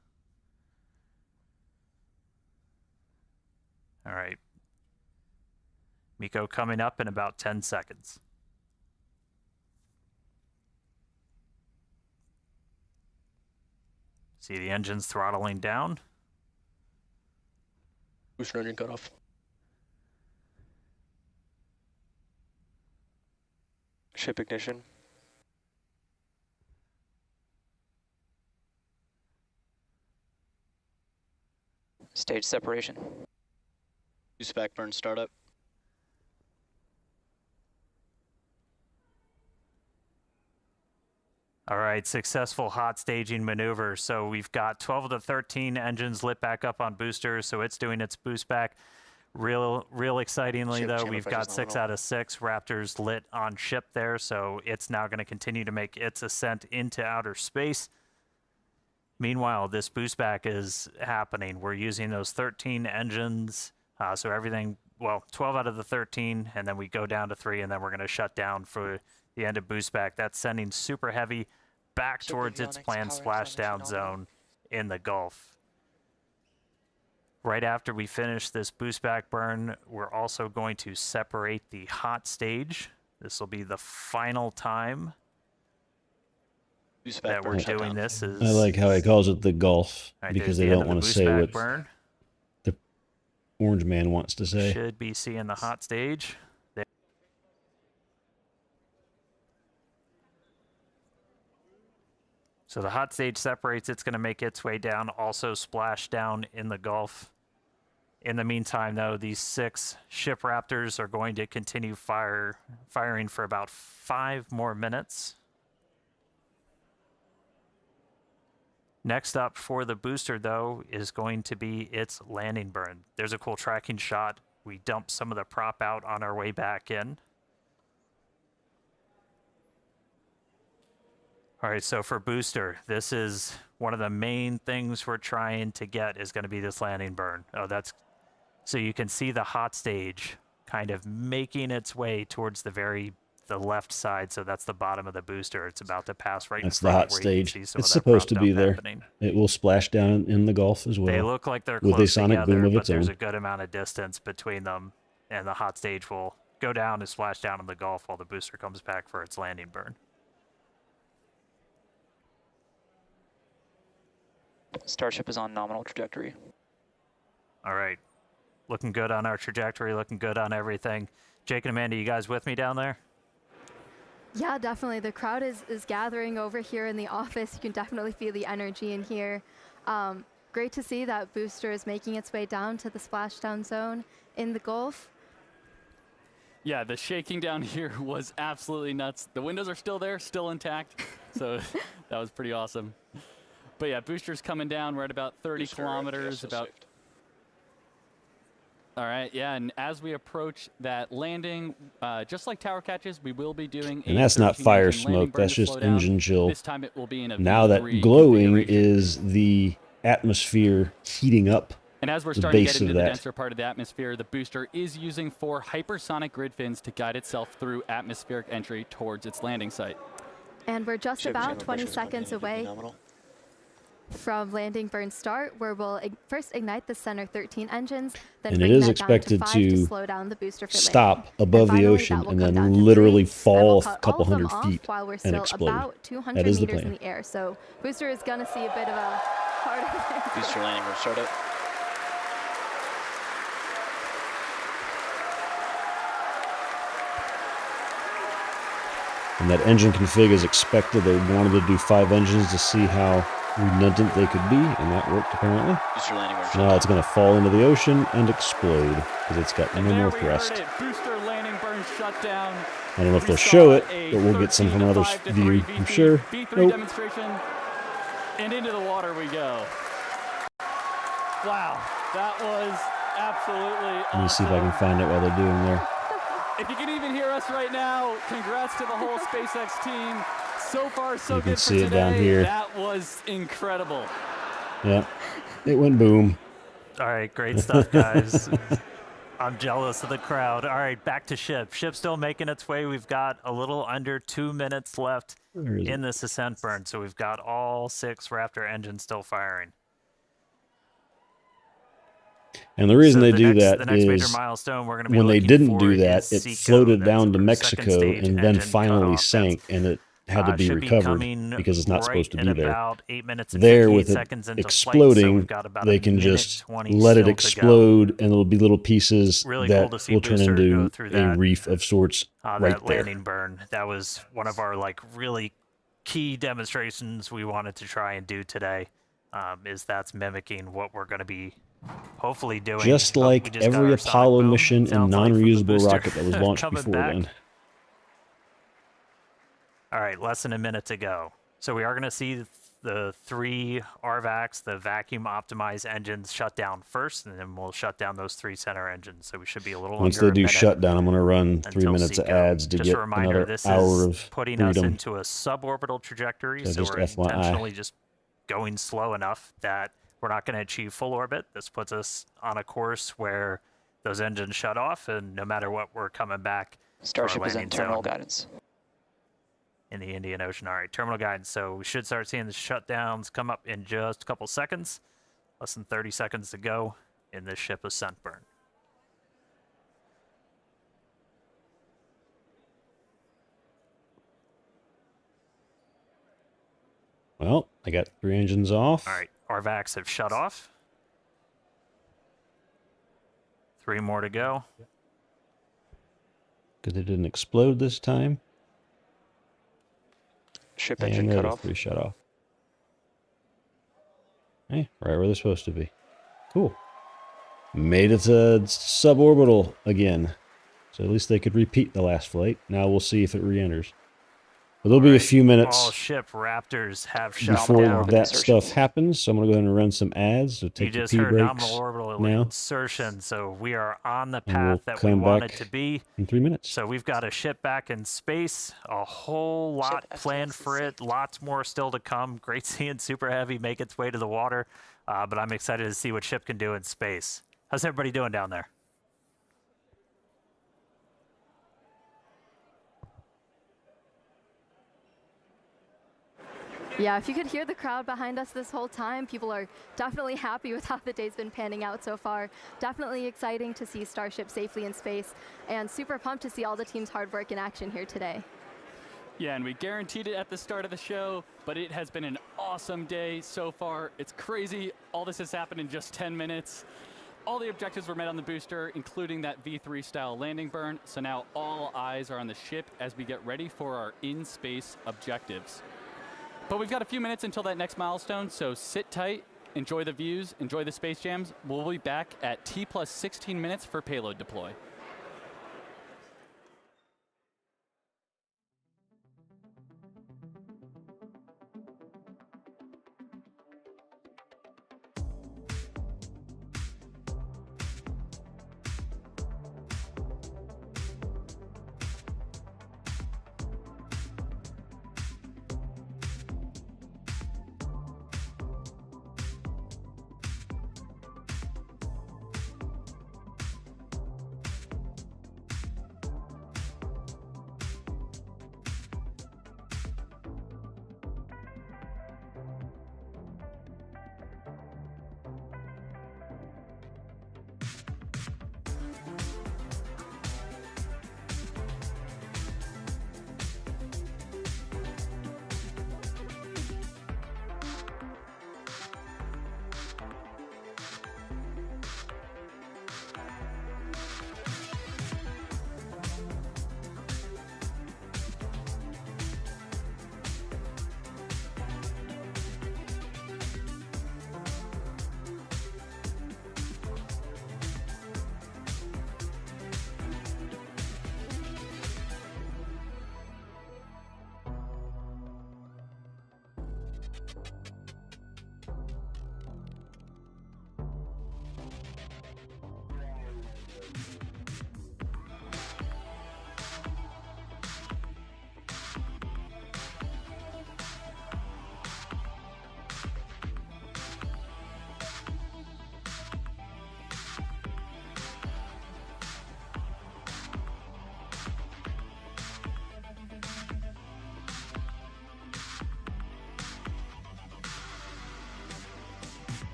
All right. MECO coming up in about 10 seconds. See the engines throttling down. Booster engine cut off. Ship ignition. Stage separation. Use back burn startup. All right, successful hot staging maneuver. So we've got 12 of the 13 engines lit back up on boosters, so it's doing its boost back. Real excitingly, though, we've got 6 out of 6 Raptors lit on ship there, so it's now going to continue to make its ascent into outer space. Meanwhile, this boost back is happening. We're using those 13 engines, so everything, well, 12 out of the 13, and then we go down to 3, and then we're going to shut down for the end of boost back. That's sending Super Heavy back towards its planned splashdown zone in the Gulf. Right after we finish this boost back burn, we're also going to separate the hot stage. This will be the final time that we're doing this. I like how he calls it the Gulf, because they don't want to say what the Orange Man wants to say. Should be seeing the hot stage. So the hot stage separates. It's going to make its way down, also splash down in the Gulf. In the meantime, though, these 6 ship Raptors are going to continue firing for about 5 more minutes. Next up for the booster, though, is going to be its landing burn. There's a cool tracking shot. We dump some of the prop out on our way back in. All right, so for booster, this is one of the main things we're trying to get is going to be this landing burn. Oh, that's so you can see the hot stage kind of making its way towards the left side. So that's the bottom of the booster. It's about to pass right. That's in front the hot where you can stage. see some It's of that supposed to prop be dump there. happening. It will splash down in the Gulf as well. They look like they're with a close sonic together, boom of but its there's own. a good amount of distance between them, and the hot stage will go down and splash down in the Gulf while the booster comes back for its landing burn. Starship is on nominal trajectory. All right. Looking good on our trajectory, looking good on everything. Jake and Amanda, you guys with me down there? Yeah, definitely. The crowd is gathering over here in the office. You can definitely feel the energy in here. Great to see that booster is making its way down to the splashdown zone in the Gulf. Yeah, the shaking down here was absolutely nuts. The windows are still there, still intact. So that was pretty awesome. But yeah, booster's coming down. We're at about 30 kilometers. All right, yeah, and as we approach that landing, just like tower catches, we will be doing And that's not fire smoke, that's just engine chill. This time it will be in a now V3 that glowing is the atmosphere heating up. And as we're the starting to base get into of the that. denser part of the atmosphere, the booster is using 4 hypersonic grid fins to guide itself through atmospheric entry towards its landing site. And we're just about 20 seconds away from landing burn start, where we'll first ignite the center 13 engines, then And bring it is that expected down to 5 to slow down the booster for stop landing. above the finally, ocean that will and come then down to literally 3, fall and a we'll cut couple all of them hundred off feet while we're and still explode. about 200 That is the meters plan. in the air. So booster is going to see a bit of a harder Booster landing burn startup. And that engine config is expected. They wanted to do 5 engines to see how redundant they could be, and that worked apparently. Booster landing burn Now it's going to fall into the ocean and explode because it's got no more We thrust. heard it. Booster landing burn shut down. I don't know if We they'll saw show it, a but we'll get some from 13 to others' 5 to view, 3 I'm sure. V3 Nope. demonstration, and into the water we go. Wow, that was absolutely Let me see if I can find it while they're doing there. If you can even hear us right now, congrats to the whole SpaceX team. So far, so You can good for see it today. down here. That was incredible. Yeah, it went boom. All right, great stuff, guys. I'm jealous of the crowd. All right, back to ship. Ship's still making its way. We've got a little under 2 minutes left in this ascent burn, so we've got all 6 Raptor engines still firing. And the reason So they the do next- that the next major is milestone we're gonna be when they looking didn't do for that, is it Seco. floated That's down to our Mexico second stage and then engine finally cutoff. sank, and it had to be Should be recovered coming because it's not right supposed to at be there. about 8 minutes and There 58 with it seconds into flight, so exploding, we've got about they a can minute just 20 let it still to go. explode, and it'll be little pieces Really cool that to see will turn Booster go into through a that. reef of sorts right That there. landing burn. That was one of our really key demonstrations we wanted to try and do today. That's mimicking what we're going to be hopefully doing. Just Oh, we like just got every our sonic Apollo boom, mission and sounds like, from the non-reusable booster rocket that was launched coming before back. then. All right, less than a minute to go. So we are going to see the 3 RVACs, the vacuum optimized engines, shut down first, and then we'll shut down those 3 center engines. So we should be a little Once under they a do minute shutdown, I'm going to run 3 until minutes of Seco. ads to Just get a reminder, another this hour is of putting us freedom. into a suborbital trajectory, So so just we're FYI. intentionally just going slow enough that we're not going to achieve full orbit. This puts us on a course where those engines shut off, and no matter what, we're coming back. Starship is in landing terminal zone guidance. in the Indian Ocean. All right, terminal guidance. So we should start seeing the shutdowns come up in just a couple seconds. Less than 30 seconds to go in this ship ascent burn. Well, I got 3 engines off. All right, RVACs have shut off. 3 more to go. Because it didn't explode this time. Ship And engine the cut other off. 3 shut off. Hey, right where they're supposed to be. Cool. Made it to suborbital again. So at least they could repeat the last flight. Now we'll see if it re-enters. But there'll be a few All minutes ship Raptors have shut before down. that stuff happens. So I'm going to go ahead and run some ads. So You take the just P heard breaks nominal orbital now. insertion, so we are on the And we'll path that we come want it back to be. in 3 minutes. So we've got a ship back in space, a whole lot planned for it, lots more still to come. Great seeing Super Heavy make its way to the water, but I'm excited to see what ship can do in space. How's everybody doing down there? Yeah, if you could hear the crowd behind us this whole time, people are definitely happy with how the day's been panning out so far. Definitely exciting to see Starship safely in space, and super pumped to see all the team's hard work in action here today. Yeah, and we guaranteed it at the start of the show, but it has been an awesome day so far. It's crazy. All this has happened in just 10 minutes. All the objectives were met on the booster, including that V3 style landing burn. So now all eyes are on the ship as we get ready for our in-space objectives. But we've got a few minutes until that next milestone, so sit tight, enjoy the views, enjoy the space jams. We'll be back at T plus 16 minutes for payload deploy.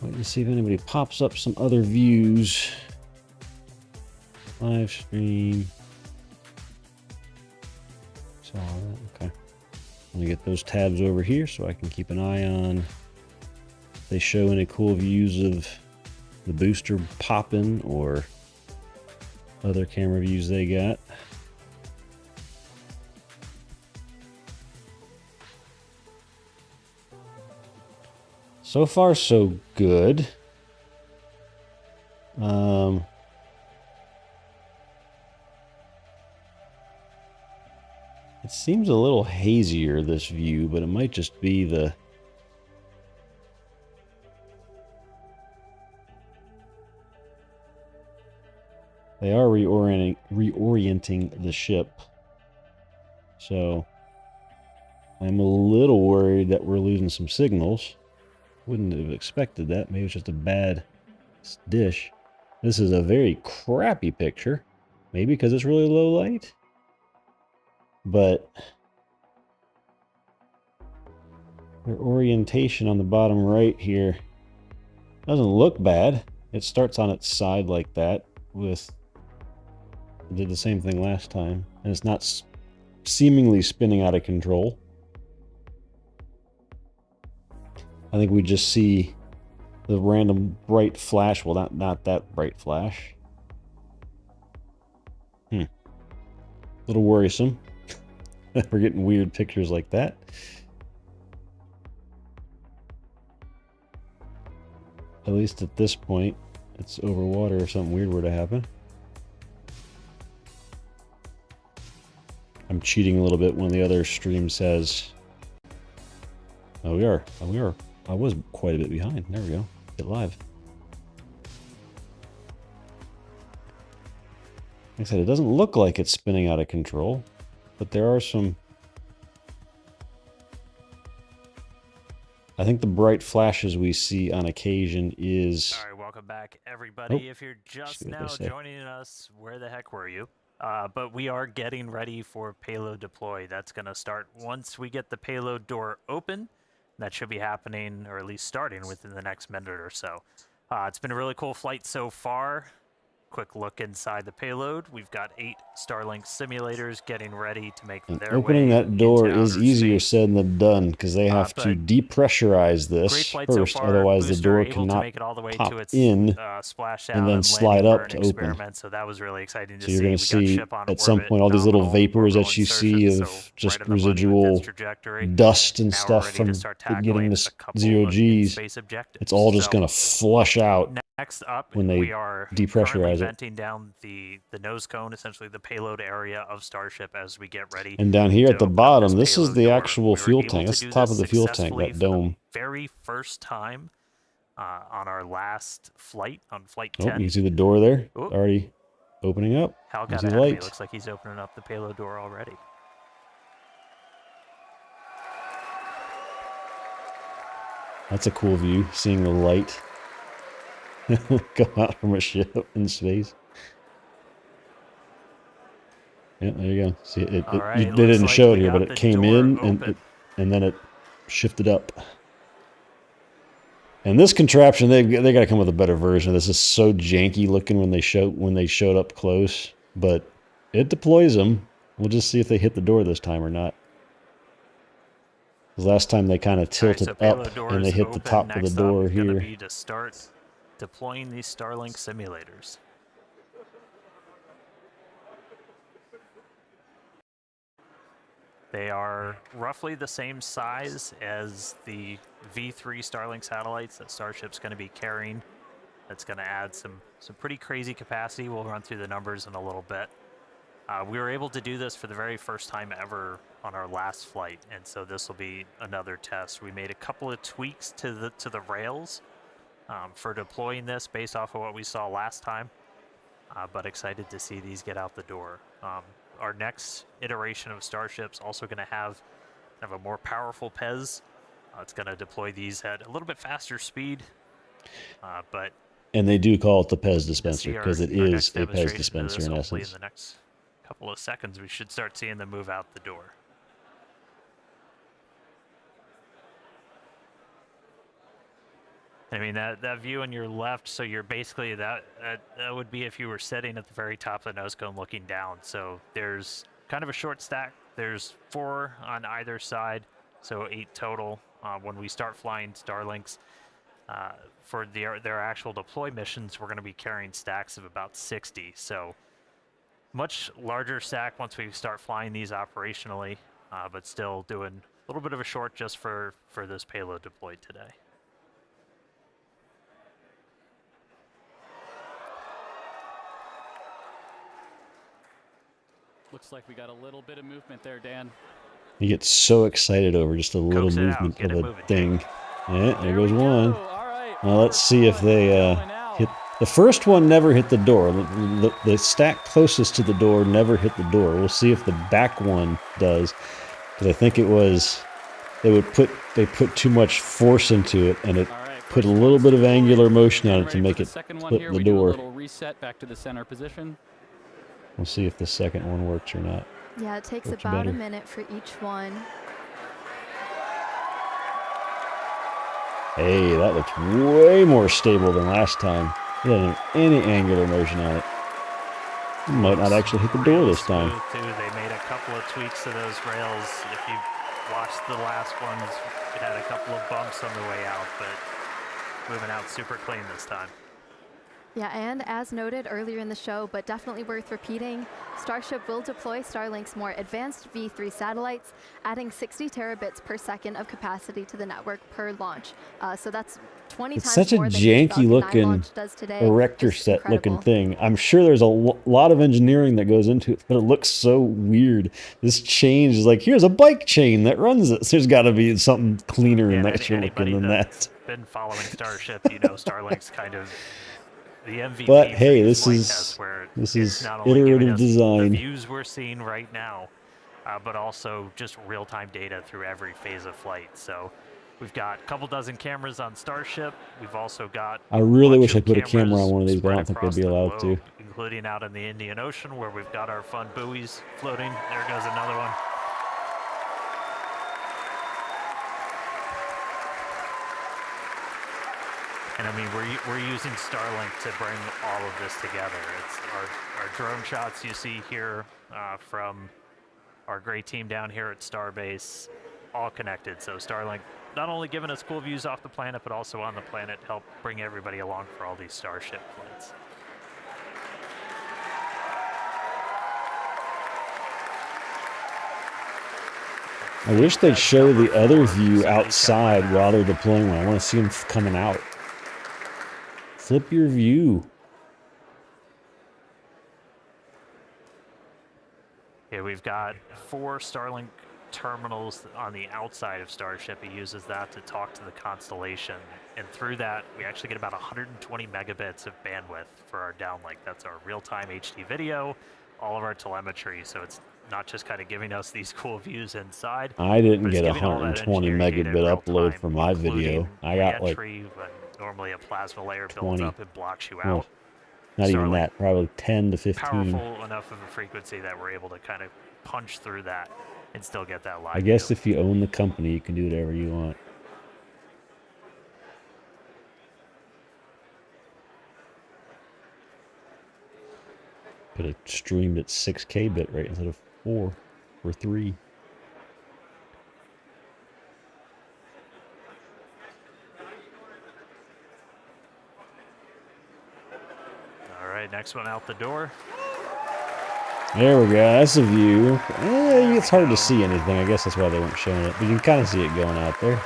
Wait to see if anybody pops up some other views. Live stream. So, okay. I'm gonna get those tabs over here so I can keep an eye on if they show any cool views of the booster popping or other camera views they got. So far, so good. It seems a little hazier, this view, but it might just be the... They are reorienting the ship. So I'm a little worried that we're losing some signals. Wouldn't have expected that. Maybe it's just a bad dish. This is a very crappy picture. Maybe because it's really low light. But their orientation on the bottom right here doesn't look bad. It starts on its side like that with... It did the same thing last time. And it's not seemingly spinning out of control. I think we just see the random bright flash. Well, not that bright flash. A little worrisome. We're getting weird pictures like that. At least at this point, it's over water if something weird were to happen. I'm cheating a little bit when the other stream says... Oh, we are. Oh, we are. I was quite a bit behind. There we go. Get live. Like I said, it doesn't look like it's spinning out of control, but there are some... I think the bright flashes we see on occasion is... All right, welcome back, everybody. If you're just now joining us, where the heck were you? But we are getting ready for payload deploy. That's going to start once we get the payload door open. That should be happening, or at least starting, within the next minute or so. It's been a really cool flight so far. Quick look inside the payload. We've got 8 Starlink simulators getting ready to make their opening way that door into is outer easier space. said than done because they have to depressurize this Great flight first, so far. otherwise the Booster door able to cannot make it all the way pop to its in splashdown and then and slide landing up burn to open. experiment. So that was really exciting to So you're see. going We to got see ship on at some orbit, point all these little nominal vapors orbital that you see insertion, of so just right on the money with this residual trajectory. dust and Now we're stuff ready from to start getting tackling this a couple zero of Gs. in-space objectives. It's all just So going to flush out next up, when they we are currently depressurize it. venting down the nose cone, essentially the payload area of Starship, as we get ready. And down here at the bottom, this is the door. actual We were fuel able tank. to That's the do top this of the fuel tank, successfully that for dome. the very first time on our last flight, on flight Oh, 10. you can see the door there Oop. already opening up. Hal You got see ahead of me. light. Looks like he's opening up the payload door already. That's a cool view, seeing the light go out from a ship in space. Yeah, there you go. See, they didn't show it here, but it came in and then it shifted up. And this contraption, they got to come with a better version. This is so janky looking when they showed up close, but it deploys them. We'll just see if they hit the door this time or not. Last time they kind of tilted up and they hit the top of the door here. Going to be to start deploying these Starlink simulators. They are roughly the same size as the V3 Starlink satellites that Starship's going to be carrying. That's going to add some pretty crazy capacity. We'll run through the numbers in a little bit. We were able to do this for the very first time ever on our last flight, and so this will be another test. We made a couple of tweaks to the rails for deploying this based off of what we saw last time, but excited to see these get out the door. Our next iteration of Starship's also going to have kind of a more powerful PEZ. It's going to deploy these at a little bit faster speed, but and they do call it the PEZ dispenser because it is a PEZ dispenser in hopefully essence. In the next couple of seconds, we should start seeing them move out the door. I mean, that view on your left, so you're basically, that would be if you were sitting at the very top of the nose cone looking down. So there's kind of a short stack. There's 4 on either side, so 8 total. When we start flying Starlinks, for their actual deploy missions, we're going to be carrying stacks of about 60. So much larger stack once we start flying these operationally, but still doing a little bit of a short just for this payload deployed today. Looks like we got a little bit of movement there, Dan. You get so excited over just a little movement of a thing. Yeah, there goes one. Now let's see if they hit. The first one never hit the door. The stack closest to the door never hit the door. We'll see if the back one does, because I think it was they put too much force into it, and it put a little bit of angular motion on it to make it flip the door. A little reset back to the center position. We'll see if the second one works or not. Yeah, it takes Works about better. a minute for each one. Hey, that looks way more stable than last time. It doesn't have any angular motion on it. It might not actually hit the door this time. Too. They made a couple of tweaks to those rails. If you watched the last ones, it had a couple of bumps on the way out, but moving out super clean this time. Yeah, and as noted earlier in the show, but definitely worth repeating, Starship will deploy Starlink's more advanced V3 satellites, adding 60 terabits per second of capacity to the network per launch. So that's 20 It's times such a more than janky Falcon 9 looking launch does today. erector It's set looking incredible. thing. I'm sure there's a lot of engineering that goes into it, but it looks so weird. This chain is like, here's a bike chain that runs it. So there's got to be something cleaner and nicer looking than that. Been following Starship, you know, Starlink's kind of the MVP. But hey, for this flight is tests, where this it's is not only giving iterative us the design. views we're seeing right now, but also just real-time data through every phase of flight. So we've got a couple dozen cameras on Starship. We've also got I really wish I of put a camera cameras on one of these, but I don't spread think I'd be across the allowed to. globe, including out in the Indian Ocean, where we've got our fun buoys floating. There goes another one. And I mean, we're using Starlink to bring all of this together. It's our drone shots you see here from our great team down here at Starbase, all connected. So Starlink not only giving us cool views off the planet, but also on the planet, help bring everybody along for all these Starship flights. I wish they'd show the other view outside while they're deploying one. I want to see them coming out. Flip your view. Yeah, we've got 4 Starlink terminals on the outside of Starship. He uses that to talk to the constellation. And through that, we actually get about 120 megabits of bandwidth for our downlink. That's our real-time HD video, all of our telemetry. So it's not just kind of giving us these cool views inside. I didn't but it's get a giving all that 120 engineering data in megabit real upload time, for my video. including I got like re-entry, when normally a plasma layer builds 20. up and blocks you Well, out. not even Starlink, that, probably 10 to 15. powerful enough of a frequency that we're able to kind of punch through that and still get that live I guess if you own the company, you can do whatever you want. Could have streamed at 6K bit rate instead of 4 or 3. All right, next one out the door. There we go. That's a view. It's hard to see anything. I guess that's why they weren't showing it. But you can kind of see it going out there.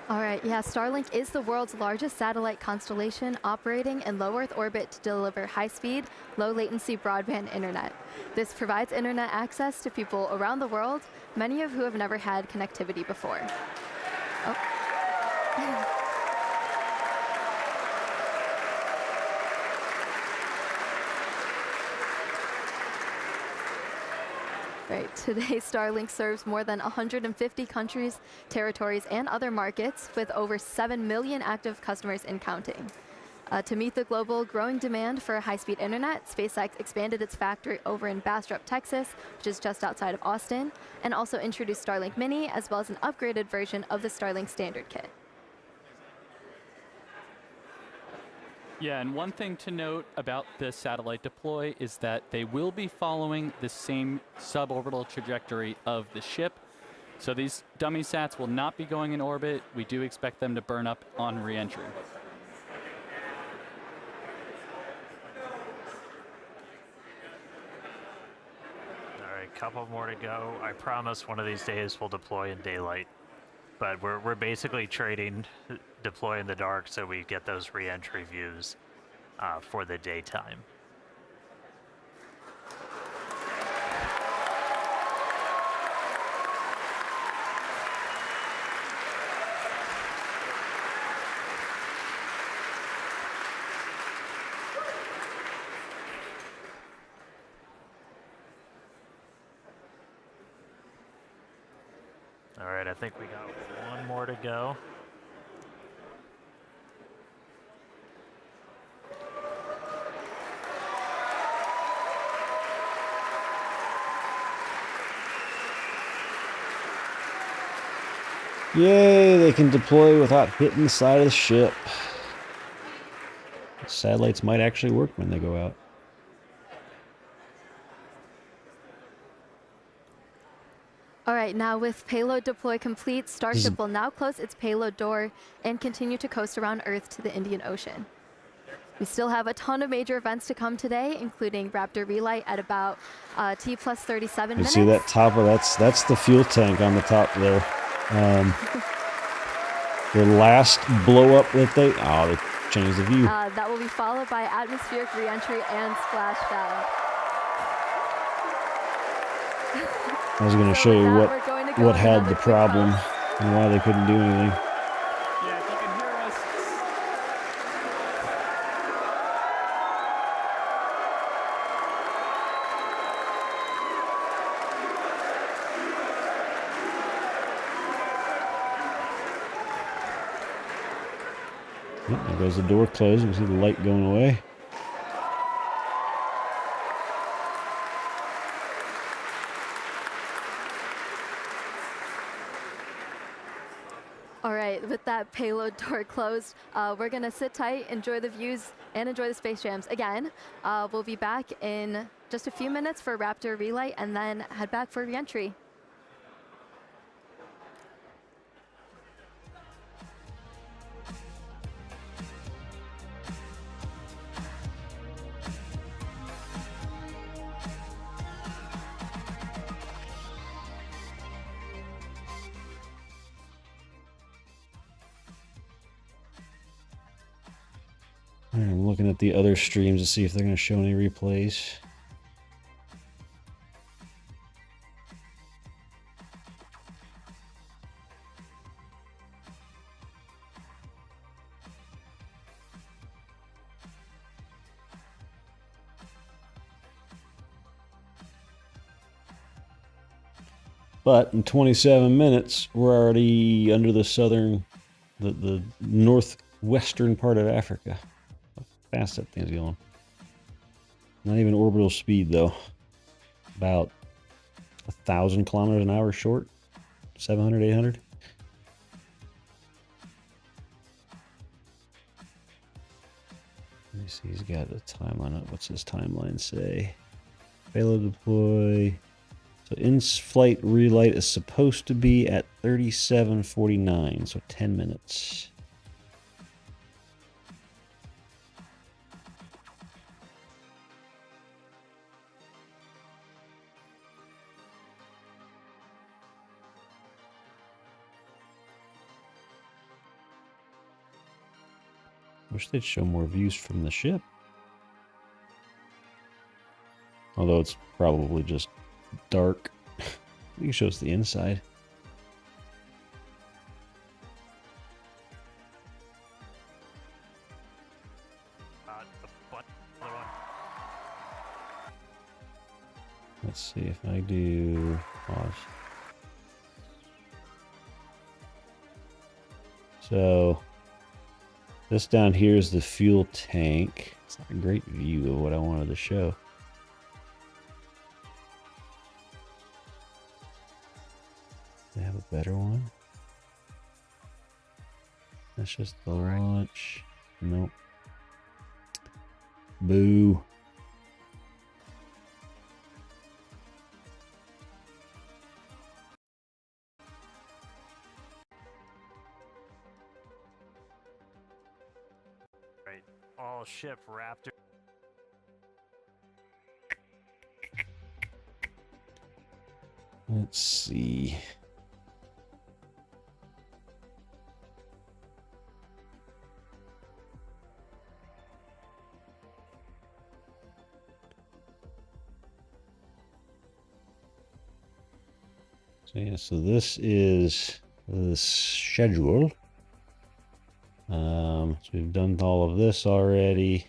All right, yeah, Starlink is the world's largest satellite constellation operating in low Earth orbit to deliver high-speed, low-latency broadband internet. This provides internet access to people around the world, many of who have never had connectivity before. Oh. Right, today Starlink serves more than 150 countries, territories, and other markets with over 7 million active customers and counting. To meet the global growing demand for high-speed internet, SpaceX expanded its factory over in Bastrop, Texas, which is just outside of Austin, and also introduced Starlink Mini, as well as an upgraded version of the Starlink Standard Kit. Yeah, and one thing to note about the satellite deploy is that they will be following the same suborbital trajectory of the ship. So these dummy sats will not be going in orbit. We do expect them to burn up on re-entry. All right, couple more to go. I promise one of these days we'll deploy in daylight. But we're basically trading deploy in the dark so we get those re-entry views for the daytime. All right, I think we got one more to go. Yay, they can deploy without hitting the side of the ship. Satellites might actually work when they go out. All right, now with payload deploy complete, Starship will now close its payload door and continue to coast around Earth to the Indian Ocean. We still have a ton of major events to come today, including Raptor Relight at about T plus 37 minutes. You see that top of that's the fuel tank on the top there. The last blow up that they changed the view. That will be followed by atmospheric reentry and splashdown. I was going to show you what had the problem and why they couldn't do anything. Yeah, if you can hear us. Yep, there goes the door closed. You can see the light going away. All right, with that payload door closed, we're going to sit tight, enjoy the views, and enjoy the space jams. Again, we'll be back in just a few minutes for Raptor Relight and then head back for reentry. I'm looking at the other streams to see if they're going to show any replays. But in 27 minutes, we're already under the the northwestern part of Africa. Fast that thing's going. Not even orbital speed though. About 1,000 kilometers an hour short. 700, 800. Let me see, he's got a timeline up. What's his timeline say? Payload deploy. So in-flight relight is supposed to be at 37:49, so 10 minutes. Wish they'd show more views from the ship. Although it's probably just dark. I think it shows the inside. Let's see if I do pause. So This down here is the fuel tank. It's not a great view of what I wanted to show. They have a better one. That's just the launch. Nope. Boo. Right. All ship Raptor. Let's see. So yeah, so this is the schedule. So we've done all of this already.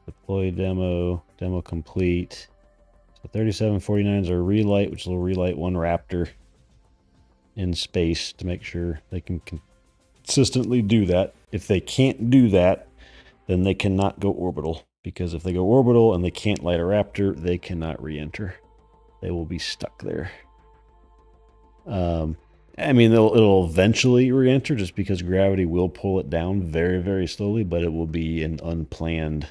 Deploy demo, demo complete. So 3749s are relight, which will relight one Raptor in space to make sure they can consistently do that. If they can't do that, then they cannot go orbital. Because if they go orbital and they can't light a Raptor, they cannot re-enter. They will be stuck there. I mean, it'll eventually re-enter just because gravity will pull it down very, very slowly, but it will be an unplanned,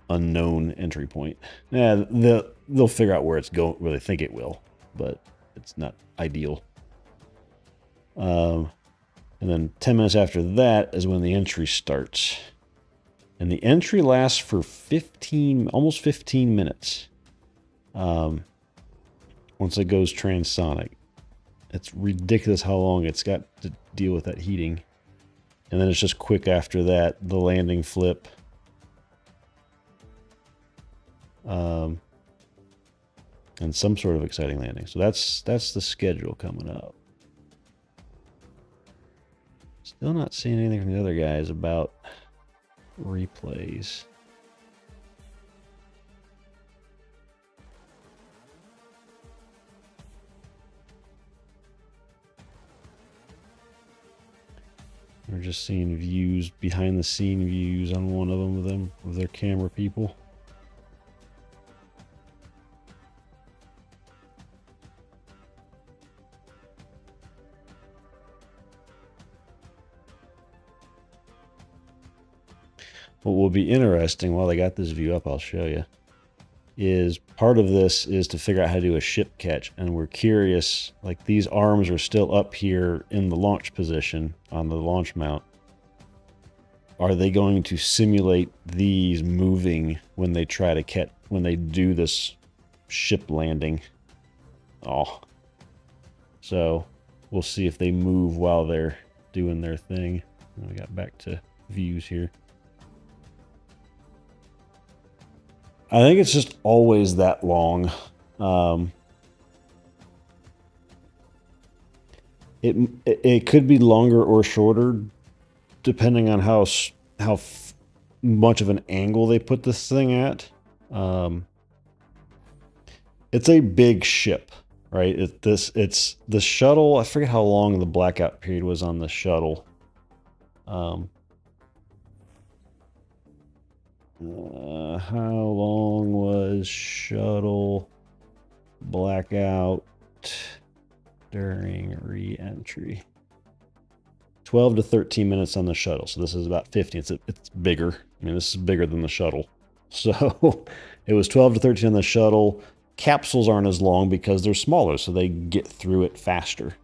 unknown entry point. Yeah, they'll figure out where it's going, where they think it will, but it's not ideal. And then 10 minutes after that is when the entry starts. And the entry lasts for almost 15 minutes. Once it goes transonic. It's ridiculous how long it's got to deal with that heating. And then it's just quick after that, the landing flip. And some sort of exciting landing. So that's the schedule coming up. Still not seeing anything from the other guys about replays. We're just seeing views, behind the scene views on one of them with their camera people. What will be interesting, while they got this view up, I'll show you, is part of this is to figure out how to do a ship catch. And we're curious, like these arms are still up here in the launch position on the launch mount. Are they going to simulate these moving when they try to catch, when they do this ship landing? Oh. So we'll see if they move while they're doing their thing. And we got back to views here. I think it's just always that long. It could be longer or shorter, depending on how much of an angle they put this thing at. It's a big ship, right? It's the shuttle. I forget how long the blackout period was on the shuttle. How long was shuttle blackout during re-entry? 12 to 13 minutes on the shuttle. So this is about 50. It's bigger. I mean, this is bigger than the shuttle. So it was 12 to 13 on the shuttle. Capsules aren't as long because they're smaller, so they get through it faster.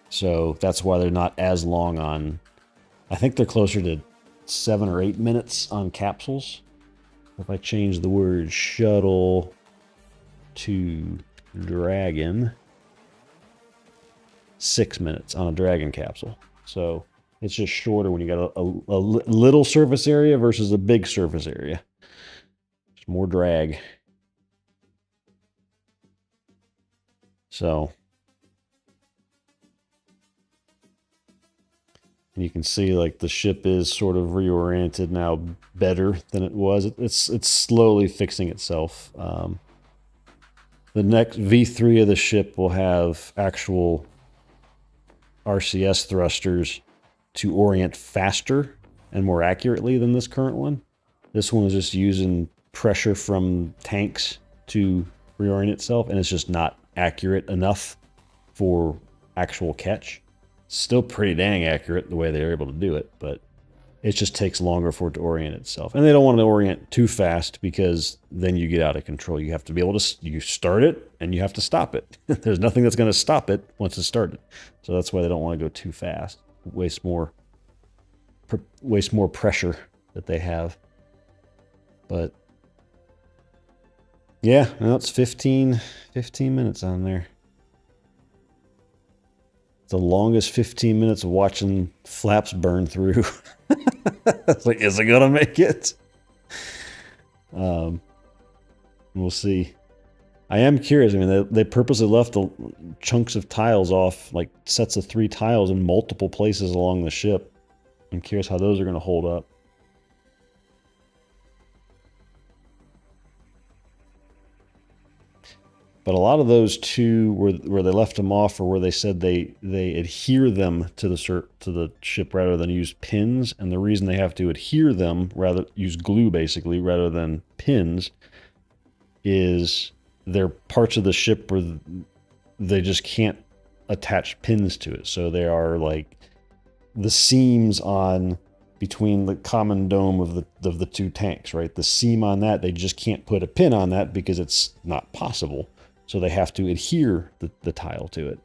So that's why they're not as long on... I think they're closer to 7 or 8 minutes on capsules. If I change the word shuttle to Dragon, 6 minutes on a Dragon capsule. So it's just shorter when you got a little surface area versus a big surface area. There's more drag. So... And you can see like the ship is sort of reoriented now better than it was. It's slowly fixing itself. The next V3 of the ship will have actual RCS thrusters to orient faster and more accurately than this current one. This one is just using pressure from tanks to reorient itself, and it's just not accurate enough for actual catch. Still pretty dang accurate the way they're able to do it, but it just takes longer for it to orient itself. And they don't want to orient too fast because then you get out of control. You have to be able to, you start it and you have to stop it. There's nothing that's going to stop it once it's started. So that's why they don't want to go too fast. Waste more pressure that they have. But yeah, now it's 15 minutes on there. It's the longest 15 minutes of watching flaps burn through. It's like, is it gonna make it? We'll see. I am curious. I mean, they purposely left the chunks of tiles off, like sets of 3 tiles in multiple places along the ship. I'm curious how those are gonna hold up. But a lot of those too, where they left them off, or where they said they adhere them to the ship rather than use pins. And the reason they have to adhere them, use glue basically rather than pins, is they're parts of the ship where they just can't attach pins to it. So they are like the seams on between the common dome of the 2 tanks, right? The seam on that, they just can't put a pin on that because it's not possible. So they have to adhere the tile to it.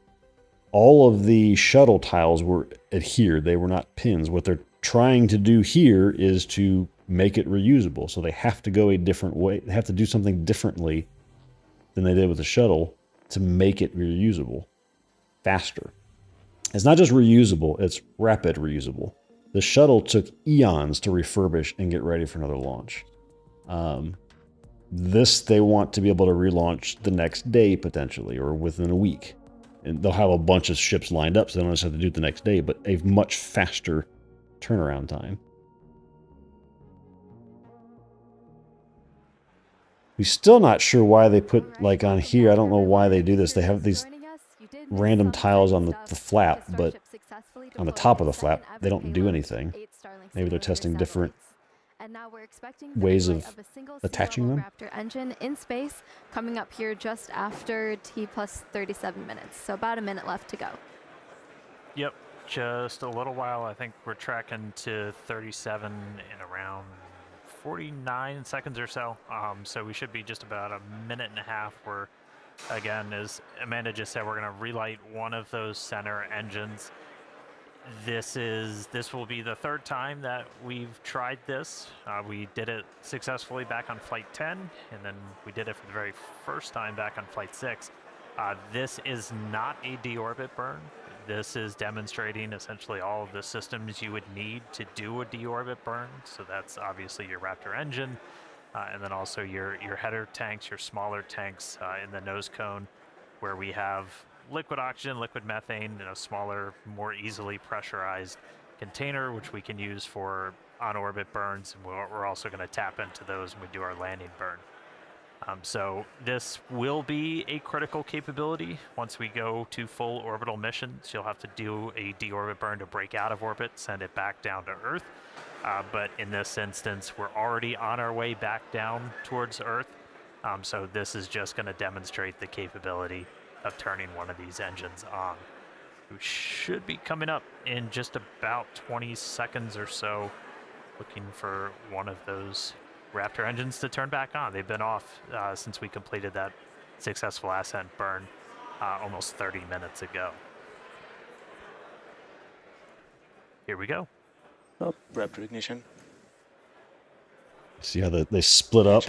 All of the shuttle tiles were adhered. They were not pins. What they're trying to do here is to make it reusable. So they have to go a different way. They have to do something differently than they did with the shuttle to make it reusable faster. It's not just reusable, it's rapid reusable. The shuttle took eons to refurbish and get ready for another launch. This they want to be able to relaunch the next day, potentially, or within a week. And they'll have a bunch of ships lined up, so they don't just have to do it the next day, but a much faster turnaround time. We're still not sure why they put, like on here, I don't know why they do this. They have these random tiles on the flap, but on the top of the flap, they don't do anything. Maybe they're testing different ways of attaching them. Raptor engine in space, coming up here just after T plus 37 minutes. So about a minute left to go. Yep, just a little while. I think we're tracking to 37 in around 49 seconds or so. So we should be just about a minute and a half. Where, again, as Amanda just said, we're going to relight one of those center engines. This will be the 3rd time that we've tried this. We did it successfully back on Flight 10, and then we did it for the very first time back on Flight 6. This is not a deorbit burn. This is demonstrating essentially all of the systems you would need to do a deorbit burn. So that's obviously your Raptor engine, and then also your header tanks, your smaller tanks in the nose cone, where we have liquid oxygen, liquid methane in a smaller, more easily pressurized container, which we can use for on-orbit burns. And we're also going to tap into those when we do our landing burn. So this will be a critical capability once we go to full orbital missions. You'll have to do a deorbit burn to break out of orbit, send it back down to Earth. But in this instance, we're already on our way back down towards Earth. So this is just going to demonstrate the capability of turning one of these engines on. We should be coming up in just about 20 seconds or so, looking for one of those Raptor engines to turn back on. They've been off since we completed that successful ascent burn almost 30 minutes ago. Here we go. Oh, Raptor ignition. See how they split up?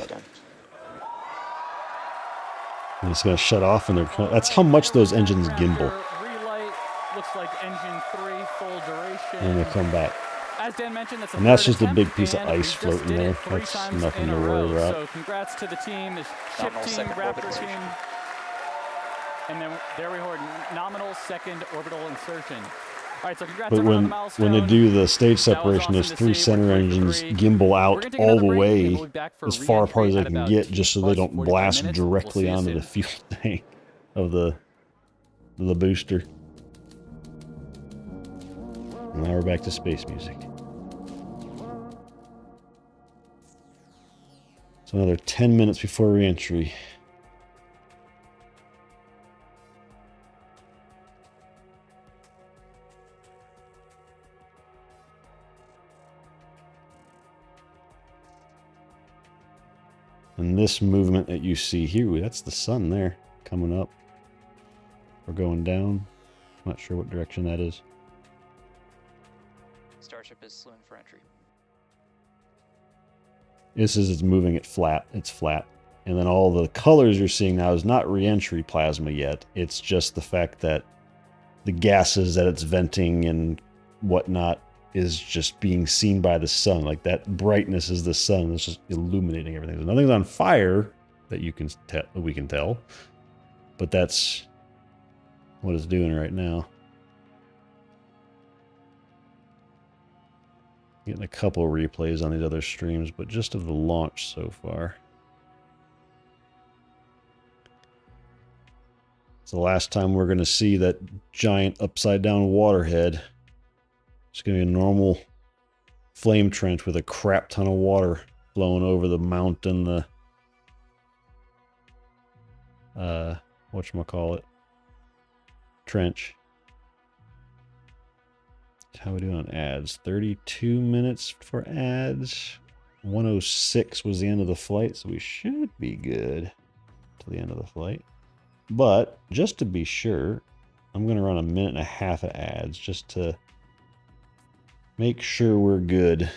And it's going to shut off, and that's how much those engines gimbal. Relight looks like engine 3 full duration. And they come back. As Dan mentioned, and that's just a big piece of ice floating there. That's nothing to worry about. So congrats to the team, the ship team, Raptor team. And then there we heard nominal second orbital insertion. All right, so congrats but when they do the stage separation, those 3 center engines gimbal out all the way as far apart as they can get, just so they don't blast directly onto the fuel tank of the booster. And now we're back to space music. So another 10 minutes before re-entry. And this movement that you see here, that's the sun there, coming up or going down. Not sure what direction that is. Starship is slewing for entry. This is, it's moving it flat. It's flat. And then all the colors you're seeing now is not re-entry plasma yet. It's just the fact that the gases that it's venting and whatnot is just being seen by the sun. Like that brightness is the sun. It's just illuminating everything. So nothing's on fire that you can we can tell. But that's what it's doing right now. Getting a couple replays on these other streams, but just of the launch so far. It's the last time we're going to see that giant upside down waterhead. It's going to be a normal flame trench with a crap ton of water flowing over the mountain, the whatchamacallit, trench. How we doing on ads? 32 minutes for ads. 106 was the end of the flight, so we should be good to the end of the flight. But just to be sure, I'm going to run 1.5 minutes of ads just to make sure we're good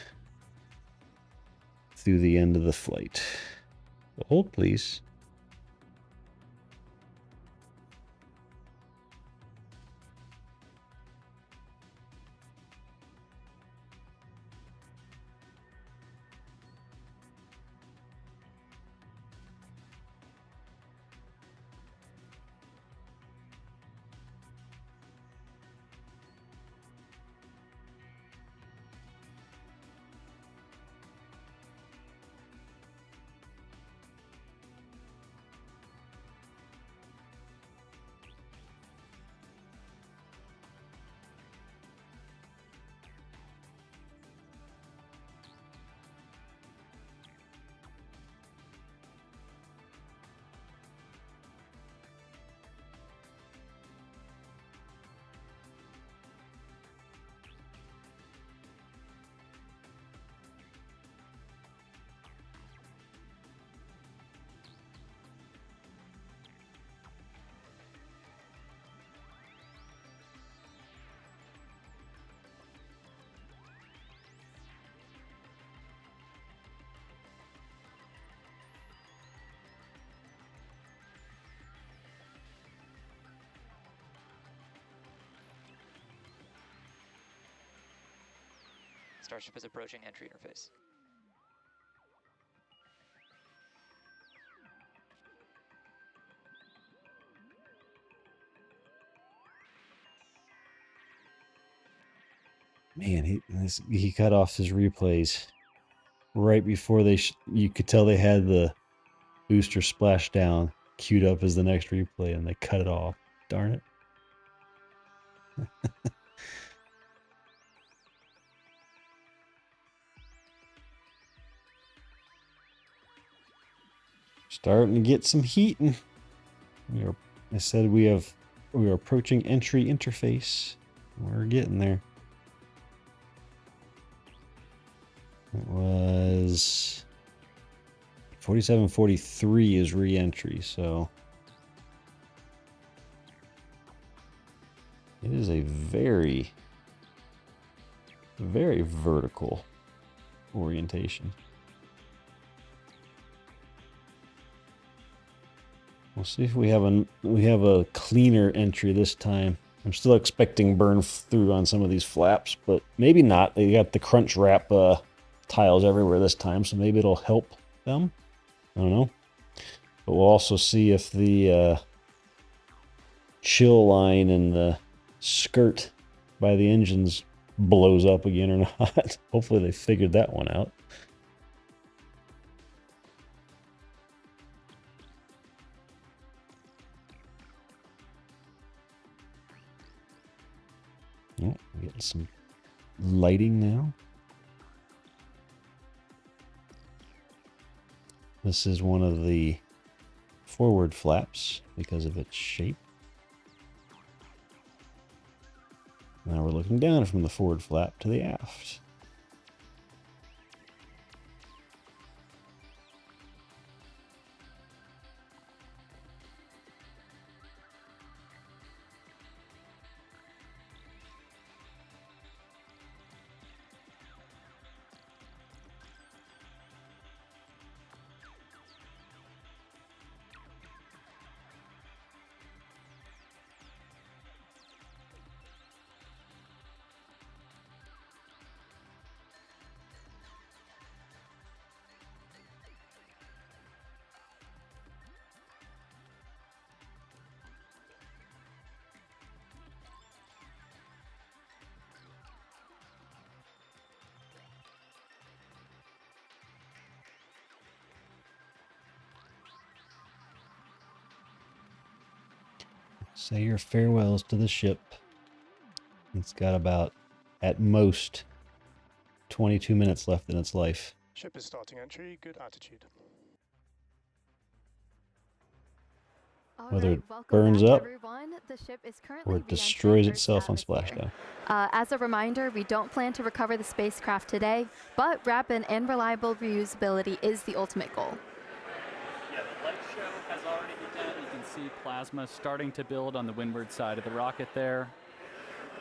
through the end of the flight. Hold, please. Starship is approaching entry interface. Man, he cut off his replays right before you could tell they had the booster splashdown queued up as the next replay, and they cut it off. Darn it. Starting to get some heating. I said we are approaching entry interface. We're getting there. It was 47:43 is re-entry, so it is a very, very vertical orientation. We'll see if we have a cleaner entry this time. I'm still expecting burn through on some of these flaps, but maybe not. They got the crunch wrap tiles everywhere this time, so maybe it'll help them. I don't know. But we'll also see if the chill line and the skirt by the engines blows up again or not. Hopefully they figured that one out. Oh, getting some lighting now. This is one of the forward flaps because of its shape. Now we're looking down from the forward flap to the aft. Say your farewells to the ship. It's got about, at most, 22 minutes left in its life. Ship is starting entry. Good attitude. Whether Alright, it welcome burns back, up everyone. The ship is currently or it re-entering destroys Earth's itself on atmosphere. splashdown. As a reminder, we don't plan to recover the spacecraft today, but rapid and reliable reusability is the ultimate goal. Yeah, the light show has already begun. You can see plasma starting to build on the windward side of the rocket there.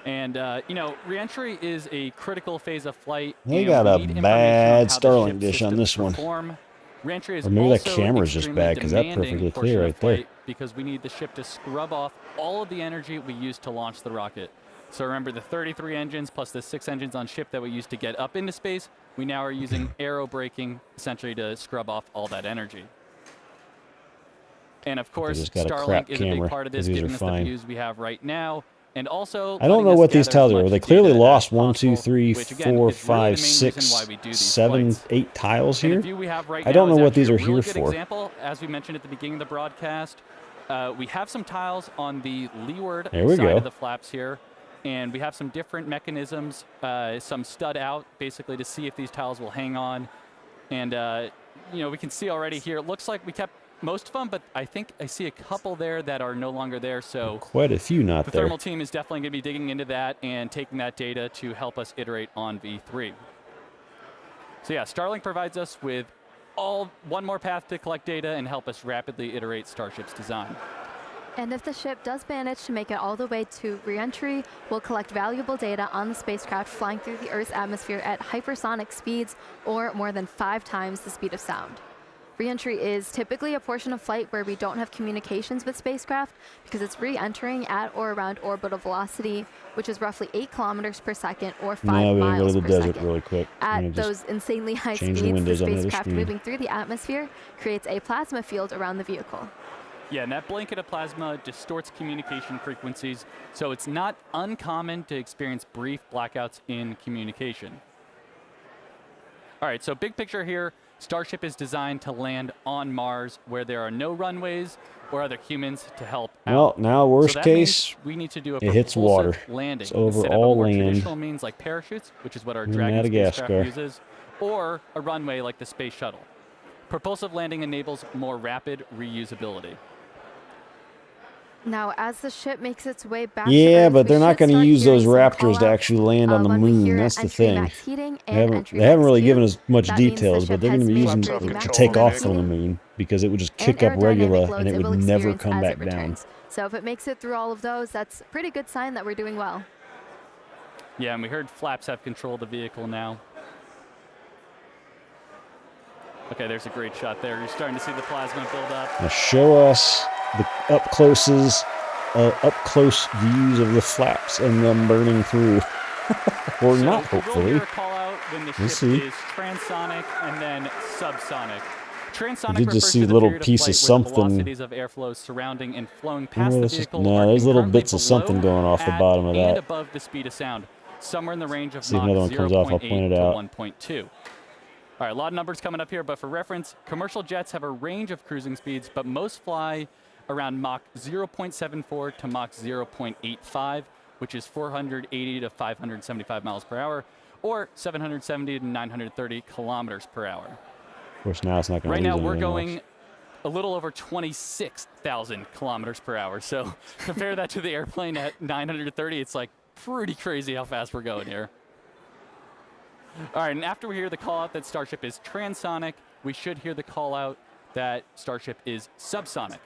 And, you know, reentry is a critical phase of flight. They and got we a need information bad on how the Starlink ship dish on systems this one. perform. Reentry is Or maybe that also camera's just extremely bad because that's demanding perfectly portion clear of right there. flight because we need the ship to scrub off all of the energy we used to launch the rocket. So remember the 33 engines plus the 6 engines on ship that we used to get up into space, we now are using aero braking essentially to scrub off all that energy. And of course, just got a Starlink crap is a big camera, part of 'cause this, these giving are us the fine. views we have right now. And also, I don't letting know us what these gather as tiles are. much They clearly data lost as 1, 2, possible, 3, which, again, 4, is really 5, the main reason 6, why we do these 7, flights. 8 tiles And here. the view we have right I now don't know is what these actually are a really here good for. example. As we mentioned at the beginning of the broadcast, we have some tiles on the leeward There we side go. of the flaps here, and we have some different mechanisms, some stud out, basically to see if these tiles will hang on. And, you know, we can see already here, it looks like we kept most of them, but I think I see a couple there that are no longer there. So Quite a few not the there. thermal team is definitely going to be digging into that and taking that data to help us iterate on V3. So yeah, Starlink provides us with one more path to collect data and help us rapidly iterate Starship's design. And if the ship does manage to make it all the way to re-entry, we'll collect valuable data on the spacecraft flying through the Earth's atmosphere at hypersonic speeds or more than 5 times the speed of sound. Re-entry is typically a portion of flight where we don't have communications with spacecraft because it's re-entering at or around orbital velocity, which is roughly 8 kilometers per second or 5 Now we go to miles the per desert second. really quick. I'm gonna At just those insanely high change the speeds, the windows on the other spacecraft screen. moving through the atmosphere creates a plasma field around the vehicle. Yeah, and that blanket of plasma distorts communication frequencies, so it's not uncommon to experience brief blackouts in communication. All right, so big picture here, Starship is designed to land on Mars where there are no runways or other humans to help Well, out. now worst so that case, means we need to do a it hits water. propulsive landing It's over instead of a all more land traditional means like parachutes, which is what our in Dragon Madagascar. spacecraft uses, or a runway like the Space Shuttle. Propulsive landing enables more rapid reusability. Now, as the ship makes its way back to Yeah, Earth, but we they're not should going to start use those hearing some Raptors to call-outs, actually land on the when we moon. hear That's the entry thing. max heating They and haven't, entry they haven't max really Q. given us much That means the details, but ship they're going has to be made using it through them the to max take off heating from the moon because it would just and kick up aerodynamic regular loads and it it would will never experience come as back it down. returns. So if it makes it through all of those, that's a pretty good sign that we're doing well. Yeah, and we heard flaps have control of the vehicle now. Okay, there's a great shot there. You're starting to see the plasma build up. Now show us the up close views of the flaps and them burning through. Or So not, we'll hopefully. hear a call out when the We'll ship see. is transonic and then subsonic. Transonic I did refers just see to the little period of pieces flight where the something. velocities of airflow surrounding and flowing Wonder past what the this is. vehicle No, are there's little concurrently bits of something below, going off the at, bottom of and that. above the speed of sound, somewhere in the range of See if Mach another one comes off, I'll 0.8 point it to out. 1.2. All right, a lot of numbers coming up here, but for reference, commercial jets have a range of cruising speeds, but most fly around Mach 0.74 to Mach 0.85, which is 480 to 575 miles per hour, or 770 to 930 kilometers per hour. Of course, now it's not going to Right now, we're anything going else. a little over 26,000 kilometers per hour. So compare that to the airplane at 930. It's like pretty crazy how fast we're going here. All right, and after we hear the call out that Starship is transonic, we should hear the call out that Starship is subsonic.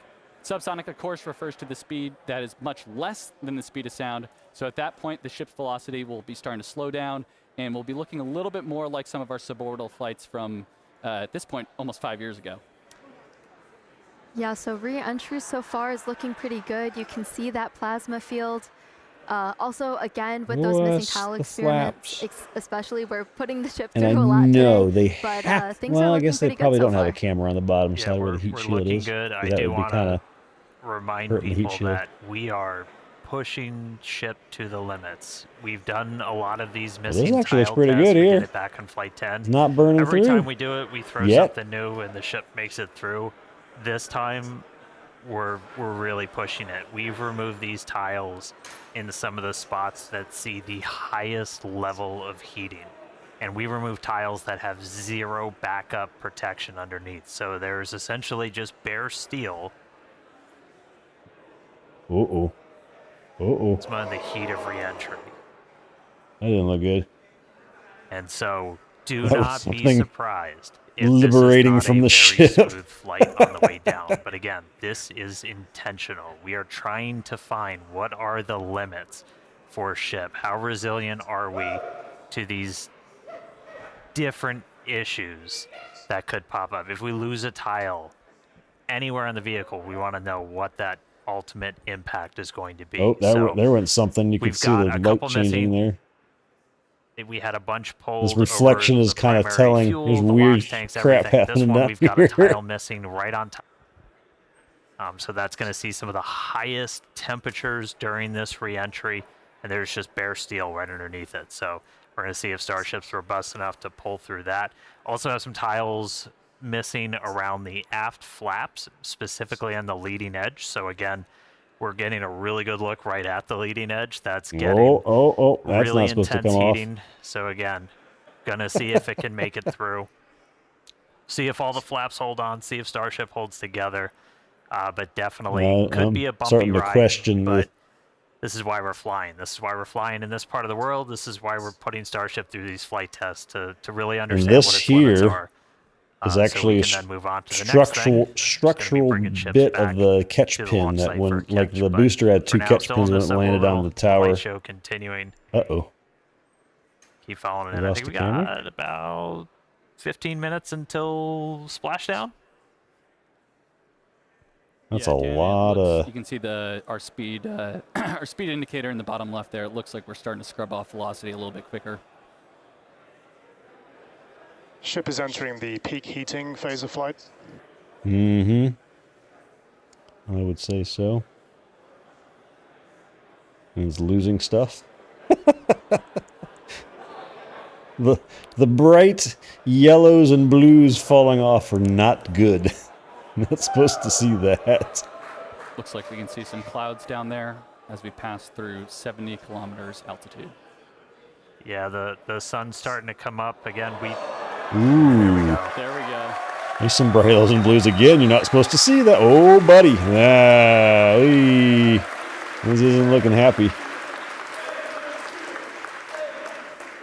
Subsonic, of course, refers to the speed that is much less than the speed of sound. So at that point, the ship's velocity will be starting to slow down, and we'll be looking a little bit more like some of our suborbital flights from, at this point, almost 5 years ago. Yeah, so re-entry so far is looking pretty good. You can see that plasma field. Also, again, with those missing What's tile the experiments, especially, we're putting the ship And through I a lot know today, they but have. things Well, are I looking guess they pretty good probably so don't have far. a camera on the bottom Yeah, side where the heat we're shield looking is. good. I That do would be want kind to of remind hurting the heat people shield. that we are pushing ship to the limits. We've done a lot of these Well, missing this actually looks tile pretty tests. good We here. did it back on Flight 10. It's not burning Every through time we do it, we throw yet. something new and the ship makes it through. This time, we're really pushing it. We've removed these tiles in some of the spots that see the highest level of heating. And we remove tiles that have zero backup protection underneath. So there's essentially just bare steel. Uh-oh. Uh-oh. Some of the heat of re-entry. That didn't look good. And so do That was not be something surprised if liberating this is not from a the very ship. smooth flight on the way down. But again, this is intentional. We are trying to find what are the limits for a ship. How resilient are we to these different issues that could pop up? If we lose a tile anywhere in the vehicle, we want to know what that ultimate impact is going to be. Oh, So there went something. You could we've see the got a light couple changing missing. there. We had a bunch pulled. This reflection over is the kind of primary telling fuel, there's the weird launch tanks, crap everything. This happening one, down we've got here. a tile missing right on top. So that's going to see some of the highest temperatures during this re-entry, and there's just bare steel right underneath it. So we're going to see if Starship's robust enough to pull through that. Also have some tiles missing around the aft flaps, specifically on the leading edge. So again, we're getting a really good look right at the leading edge. That's getting Oh, that's really not supposed to intense come off. heating. So again, gonna see if it can make it through. See if all the flaps hold on. See if Starship holds together. But definitely could I'm be a bumpy starting to ride. question But this is why we're flying. This is why we're flying in this part of the world. This is why we're putting Starship through these flight tests to really and understand this what its limits here are. is So we actually a can then move on to the next thing. structural bit of the catch to the pin launch that site when for a like catch, the but booster had for two now, catch still pins in when this it landed on the suborbital tower. light show continuing. Uh-oh. Keep following We it. I lost think we the camera? got about 15 minutes until splashdown. That's Yeah, a Dan, it lot looks- of... You can see our speed our speed indicator in the bottom left there. It looks like we're starting to scrub off velocity a little bit quicker. Ship is entering the peak heating phase of flight. Mm-hmm. I would say so. And it's losing stuff. The bright yellows and blues falling off are not good. Not supposed to see that. Looks like we can see some clouds down there as we pass through 70 kilometers altitude. Yeah, the sun's starting to come up again. Ooh. There we go. There's some bright yellows and blues again. You're not supposed to see that. Oh, buddy. This isn't looking happy.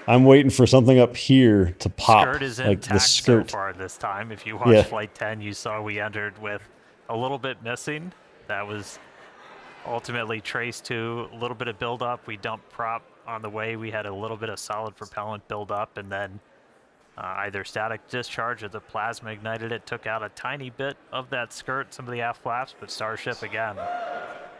I'm waiting for something up here to pop. Skirt is like intact the skirt. so far this time. If you watched Yeah. Flight 10, you saw we entered with a little bit missing. That was ultimately traced to a little bit of buildup. We dumped prop on the way. We had a little bit of solid propellant buildup, and then either static discharge or the plasma ignited it, took out a tiny bit of that skirt, some of the aft flaps, but Starship, again,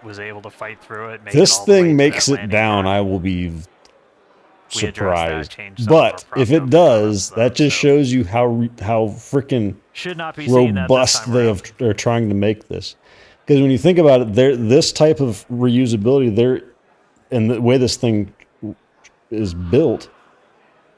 was able to fight through it. Make This it all the way thing to makes that it landing down, pad. I will be We addressed that, surprised. changed some of our But if it does, that just shows you how freaking Should not be seeing that this robust time they are trying to make this. Because when you think about it, this type of reusability, and the way this thing is built,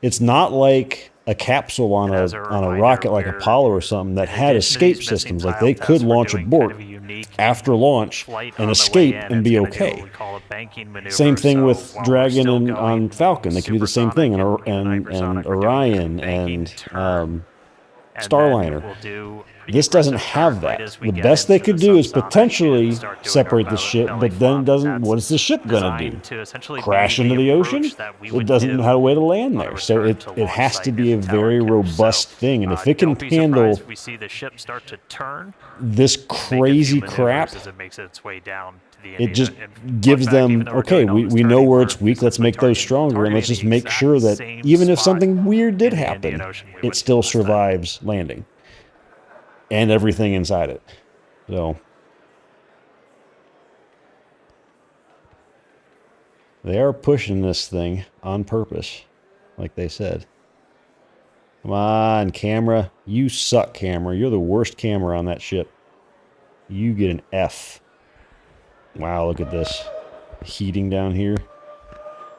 it's not like a capsule on a rocket like Apollo or something that had escape systems. Like they could launch aboard unique after launch flight and on the escape way in. and It's be gonna do what okay. we call a banking maneuver. Same thing So with while we're Dragon still and going on Falcon. They can do the same thing, and even hypersonic, we're doing Orion banking and turn, and then Starliner. we'll do pretty This doesn't aggressive have turn right that. as we The get best they into could the do is subsonic and potentially start doing our separate the ship, belly but then flop. it doesn't. That's What is the ship gonna do? designed to essentially Crash be into the ocean? approach that we It would doesn't do know how to way to land on a there. So return to it launch has to site be a if the very tower kills. robust thing, and if it can Don't be handle surprised if we see the ship start to turn, this crazy crap, as it makes its way down to the it Indian just and gives back, even them, though we're okay, doing all this we know turning, where we're it's weak, let's make those stronger, and let's just targeting the make sure that same even if spot something weird did in the happen, Indian Ocean we it went to still last time. survives landing. And everything inside it. So they are pushing this thing on purpose, like they said. Come on, camera. You suck, camera. You're the worst camera on that ship. You get an F. Wow, look at this. Heating down here.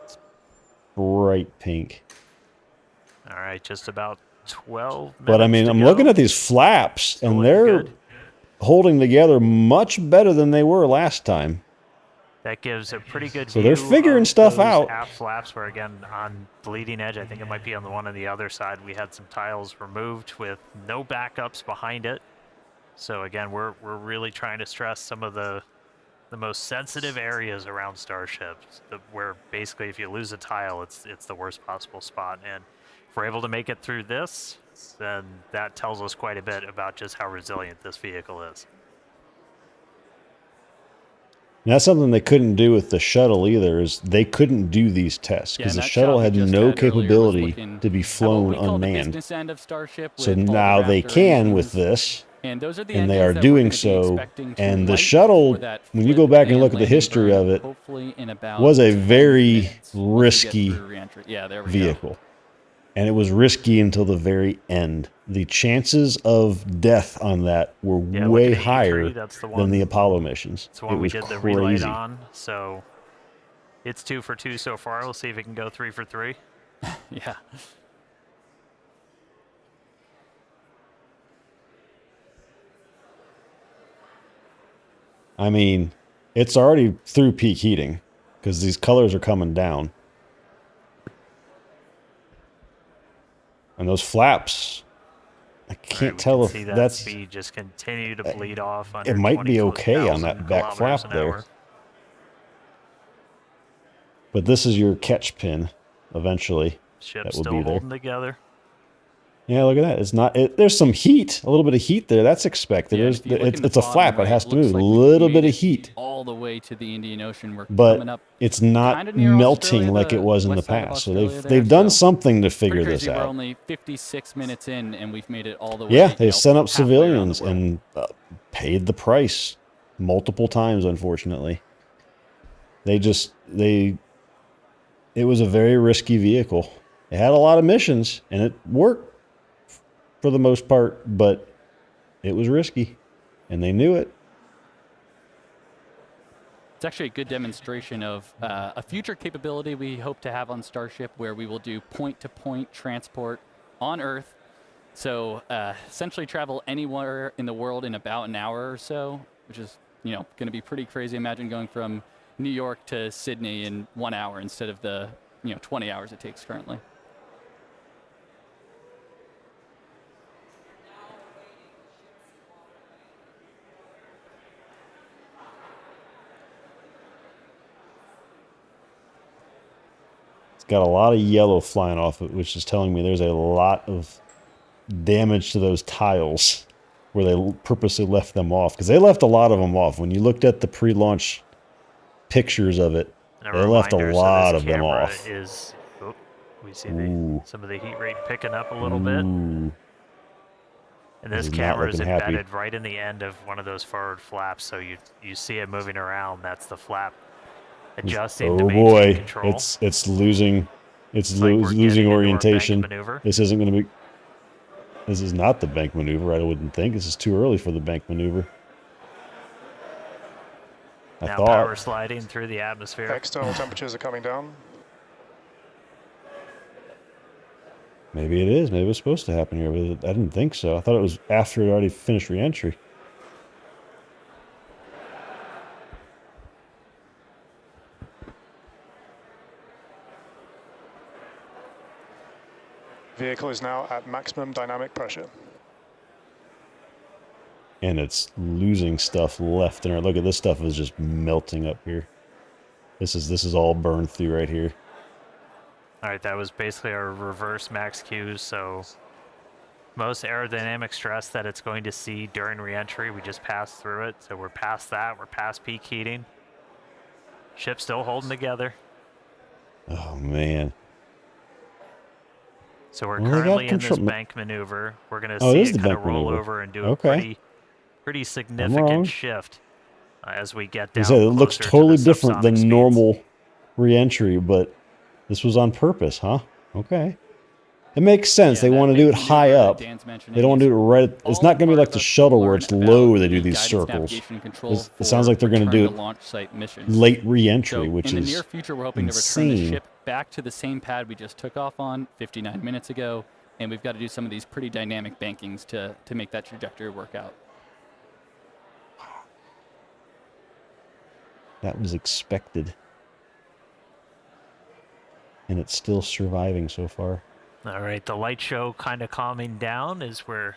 It's bright pink. All right, just about 12 minutes But I mean, to I'm go. looking at these flaps, and looking they're good. holding together much better than they were last time. That gives a pretty good So view they're figuring of stuff those out. aft flaps where, again, on the leading edge, I think it might be on the one on the other side, we had some tiles removed with no backups behind it. So again, we're really trying to stress some of the most sensitive areas around starships, where basically if you lose a tile, it's the worst possible spot. And if we're able to make it through this, then that tells us quite a bit about just how resilient this vehicle is. And that's something they couldn't do with the shuttle either, is they couldn't do these tests because the shuttle had no capability to be flown unmanned. Business end of Starship So with all the now they Raptor can with engines. this, And those are the and they engines are that we're doing gonna be so. expecting to And the light shuttle, for that when you flip go back and and look at the landing history burn, of it, hopefully in about was a 10 very minutes once we get risky through re-entry. Yeah, there we go. vehicle. And it was risky until the very end. The chances of death on that were way looking at E3, higher that's the than one- the Apollo missions. It's the It one we was did the relight crazy. on, so it's 2 for 2 so far. We'll see if it can go 3 for 3. Yeah. I mean, it's already through peak heating because these colors are coming down. And those flaps, I can't tell if See that that's... speed just continue to bleed off. Under It might be okay on 20,000 that back kilometers flap an there. hour. But this is your catch pin, eventually. Ship that will still be there. holding together. Yeah, look at that. It's not. There's some heat, a little bit of heat there. That's expected. Yeah, There's, if you look in the it's a bottom flap. right, It has to looks move. A like we've little made bit it of heat, all the way to the Indian Ocean. We're but coming up it's not kinda near melting Australia, like the it was in the west side of past. So Australia there, they've done so something to pretty figure crazy. this We're out. only 56 minutes in, and we've made it all the way. Yeah, you they know, sent up halfway around the civilians world. and paid the price multiple times. Unfortunately, it was a very risky vehicle. It had a lot of missions, and it worked for the most part, but it was risky, and they knew it. It's actually a good demonstration of a future capability we hope to have on Starship, where we will do point-to-point transport on Earth. So essentially travel anywhere in the world in about an hour or so, which is going to be pretty crazy. Imagine going from New York to Sydney in 1 hour instead of the 20 hours it takes currently. Got a lot of yellow flying off it, which is telling me there's a lot of damage to those tiles where they purposely left them off, because they left a lot of them off. When you looked at the pre-launch pictures of it, they left a lot of them off. We see some of the heat rate picking up a little bit. Ooh. And this This is not camera is looking happy. embedded right in the end of one of those forward flaps, so you see it moving around. That's the flap adjusting to Oh maintain boy, control. it's losing, like we're losing getting into our orientation. bank maneuver. This isn't going to be. This is not the bank maneuver. I wouldn't think. This is too early for the bank maneuver. I Now thought. power sliding through the atmosphere. External temperatures are coming down. Maybe it is. Maybe it was supposed to happen here, but I didn't think so. I thought it was after it already finished re-entry. vehicle is now at maximum dynamic pressure. And it's losing stuff left and right. Look at this stuff is just melting up here. This is all burned through right here. All right, that was basically our reverse max Qs. So most aerodynamic stress that it's going to see during reentry, we just passed through it. So we're past that. We're past peak heating. Ship's still holding together. Oh man. So we're currently in this bank maneuver. We're going to see it kind of roll over and do a pretty significant shift as we get down. It looks totally different than normal reentry, but this was on purpose, huh? Okay. It makes sense. They want to do it high up. They don't want to do it right. It's not going to be like the shuttle where it's low where they do these circles. It sounds like they're going to do it late reentry, which is in the near future, we're hoping to return the ship back to the same pad we just took off on 59 minutes ago, and we've got to do some of these pretty dynamic bankings to make that trajectory work out. That was expected. And it's still surviving so far. All right, the light show kind of calming down as we're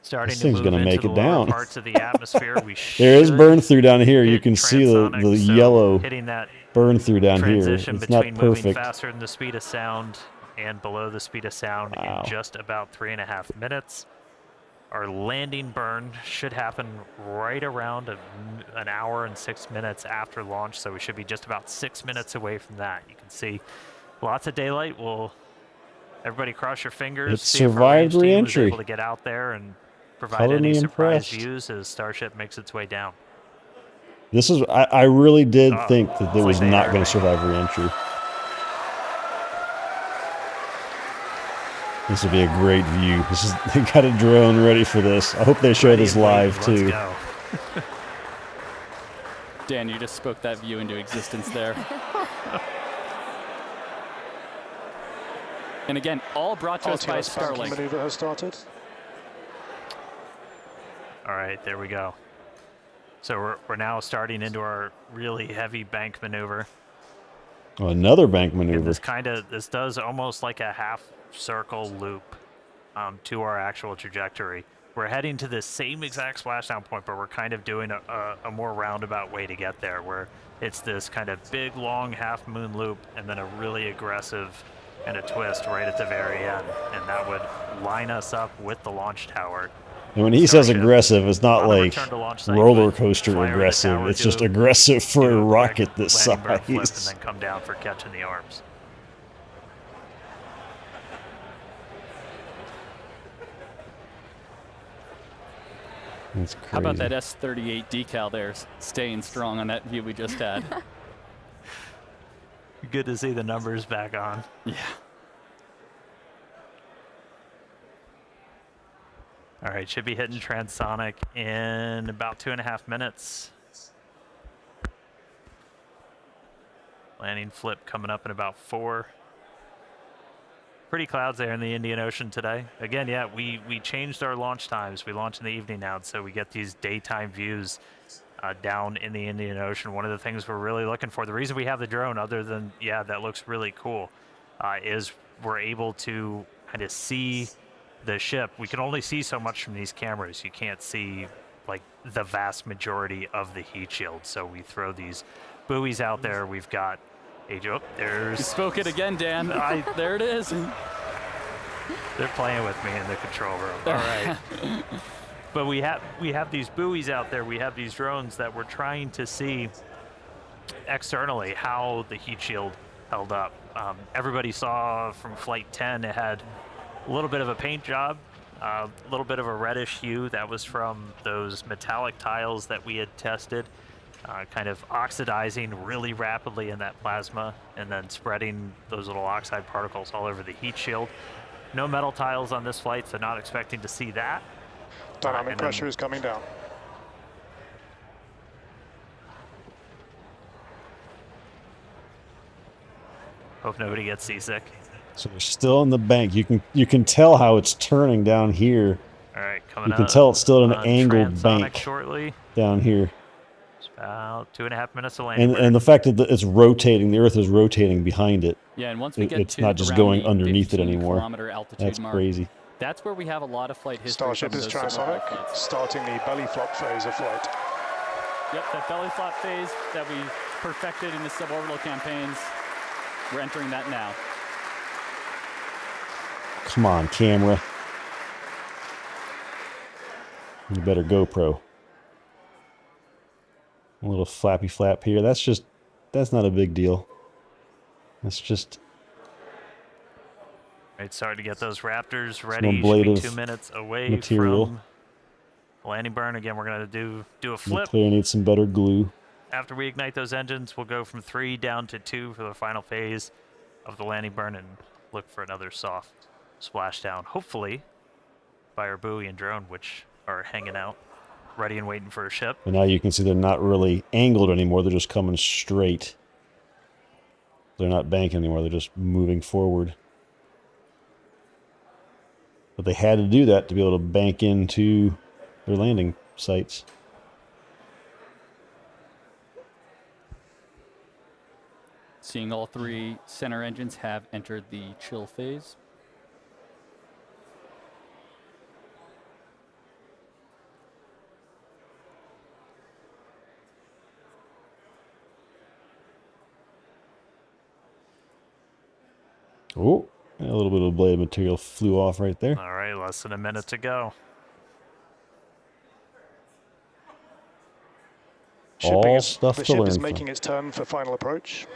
starting this to thing's move gonna into make the it lower down. parts of the atmosphere. There is burn through down here. You can see the yellow hitting that burn through down here. transition It's not between moving perfect. faster than the speed of sound and below the speed of sound in just about 3.5 minutes. Our landing burn should happen right around an hour and 6 minutes after launch, so we should be just about 6 minutes away from that. You can see lots of daylight. Everybody cross your fingers. It see if our survived range team was re-entry. able to get out there and provide Color any me surprise impressed. views as Starship makes its way down. This is I really did think that it was not going to survive reentry. This would be a great view. They got a drone ready for this. I hope they show this live too. Dan, you just spoke that view into existence there. And again, all brought to us by Starlink. Maneuver has started. All right, there we go. So we're now starting into our really heavy bank maneuver. Oh, another bank maneuver. And this does almost like a half circle loop to our actual trajectory. We're heading to the same exact splashdown point, but we're kind of doing a more roundabout way to get there, where it's this kind of big, long half moon loop and then a really aggressive kind of twist right at the very end. And that would line us up with the launch tower. And when he says aggressive, it's not like site, roller coaster aggressive. It's just aggressive for a rocket this landing burn flip and size. then come down for catching the arms. That's crazy. How about that S38 decal there, staying strong on that view we just had? Good to see the numbers back on. Yeah. All right, should be hitting transonic in about 2.5 minutes. Landing flip coming up in about 4. Pretty clouds there in the Indian Ocean today. Again, yeah, we changed our launch times. We launch in the evening now, so we get these daytime views down in the Indian Ocean. One of the things we're really looking for, the reason we have the drone, other than, yeah, that looks really cool, is we're able to kind of see the ship. We can only see so much from these cameras. You can't see like the vast majority of the heat shield. So we throw these buoys out there. We've got there's... You spoke it again, Dan. There it is. They're playing with me in the control room. All right. But we have these buoys out there. We have these drones that we're trying to see externally how the heat shield held up. Everybody saw from Flight 10, it had a little bit of a paint job, a little bit of a reddish hue. That was from those metallic tiles that we had tested, kind of oxidizing really rapidly in that plasma and then spreading those little oxide particles all over the heat shield. No metal tiles on this flight, so not expecting to see that. Dynamic pressure is coming down. Hope nobody gets seasick. So we're still in the bank. You can tell how it's turning down here. All right, coming You can up tell it's still at an on angled transonic bank shortly. down here. It's about 2.5 minutes to landing. And the fact that it's rotating, the Earth is rotating behind it. Yeah, and once we get it's to not just around going the underneath it 15 anymore. kilometer altitude That's mark, crazy. that's where we have a lot of flight history. Starship from is those transonic, suborbital flights. starting the belly flop phase of flight. Yep, that belly flop phase that we perfected in the suborbital campaigns, we're entering that now. Come on, camera. You better GoPro. A little flappy flap here. That's not a big deal. That's just... Right, starting to get those Raptors Some ready. Should be ablative 2 minutes away material. from landing burn. Again, we're going to do a flip. Clearly needs some better glue. After we ignite those engines, we'll go from 3 down to 2 for the final phase of the landing burn and look for another soft splashdown. Hopefully by our buoy and drone, which are hanging out, ready and waiting for a ship. And now you can see they're not really angled anymore. They're just coming straight. They're not banking anymore. They're just moving forward. But they had to do that to be able to bank into their landing sites. Seeing all 3 center engines have entered the chill phase. Oh, a little bit of blade material flew off right there. All right, less than a minute to go. All stuff The to ship learn is from. making its turn for final approach.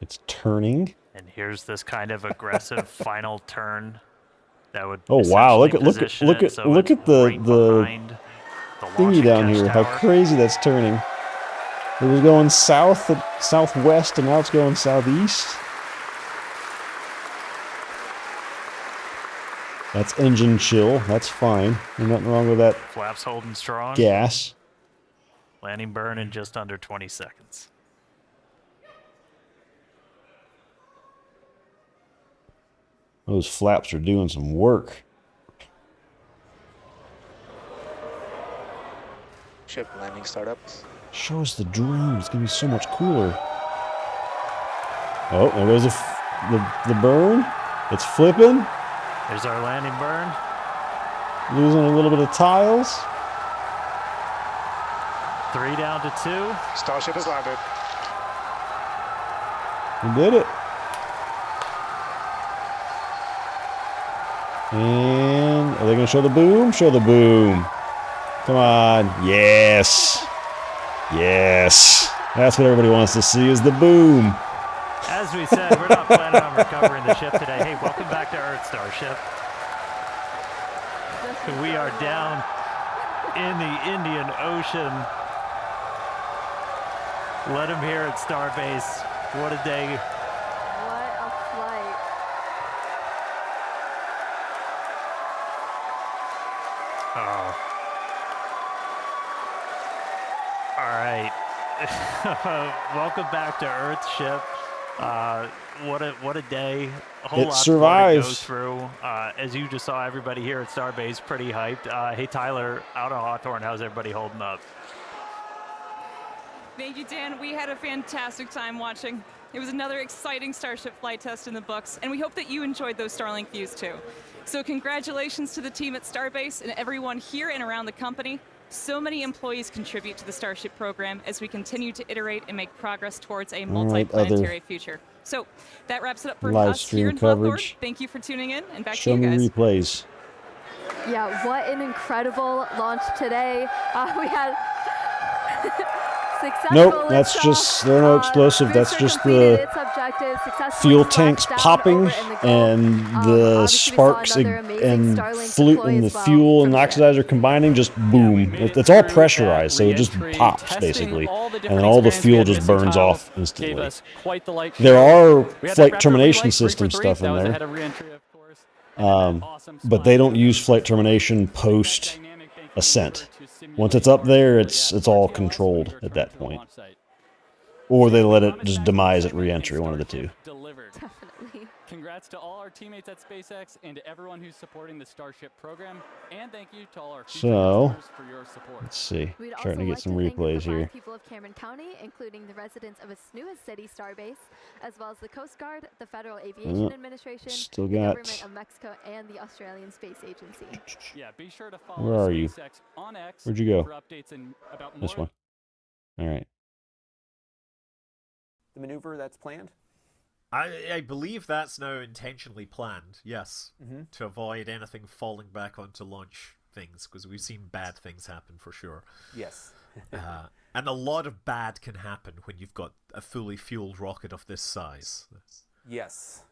It's turning. And here's this kind of aggressive final turn that would. Oh wow! Look at look at the thingy down here. How crazy that's turning. It was going southwest, and now it's going southeast. That's engine chill. That's fine. There's nothing wrong with that. Flaps holding strong. Gas. Landing burn in just under 20 seconds. Those flaps are doing some work. Ship landing startup. Show us the drone. It's gonna be so much cooler. Oh, there goes the burn. It's flipping. There's our landing burn. Losing a little bit of tiles. 3 down to 2. Starship has landed. We did it. And are they going to show the boom? Show the boom. Come on. Yes. Yes. That's what everybody wants to see is the boom. As we said, we're not planning on recovering the ship today. Hey, welcome back to Earth, Starship. We are down in the Indian Ocean. Let him hear it, Starbase. What a day. What a flight. Oh. All right. Welcome back to Earth, ship. What a day. A whole It lot survives. more to go through. As you just saw, everybody here at Starbase pretty hyped. Hey, Tyler, out of Hawthorne, how's everybody holding up? Thank you, Dan. We had a fantastic time watching. It was another exciting Starship flight test in the books, and we hope that you enjoyed those Starlink views too. So congratulations to the team at Starbase and everyone here and around the company. So many employees contribute to the Starship program as we continue to iterate and make progress towards a multi-planetary future. So that wraps it up for Live us here in stream Hawthorne. coverage. Thank you for tuning in, and back Show to you me guys. replays. Yeah, what an incredible launch today. We had successful Nope, that's liftoff. just, there are no explosive. That's Booster just completed the its objective, successfully fuel splashed tanks down popping over in the Gulf. and the Obviously we saw sparks another amazing and Starlink flute deploy and the as well fuel and from the oxidizer combining, just boom. It's all pressurized, so it just pops basically. And then all the fuel just burns off instantly. Quite the light There show. are We had that flight Raptor termination relay, 3 for system 3. stuff That in was there. ahead of re-entry, of course. But they don't use flight termination post ascent. Once it's up there, it's all controlled at that point. Or they let it just demise at re-entry, one of the two. Definitely. Congrats to all our teammates at SpaceX and to everyone who's supporting the Starship program. And thank you to all our future customers for your support. Let's see. We'd Trying also to get like some to thank replays the fine here. people of Cameron County, including the residents of its newest city, Starbase, as well as the Coast Guard, the Federal Aviation Administration, still the got- Government of Mexico, and the Australian Space Agency. Yeah, be sure to follow Where are you? SpaceX on X Where'd you go? for updates and about This more. one. All right. The maneuver that's planned? I believe that's now intentionally planned, yes, Mhm. to avoid anything falling back onto launch things, because we've seen bad things happen for sure. Yes. And a lot of bad can happen when you've got a fully fueled rocket of this size. Yes.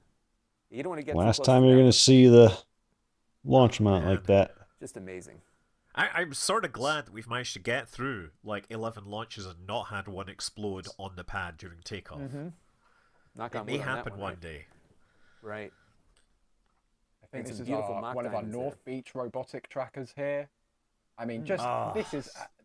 You don't want to get too Last close time to you're that going one. to see the launch mount like that. Just amazing. I'm sort of glad that we've managed to get through like 11 launches and not had one explode on the pad during takeoff. Mm-hmm. Knock It on may wood on that happen one, one right? day. Right. I think And this some is beautiful mock one of our diamonds there. North Beach robotic trackers here. I mean, just Ah.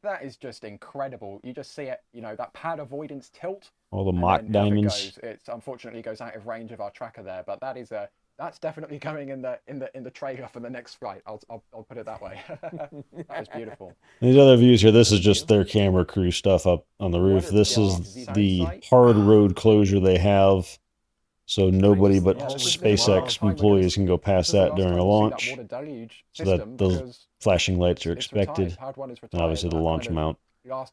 that is just incredible. You just see it, you know, that pad avoidance tilt. All the and mock then off diamonds. It unfortunately goes out of range of our tracker there, but that's definitely going in the trailer for the next flight. I'll put it that way. That was beautiful. These other views here, this is just their camera crew stuff up on the roof. This is the hard road closure they have, so nobody but SpaceX employees can go past that during a launch. So that those flashing lights are expected. And obviously the launch mount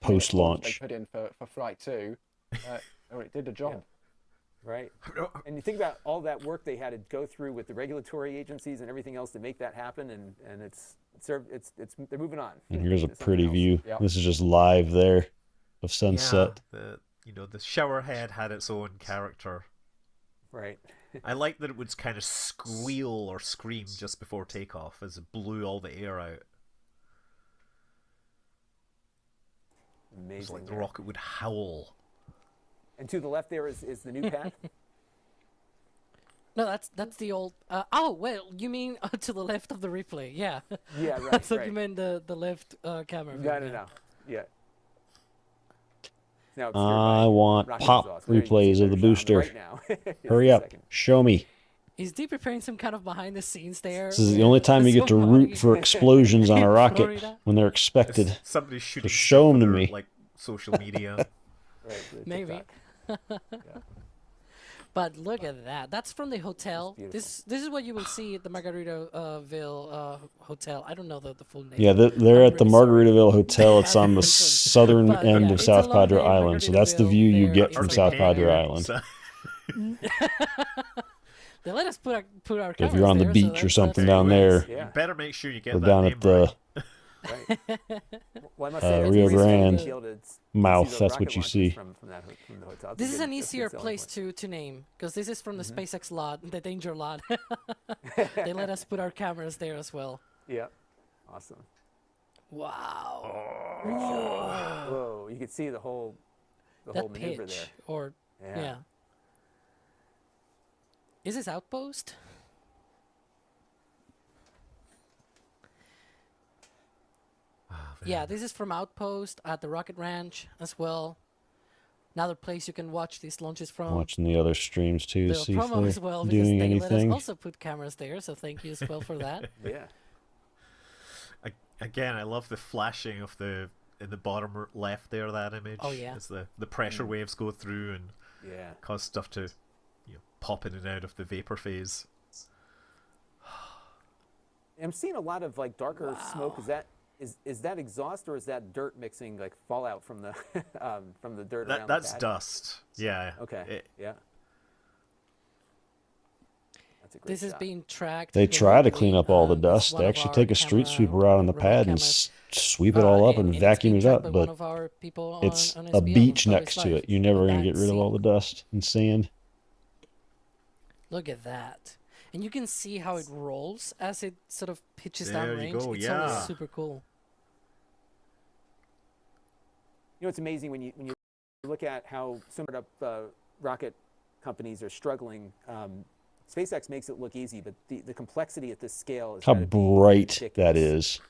post-launch. They put in for flight 2, it did the job. Right. And you think about all that work they had to go through with the regulatory agencies and everything else to make that happen, and they're moving on. And here's a to something pretty else. view. This is just live there of sunset. Yeah, the shower head had its own character. Right. I like that it would kind of squeal or scream just before takeoff as it blew all the air out. Amazing. It's like the rocket would howl. And to the left there is the new pad. No, that's the old. Oh well, you mean to the left of the replay? Yeah. Yeah, right. I thought right. you meant the left camera. No. Yeah. Now it's I want rocket pop exhaust. There you can replays see of the better shot booster. right now. Hurry up. Show me. Is Dee preparing some kind of behind the scenes there? This is the only time you get to root for explosions on a rocket Florida? when they're expected. Somebody's shooting. So show them to me. Like social media. Maybe. But look at that. That's from the hotel. This is what you will see at the Margaritaville Hotel. I don't know the full name. Yeah, they're I'm at the really sorry. Margaritaville Hotel. It's on the southern But, end yeah, of it's South along Padre the Island. So that's the view you Margaritaville get there. from It's South like- Padre Island. They let us put our So if cameras you're on the there, so beach or that's something down there, You better make sure you get or that down name at the Well, I must say, Rio it's really Grande fun to see mouth, those that's rocket what you launches see. From the hotel. It's This a is good- an that's a good easier selling place point. to name because this is from the Mhm. SpaceX lot, the danger lot. They let us put our cameras there as well. Yeah. Awesome. Wow. Great shot. Whoa, you can see the whole That maneuver pitch, there. or Yeah. yeah. Is this outpost? Yeah, this is from Outpost at the Rocket Ranch as well. Another place you can watch these launches from. watching the other streams too, The see if promo they're as well, because doing they let us anything. also put cameras there, so thank you as well for that. Yeah. Again, I love the flashing of in the bottom left there, that image. Oh, yeah. As the pressure waves go through and Yeah. cause stuff to pop in and out of the vapor phase. I'm seeing a lot of like darker smoke. Is that exhaust or is that dirt mixing, like fallout from the dirt around That's the pad? dust. Yeah. Okay. Yeah. That's a great This is shot. being tracked. They try to clean up all the it's dust. one They of actually our take a street camera- sweeper out on the remote pad and cameras. sweep it all up and it's vacuum being it tracked up. by But one of our people on it's on a SBL, beach on next Starbase to Live. it. You're never going That to get rid of scene. all the dust and sand. Look at that. And you can see how it rolls as it sort of pitches There you downrange. go, It's yeah. always super cool. You know, it's amazing when you look at how some of the rocket companies are struggling. SpaceX makes it look easy, but the complexity at this scale is How gotta be bright that ridiculous. is.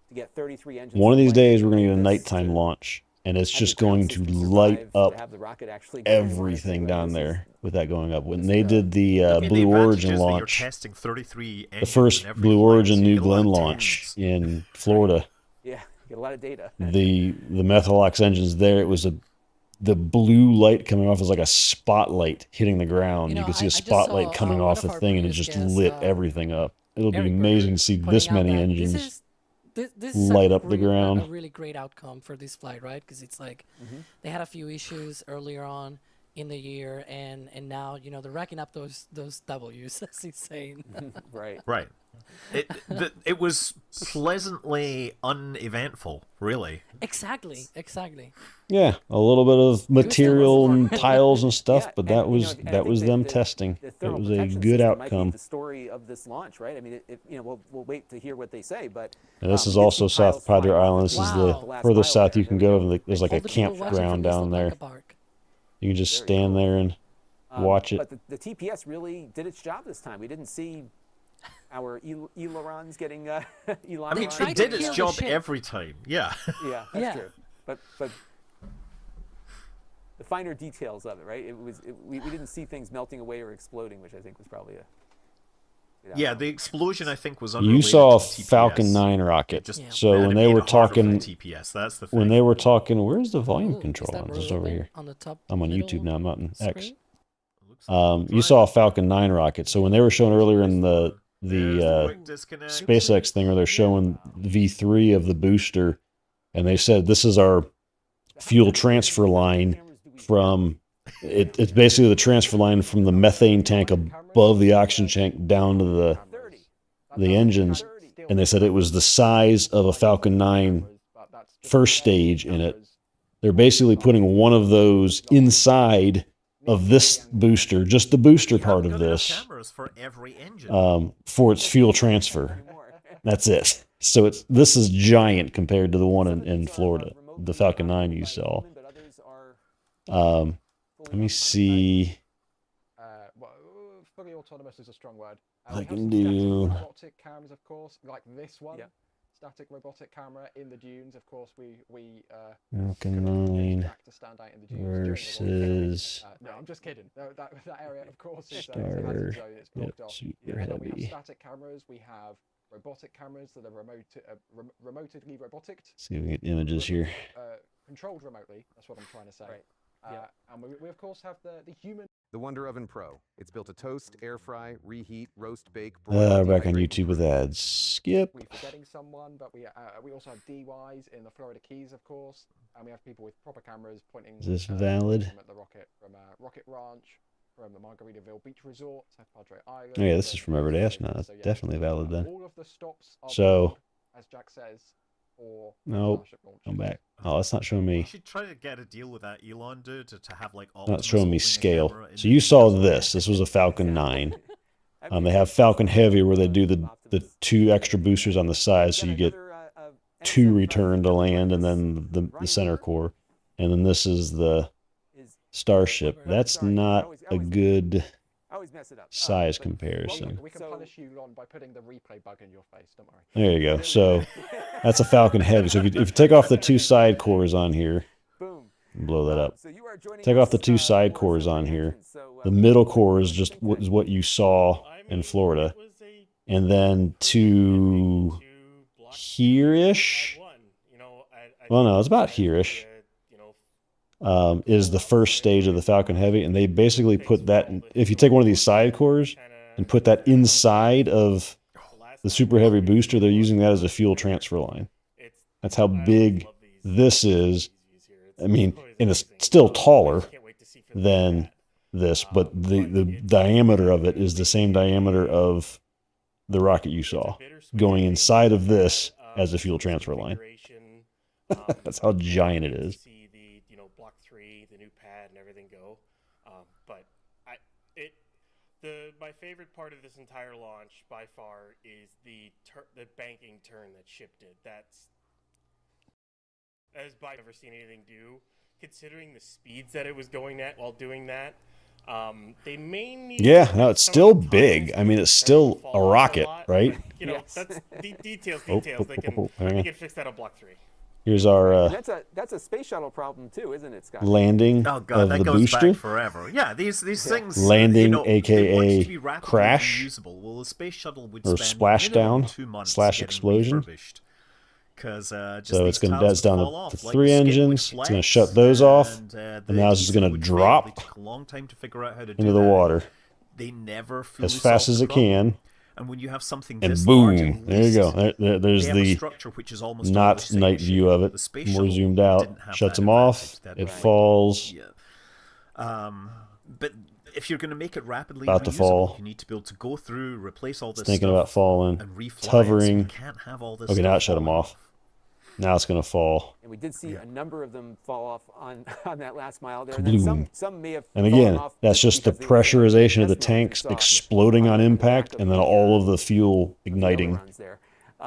To get 33 engines. One of these flying days, we're going to get a this- nighttime launch. and it's how many just going times to this can light survive to up have the rocket actually go on it, everything right? down This is- there with that going up. When this they is, did the I mean, Blue the Origin advantage is that you're launch, testing 33 the engines first in every Blue flight, Origin so you New get a lot Glenn of launch tunes. in Florida, Yeah, get a lot of data. the Methalox engines there, it was the blue light coming off was like a spotlight hitting the ground. You could see a spotlight coming off the thing, and it just lit everything up. It'll be amazing to see this many engines This light up the a ground. really great outcome for this flight, right? Because it's like they had a few issues earlier on in the year, and now they're racking up those W's. That's insane. Right. Right. It was pleasantly uneventful, really. Exactly. Yeah, a little bit of material and tiles and stuff, but that was them testing. The It thermal was a protection good system might be outcome. the story of this launch, right? I mean, we'll wait to hear what they say, but And this is we did also see South tiles Padre flying off Island. the This is ground the at last furthest mile south you can go. There's like a All the people watching from campground this down look there. like a park. You can just stand there and watch it. But the TPS really did its job this time. We didn't see our ailerons getting I mean, it did its job every time. Yeah. Yeah, that's true. But the finer details of it, right? We didn't see things melting away or exploding, which I think was probably a Yeah, the explosion I think was You unrelated saw a to TPS. Falcon 9 rocket. It just So made when it they were harder for the talking, TPS, that's the when thing. they were talking, where's the volume control on this? It's over road here. on the top I'm on middle YouTube now. I'm not in X. screen? You saw a Falcon 9 rocket. So when they were showing earlier in the SpaceX thing, where they're showing V3 of the booster, and they said this is our fuel transfer line from. It's basically the transfer line from the methane tank above the oxygen tank down to the engines, and they said it was the size of a Falcon 9 first stage in it. They're basically putting one of those inside of this booster, just the booster part of this, for every engine. for its fuel transfer. That's it. So this is giant compared to the one in Florida, the Falcon 9 you saw. Let me see. Fully autonomous is a strong word. I can do. Robotic cams, of course, like this one. Yeah. Static robotic camera in the dunes. Of course, we Falcon 9 to stand out in the dunes versus. No, I'm just kidding. That area, of course, is Star. it's blocked off. Super We have heavy. static cameras. We have robotic cameras that are remotely robotic. See if we get images here. Controlled remotely. That's what I'm trying to say. Right. And we of course have the human. The Wonder Oven Pro. It's built to toast, air fry, reheat, roast, bake. Back on YouTube with ads. Skip. We're forgetting someone, but we also have DYs in the Florida Keys, of course, and we have people with proper cameras pointing. Is this valid? At the rocket from Rocket Ranch, from the Margaritaville Beach Resort, South Padre Island. Oh yeah, this is from Everyday Astronaut. That's definitely valid then. All of the stops are So. as Jack says, for Nope. Starship launch. Come back. Oh, that's not showing me. You should try to get a deal with that Elon dude to have like all. Not showing me scale. So you saw this. This was a Falcon 9. They have Falcon Heavy where they do the 2 extra boosters on the side, so you get 2 return to land, and then the center core. And then this is the Starship. That's not a good size comparison. We can punish you, Lon, by putting the replay bug in your face. Don't worry. There you go. So that's a Falcon Heavy. So if you take off the 2 side cores on here, blow that up. Take off the 2 side cores on here. The middle core is just what you saw in Florida, and then to here-ish. Well, no, it's about here-ish. Is the first stage of the Falcon Heavy, and they basically put that. If you take one of these side cores and put that inside of the Super Heavy booster, they're using that as a fuel transfer line. That's how big this is. I mean, and it's still taller than this, but the diameter of it is the same diameter of the rocket you saw, going inside of this as a fuel transfer line. That's how giant it is. Block 3, the new pad, and everything go. But my favorite part of this entire launch by far is the banking turn that Ship did. That's as I've never seen anything do. Considering the speeds that it was going at while doing that, they may need. Yeah, no, it's still big. I mean, it's still a rocket, right? That's details. Oh, They can fix that on Block 3. Here's our And that's a space shuttle problem too, isn't it, Scott? landing Oh god, of that the goes booster. back forever. Yeah, these things Landing, you know, they want aka to be rapidly crash, reusable. Well, the space shuttle would or spend splashdown minimum 2 months / getting explosion. refurbished. Because So it's going to that's down to off, like 3 the skin would engines. It's going to flex, shut those off, and and the now it's just going adhesive to would fail. They drop took a long time to figure out how to into do the that. water They never fully as fast solved as the it problem. can. And when you have something And this large, boom, at there you go. least, There's they have a the structure which is almost not always same night shape. view of it. The space More shuttle zoomed out. didn't have Shuts that them off. advantage. That It like, falls. Yeah. But if you're going to make it rapidly About to reusable, fall. you need to be able to go through, replace all It's this thinking stuff, about falling. and refly It's it, so hovering. you can't have all this Okay, now stuff it shut them falling off. Now it's going to fall. And we did see a number of them fall off on that last mile there. Kabloom. And then some may have And fallen again, off that's just the because they were in pressurization of the test mode, as we tanks saw exploding on the impact, back and of then the, all of the fuel igniting. ailerons there.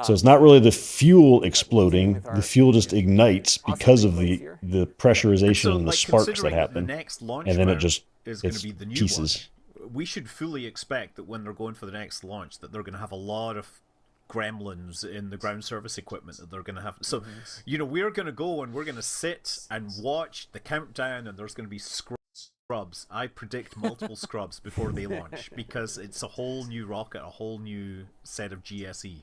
So it's not really the fuel exploding. The fuel just ignites because of the pressurization So, and the like, sparks that considering happen, the next launch and then it round just is going to it's be the new pieces. one, we should fully expect that when they're going for the next launch, that they're going to have a lot of gremlins in the ground service equipment that they're going to have. So, you know, we're going to go and we're going to sit and watch the countdown, and there's going to be scrubs. I predict multiple scrubs before they launch, because it's a whole new rocket, a whole new set of GSE.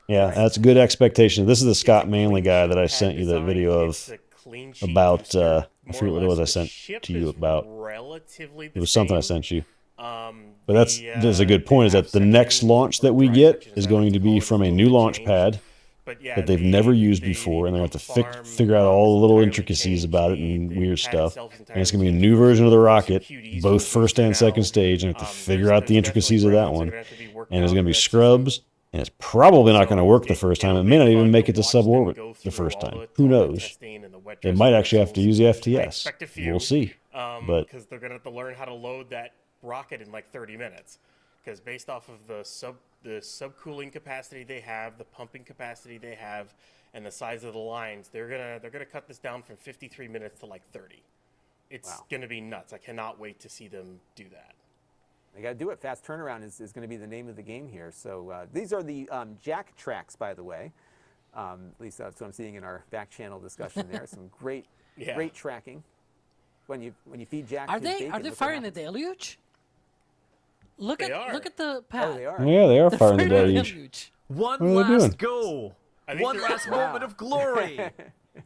Yeah, that's a good expectation. This is the Scott Manley guy that I sent you that video of about. I forget what it was I sent to you about. It was something I sent you. But that's a good point. Is that the next launch that we get is going to be from a new launch pad that they've never used before, and they have to figure out all the little intricacies about it and weird stuff. And it's going to be a new version of the rocket, both first and second stage, and have to figure out the intricacies of that one. And there's going to be scrubs. And it's probably not going to work the first time. It may not even make it to suborbit the first time. Who knows? They might actually have to use the FTS. We'll see. But because they're going to have to learn how to load that rocket in like 30 minutes. Because based off of the subcooling capacity they have, the pumping capacity they have, and the size of the lines, they're gonna cut this down from 53 minutes to like 30. It's gonna be nuts. I cannot wait to see them do that. They got to do it. Fast turnaround is going to be the name of the game here. So these are the jack tracks, by the way. At least that's what I'm seeing in our back channel discussion there. Some great tracking. When you feed Jack Are his they bacon, look firing the what happens. deluge? Look at the pad. Oh, they are. yeah, they are They're firing the deluge. One What are they last doing? go. One last moment of glory.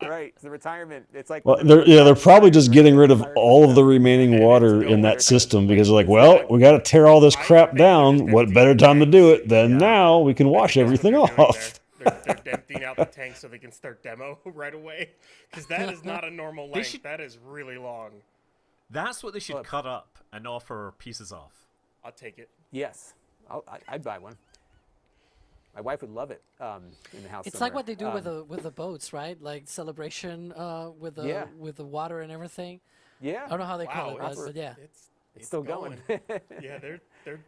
Right, it's the retirement. It's like Well, they're probably just getting rid of all of the remaining water in that system because they're like, well, we got to tear all this crap down. What better time to do it than now? We can wash everything off. They're emptying out the tank so they can start demo right away. Because that is not a normal length. That is really long. That's what they should cut up and offer pieces of. I'll take it. Yes, I'd buy one. My wife would love it in the house. It's somewhere. like what they do with the boats, right? Like celebration with the water and everything. Yeah. I don't know how they call it, but yeah. It's still going. Yeah,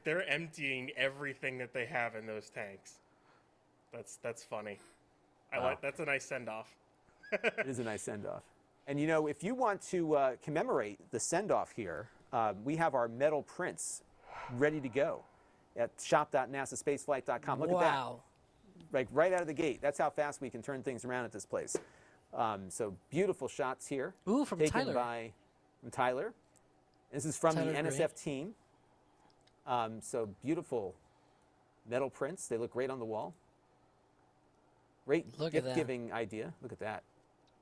they're emptying everything that they have in those tanks. That's funny. That's a nice send off. It is a nice send off. And you know, if you want to commemorate the send off here, we have our metal prints ready to go at shop.nasaspaceflight.com. Look at that. Like right out of the gate. That's how fast we can turn things around at this place. So beautiful shots here. Ooh, from taken Tyler. From Tyler. This is from Tyler the Gray. NSF team. So beautiful metal prints. They look great on the wall. Great gift-giving idea. Look at that.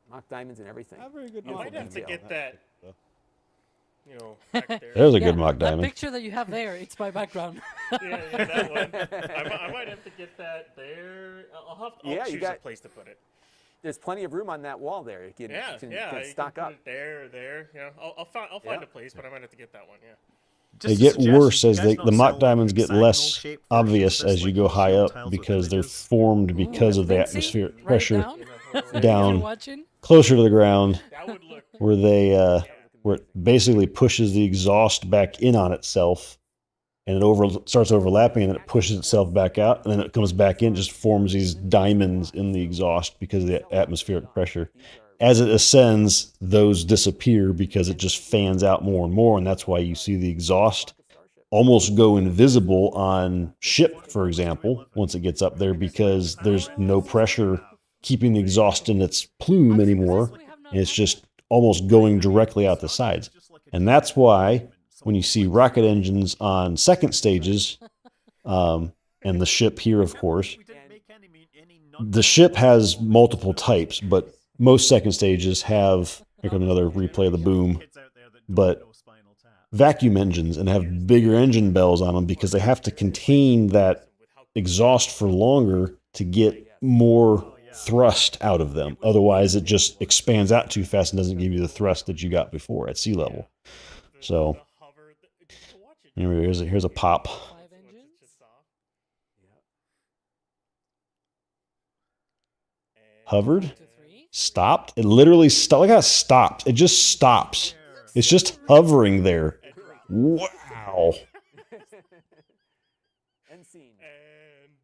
Mock diamonds and everything. Very good. I might have to get that. You know, back there. There's a good mock That diamond. picture that you have there, it's my background. yeah, that one. I might have to get that there. I'll choose a place to put it. There's plenty of room on that wall there. You can stock up. There. You know, I'll find a place, but I might have to get that one. Yeah. They get worse as the mock diamonds get less obvious as you go high up because they're formed because of the atmospheric pressure down closer to the ground, where it basically pushes the exhaust back in on itself, and it starts overlapping, and then it pushes itself back out, and then it comes back in, just forms these diamonds in the exhaust because of the atmospheric pressure. As it ascends, those disappear because it just fans out more and more, and that's why you see the exhaust almost go invisible on ship, for example, once it gets up there, because there's no pressure keeping the exhaust in its plume anymore. And it's just almost going directly out the sides. And that's why when you see rocket engines on second stages, and the ship here, of course, the ship has multiple types, but most second stages have, here comes another replay of the boom, but vacuum engines and have bigger engine bells on them because they have to contain that exhaust for longer to get more thrust out of them. Otherwise, it just expands out too fast and doesn't give you the thrust that you got before at sea level. So, anyway, here's a pop. Hovered, stopped. It literally stopped. Look how it stopped. It just stops. It's just hovering there. Wow.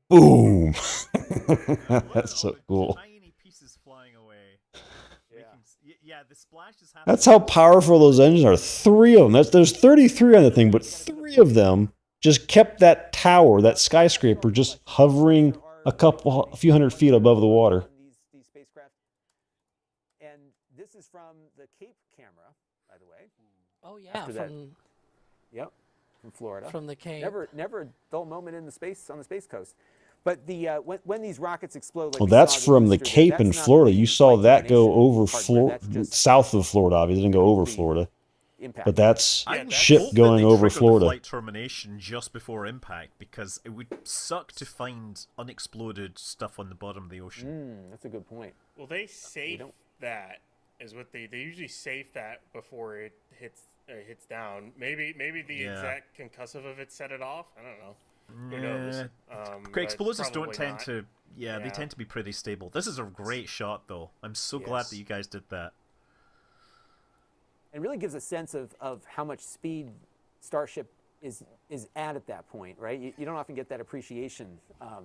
Boom. That's so cool. That's how powerful those engines are. 3 of them. There's 33 on the thing, but 3 of them just kept that tower, that skyscraper, just hovering a few hundred feet above the water. These spacecraft. And this is from the Cape camera, by the way. Oh yeah, Yep, from Florida. From the Cape. Never a dull moment on the Space Coast. But the when these rockets explode, like Well, that's from the Cape in Florida. You saw that go over south of Florida. Obviously, it didn't go over Florida. But that's ship going over Florida. Flight termination just before impact, because it would suck to find unexploded stuff on the bottom of the ocean. That's a good point. Well, they safe that is what they usually safe that before it hits down. Maybe the exact concussive of it set it off. I don't know. Who knows? Explosives don't tend to. Yeah, they tend to be pretty stable. This is a great shot, though. I'm so glad that you guys did that. It really gives a sense of how much speed Starship is at that point, right? You don't often get that appreciation. Well,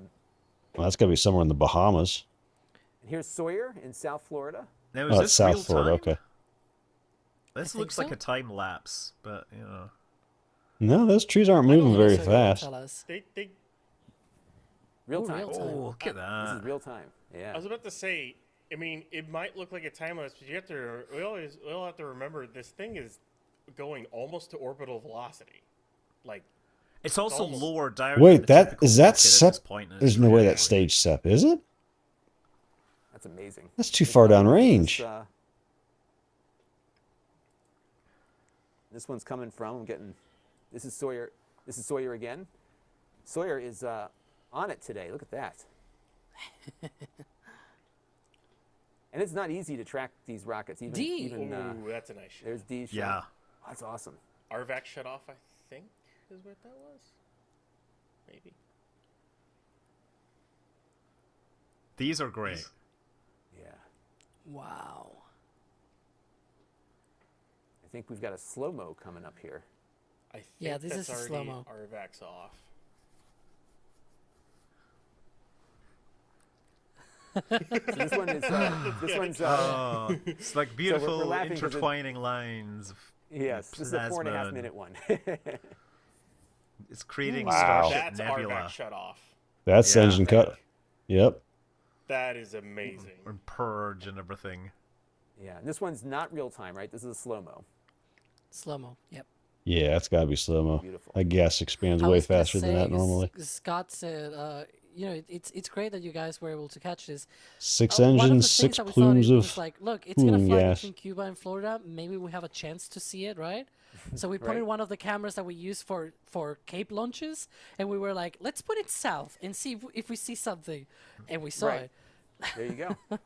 that's got to be somewhere in the Bahamas. And here's Sawyer in South Florida. Now, is this South Florida? Okay. This looks like a time lapse, but you know. No, those trees aren't moving very fast. Real time. Oh, look at that. This is real time. Yeah. I was about to say, I mean, it might look like a time lapse, but we all have to remember this thing is going almost to orbital velocity. Like, it's also lower down. Wait, is that SEP? There's no way that's stage SEP, is it? That's amazing. That's too far down range. This one's coming from. I'm getting. This is Sawyer. This is Sawyer again. Sawyer is on it today. Look at that. And it's not easy to track these rockets. Even that's a nice shot. There's D. Yeah. That's awesome. RVAC shut off, I think, is what that was. Maybe. These are great. Yeah. Wow. I think we've got a slow-mo coming up here. I think this is a slow-mo. RVAC's off. So this one is. It's like beautiful so intertwining lines. Yes, this is a 4.5 minute one. It's creating Wow. Starship That's Nebula. RVAC shut off. That's engine cut. Yep. That is amazing. And purge and everything. Yeah, and this one's not real time, right? This is a slow-mo. Slow-mo. Yep. Yeah, it's got to be slow-mo. Beautiful. That gas expands I way was gonna faster than say, that normally. Scott said, it's great that you guys were able to catch this. 6 One of the engines, things 6 that we thought plumes it of was like, look, it's gonna cooling fly gas. between Cuba and Florida. Maybe we have a chance to see it, right? So we put Right. in one of the cameras that we use for Cape launches, and we were like, let's put it south and see if we see something, and we saw Right. it. There you go.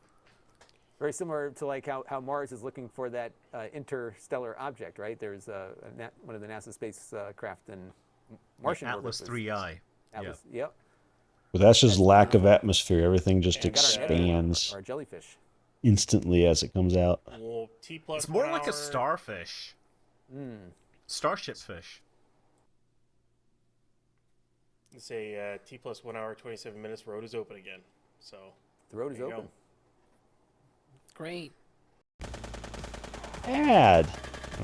Very similar to like how Mars is looking for that interstellar object, right? There's one of the NASA spacecraft and Martian Atlas orbiters. 3I. Atlas, yep. But that's just lack of atmosphere. Everything just And we got our nebula, expands our jellyfish. instantly as it comes out. Well, T plus It's more 1 like hour. a starfish. Starship fish. Let's say T plus 1 hour, 27 minutes. Road is open again. So The road is there you open. go. Great. Ad.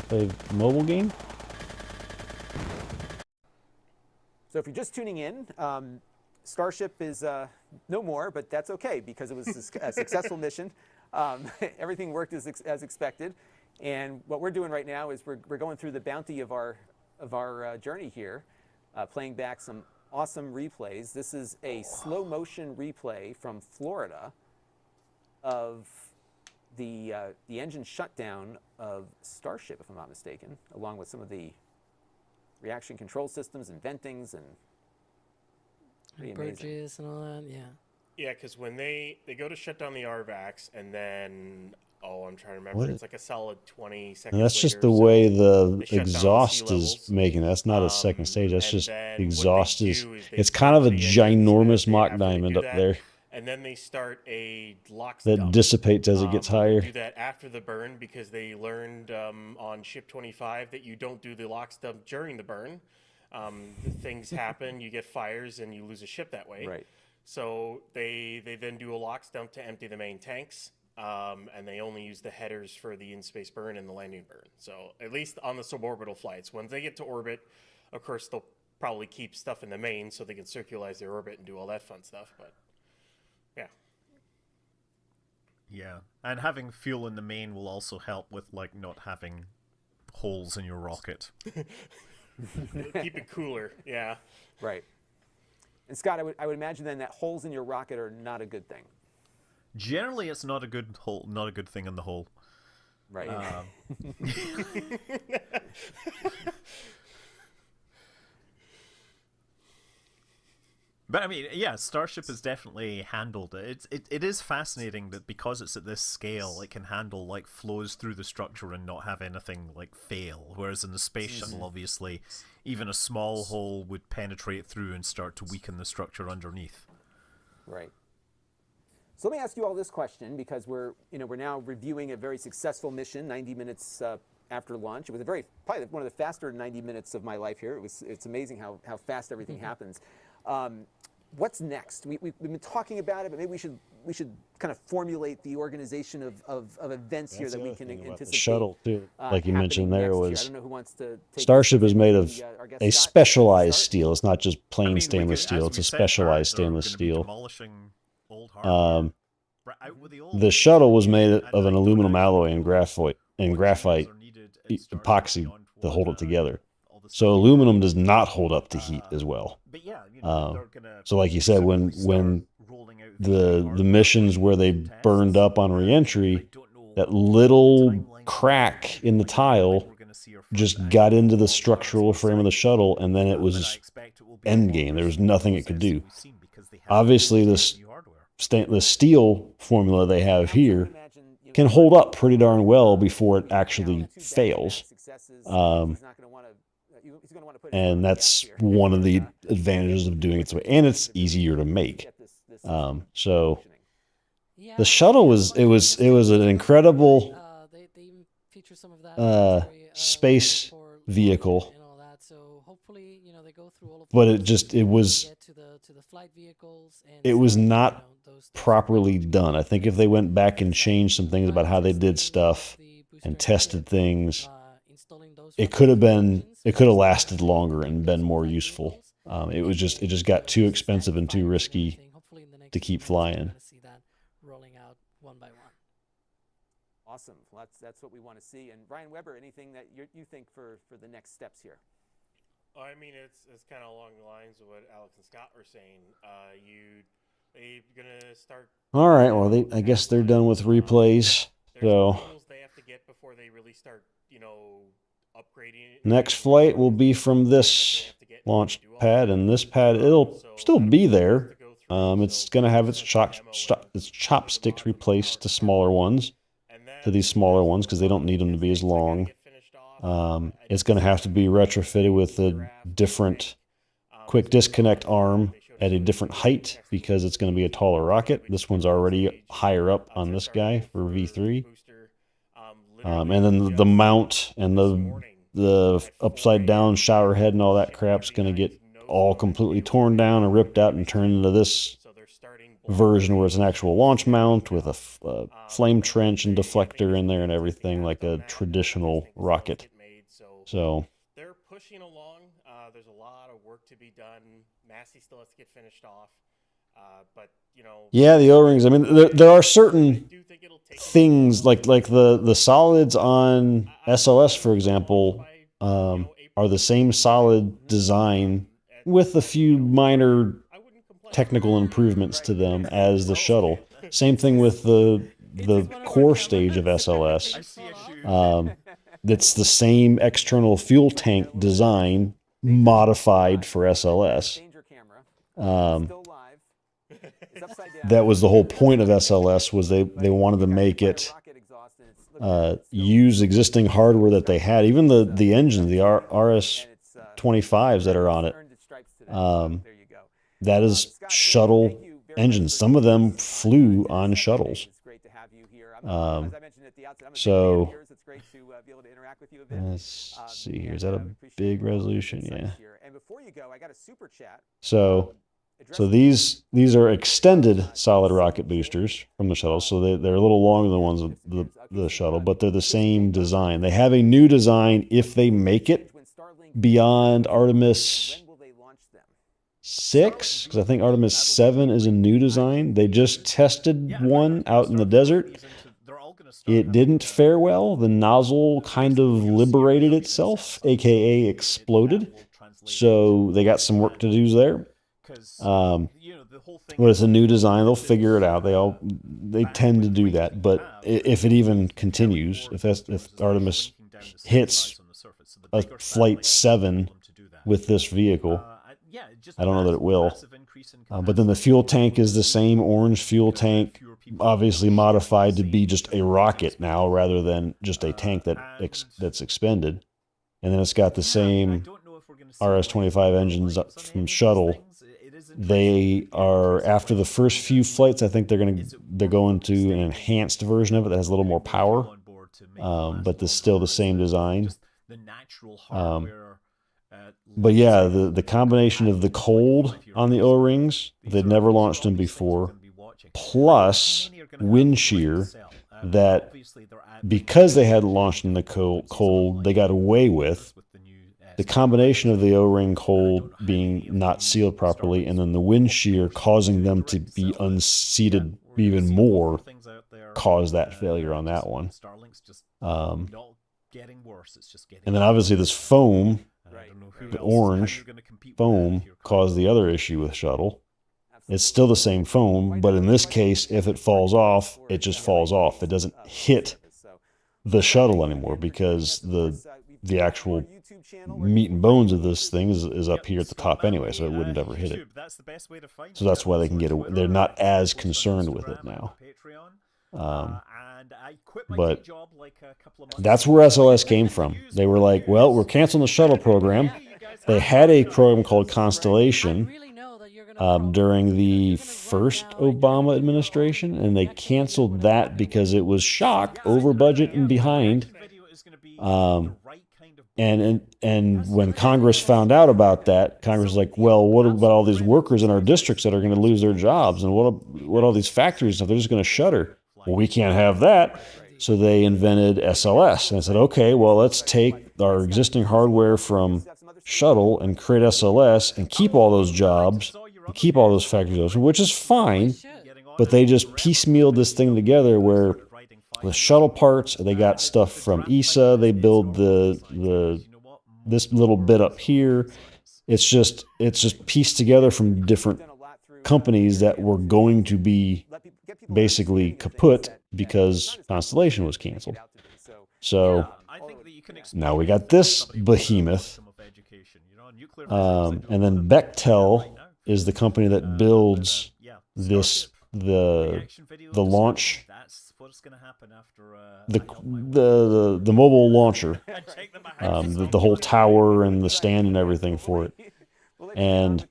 Play a mobile game? So if you're just tuning in, Starship is no more, but that's okay because it was a successful mission. Everything worked as expected. And what we're doing right now is we're going through the bounty of our journey here, playing back some awesome replays. This is a slow motion replay from Florida of the engine shutdown of Starship, if I'm not mistaken, along with some of the reaction control systems and ventings and pretty amazing. Bridges and all that, yeah. Yeah, because when they go to shut down the RVACs, and then I'm trying to remember. What? It's like a solid 20 seconds. And that's just later, the so way they the shut down exhaust sea is levels. making. That's not a second stage. That's And just then the what exhaust they is. do is they It's kind of a purge the engines ginormous they mock have to diamond do up that, there and then they start a LOX that dump. dissipates as it gets They higher. do that after the burn because they learned on ship 25 that you don't do the LOX dump during the burn. Things happen, you get fires, and you lose a ship that way. Right. So they then do a LOX dump to empty the main tanks, and they only use the headers for the in-space burn and the landing burn. So at least on the suborbital flights, when they get to orbit, of course they'll probably keep stuff in the main so they can circularize their orbit and do all that fun stuff. But yeah. Yeah, and having fuel in the main will also help with like not having holes in your rocket. Keep it cooler, yeah. Right. And Scott, I would imagine then that holes in your rocket are not a good thing. Generally, it's not a good hole, not a good thing in the hole. Right. But I mean, yeah, Starship has definitely handled it. It is fascinating that because it's at this scale, it can handle like flows through the structure and not have anything like fail. Whereas in the space shuttle, obviously, even a small hole would penetrate through and start to weaken the structure underneath. Right. So let me ask you all this question because we're now reviewing a very successful mission, 90 minutes after launch. It was probably one of the faster 90 minutes of my life here. It's amazing how fast everything happens. What's next? We've been talking about it, but maybe we should kind of formulate the organization of events here that we can anticipate. The shuttle too, like you mentioned there, I was don't know who wants to take Starship is made of our guest a Scott, specialized steel. It's not just plain we stainless could, steel. as It's we a said, specialized they're stainless gonna be steel. demolishing old hardware. Out with the old The shuttle was made of an aluminum alloy and graphite epoxy to hold it together. So aluminum does not hold up to heat as well. But yeah, so like you said, when the missions where they burned up on reentry, that little crack in the tile just got into the structural frame of the shuttle, and then it was end game. There was nothing it could do. Obviously, the steel formula they have here can hold up pretty darn well before it actually fails. And that's one of the advantages of doing it this way. And it's easier to make. So the shuttle was an incredible space vehicle. But it was not properly done. I think if they went back and changed some things about how they did stuff and tested things, it could have lasted longer and been more useful. It just got too expensive and too risky to keep flying. Awesome. Well, that's what we want to see. And Ryan Weber, anything that you think for the next steps here? I mean, it's kind of along the lines of what Alex and Scott were saying. They're gonna start. All right. Well, I guess they're done with replays. So they have to get before they really start, upgrading. Next flight will be from this launch pad, and this pad it'll still be there. It's gonna have its chopsticks replaced to smaller ones, because they don't need them to be as long. It's going to have to be retrofitted with a different quick disconnect arm at a different height because it's going to be a taller rocket. This one's already higher up on this guy for V3. And then the mount and the upside down shower head and all that crap's going to get all completely torn down and ripped out and turned into this version where it's an actual launch mount with a flame trench and deflector in there and everything like a traditional rocket. So they're pushing along. There's a lot of work to be done. Massey still has to get finished off. But, you know... Yeah, the O-rings. I mean, there are certain things, like the solids on SLS, for example, are the same solid design with a few minor technical improvements to them as the shuttle. Same thing with the core stage of SLS. It's the same external fuel tank design modified for SLS. That was the whole point of SLS, was they wanted to make it use existing hardware that they had. Even the engines, the RS-25s that are on it, that is shuttle engines. Some of them flew on shuttles. So let's see here. Is that a big resolution? Yeah. So these are extended solid rocket boosters from the shuttle. So they're a little longer than the ones of the shuttle, but they're the same design. They have a new design if they make it beyond Artemis 6, because I think Artemis 7 is a new design. They just tested one out in the desert. It didn't fare well. The nozzle kind of liberated itself, aka exploded. So they got some work to do there. When it's a new design, they'll figure it out. They tend to do that. But if it even continues, if Artemis hits a flight 7 with this vehicle, I don't know that it will. But then the fuel tank is the same orange fuel tank, obviously modified to be just a rocket now rather than just a tank that's expended. And then it's got the same RS-25 engines up from shuttle. They are, after the first few flights, I think they're going to an enhanced version of it that has a little more power, but it's still the same design. But yeah, the combination of the cold on the O-rings, they'd never launched them before, plus wind shear, that because they had launched in the cold, they got away with. The combination of the O-ring cold being not sealed properly, and then the wind shear causing them to be unseated even more, caused that failure on that one. And then obviously this foam, the orange foam, caused the other issue with shuttle. It's still the same foam, but in this case, if it falls off, it just falls off. It doesn't hit the shuttle anymore, because the actual meat and bones of this thing is up here at the top anyway, so it wouldn't ever hit it. So that's why they can get away. They're not as concerned with it now. But that's where SLS came from. They were like, well, we're canceling the shuttle program. They had a program called Constellation during the first Obama administration, and they canceled that because it was shock, over budget, and behind. And when Congress found out about that, Congress was like, well, what about all these workers in our districts that are going to lose their jobs? And what all these factories, if they're just going to shutter? Well, we can't have that. So they invented SLS. And I said, okay, well, let's take our existing hardware from shuttle and create SLS and keep all those jobs and keep all those factories open, which is fine. But they just piecemealed this thing together where with shuttle parts, they got stuff from ESA. They build this little bit up here. It's just pieced together from different companies that were going to be basically kaput because Constellation was canceled. So now we got this behemoth. And then Bechtel is the company that builds the launch, the mobile launcher, the whole tower and the stand and everything for it. And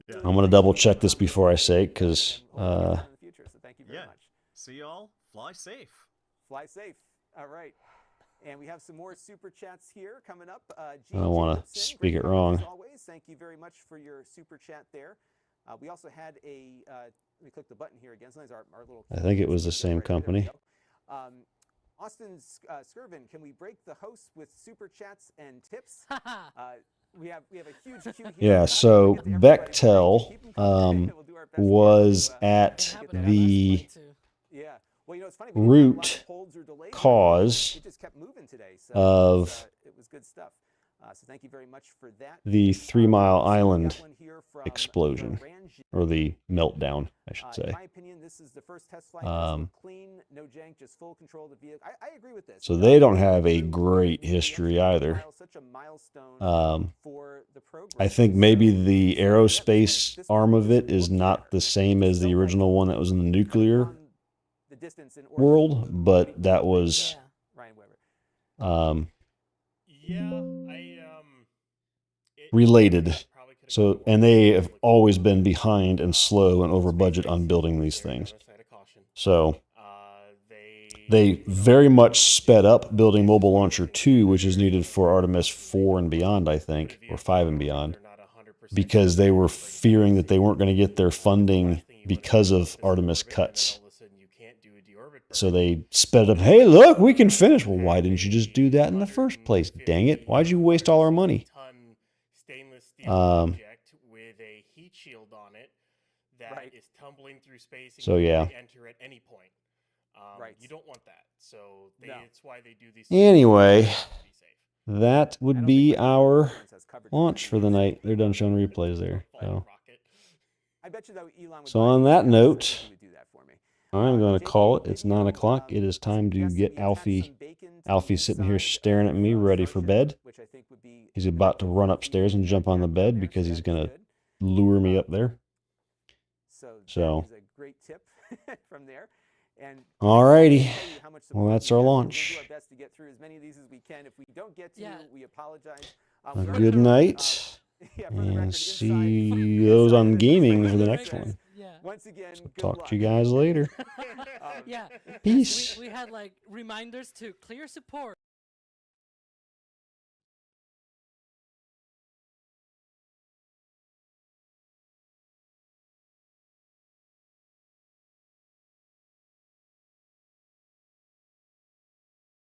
I'm going to double check this before I say it, because see y'all. Fly safe. Fly safe. All right. And we have some more super chats here coming up. I don't want to speak it wrong. As always, thank you very much for your super chat there. We also had a, let me click the button here again. Sometimes our little... I think it was the same company. Austin Skirvin, can we break the host with super chats and tips? We have a huge queue here. Yeah, so Bechtel was at the Yeah. Well, you know, it's funny, root holds or delays, cause it just kept moving today. So of it was good stuff. So thank you very much for that. the 3 Mile Island explosion, or the meltdown, I should say. In my opinion, this is the first test flight that's clean, no jank, just full control of the vehicle. I agree with this. So they don't have a great history either. Such a milestone for the program. I think maybe the aerospace arm of it is not the same as the original one that was in the nuclear world, but that was related. So, and they have always been behind and slow and over budget on building these things. So they very much sped up building Mobile Launcher 2, which is needed for Artemis 4 and beyond, I think, or 5 and beyond, because they were fearing that they weren't going to get their funding because of Artemis cuts. So they sped up. Hey, look, we can finish. Well, why didn't you just do that in the first place? Dang it. Why'd you waste all our money? With a heat shield on it that is tumbling through space and so yeah. can enter at any point. You don't want that. So that's why they do these. Anyway, that would be our launch for the night. They're done showing replays there. So on that note, I'm going to call it. It's 9 o'clock. It is time to get Alfie. Alfie's sitting here staring at me, ready for bed. He's about to run upstairs and jump on the bed because he's going to lure me up there. So, alrighty. Well, that's our launch. A good night. And see those on gaming for the next one. So talk to you guys later. Yeah. Peace. We had like reminders to clear support.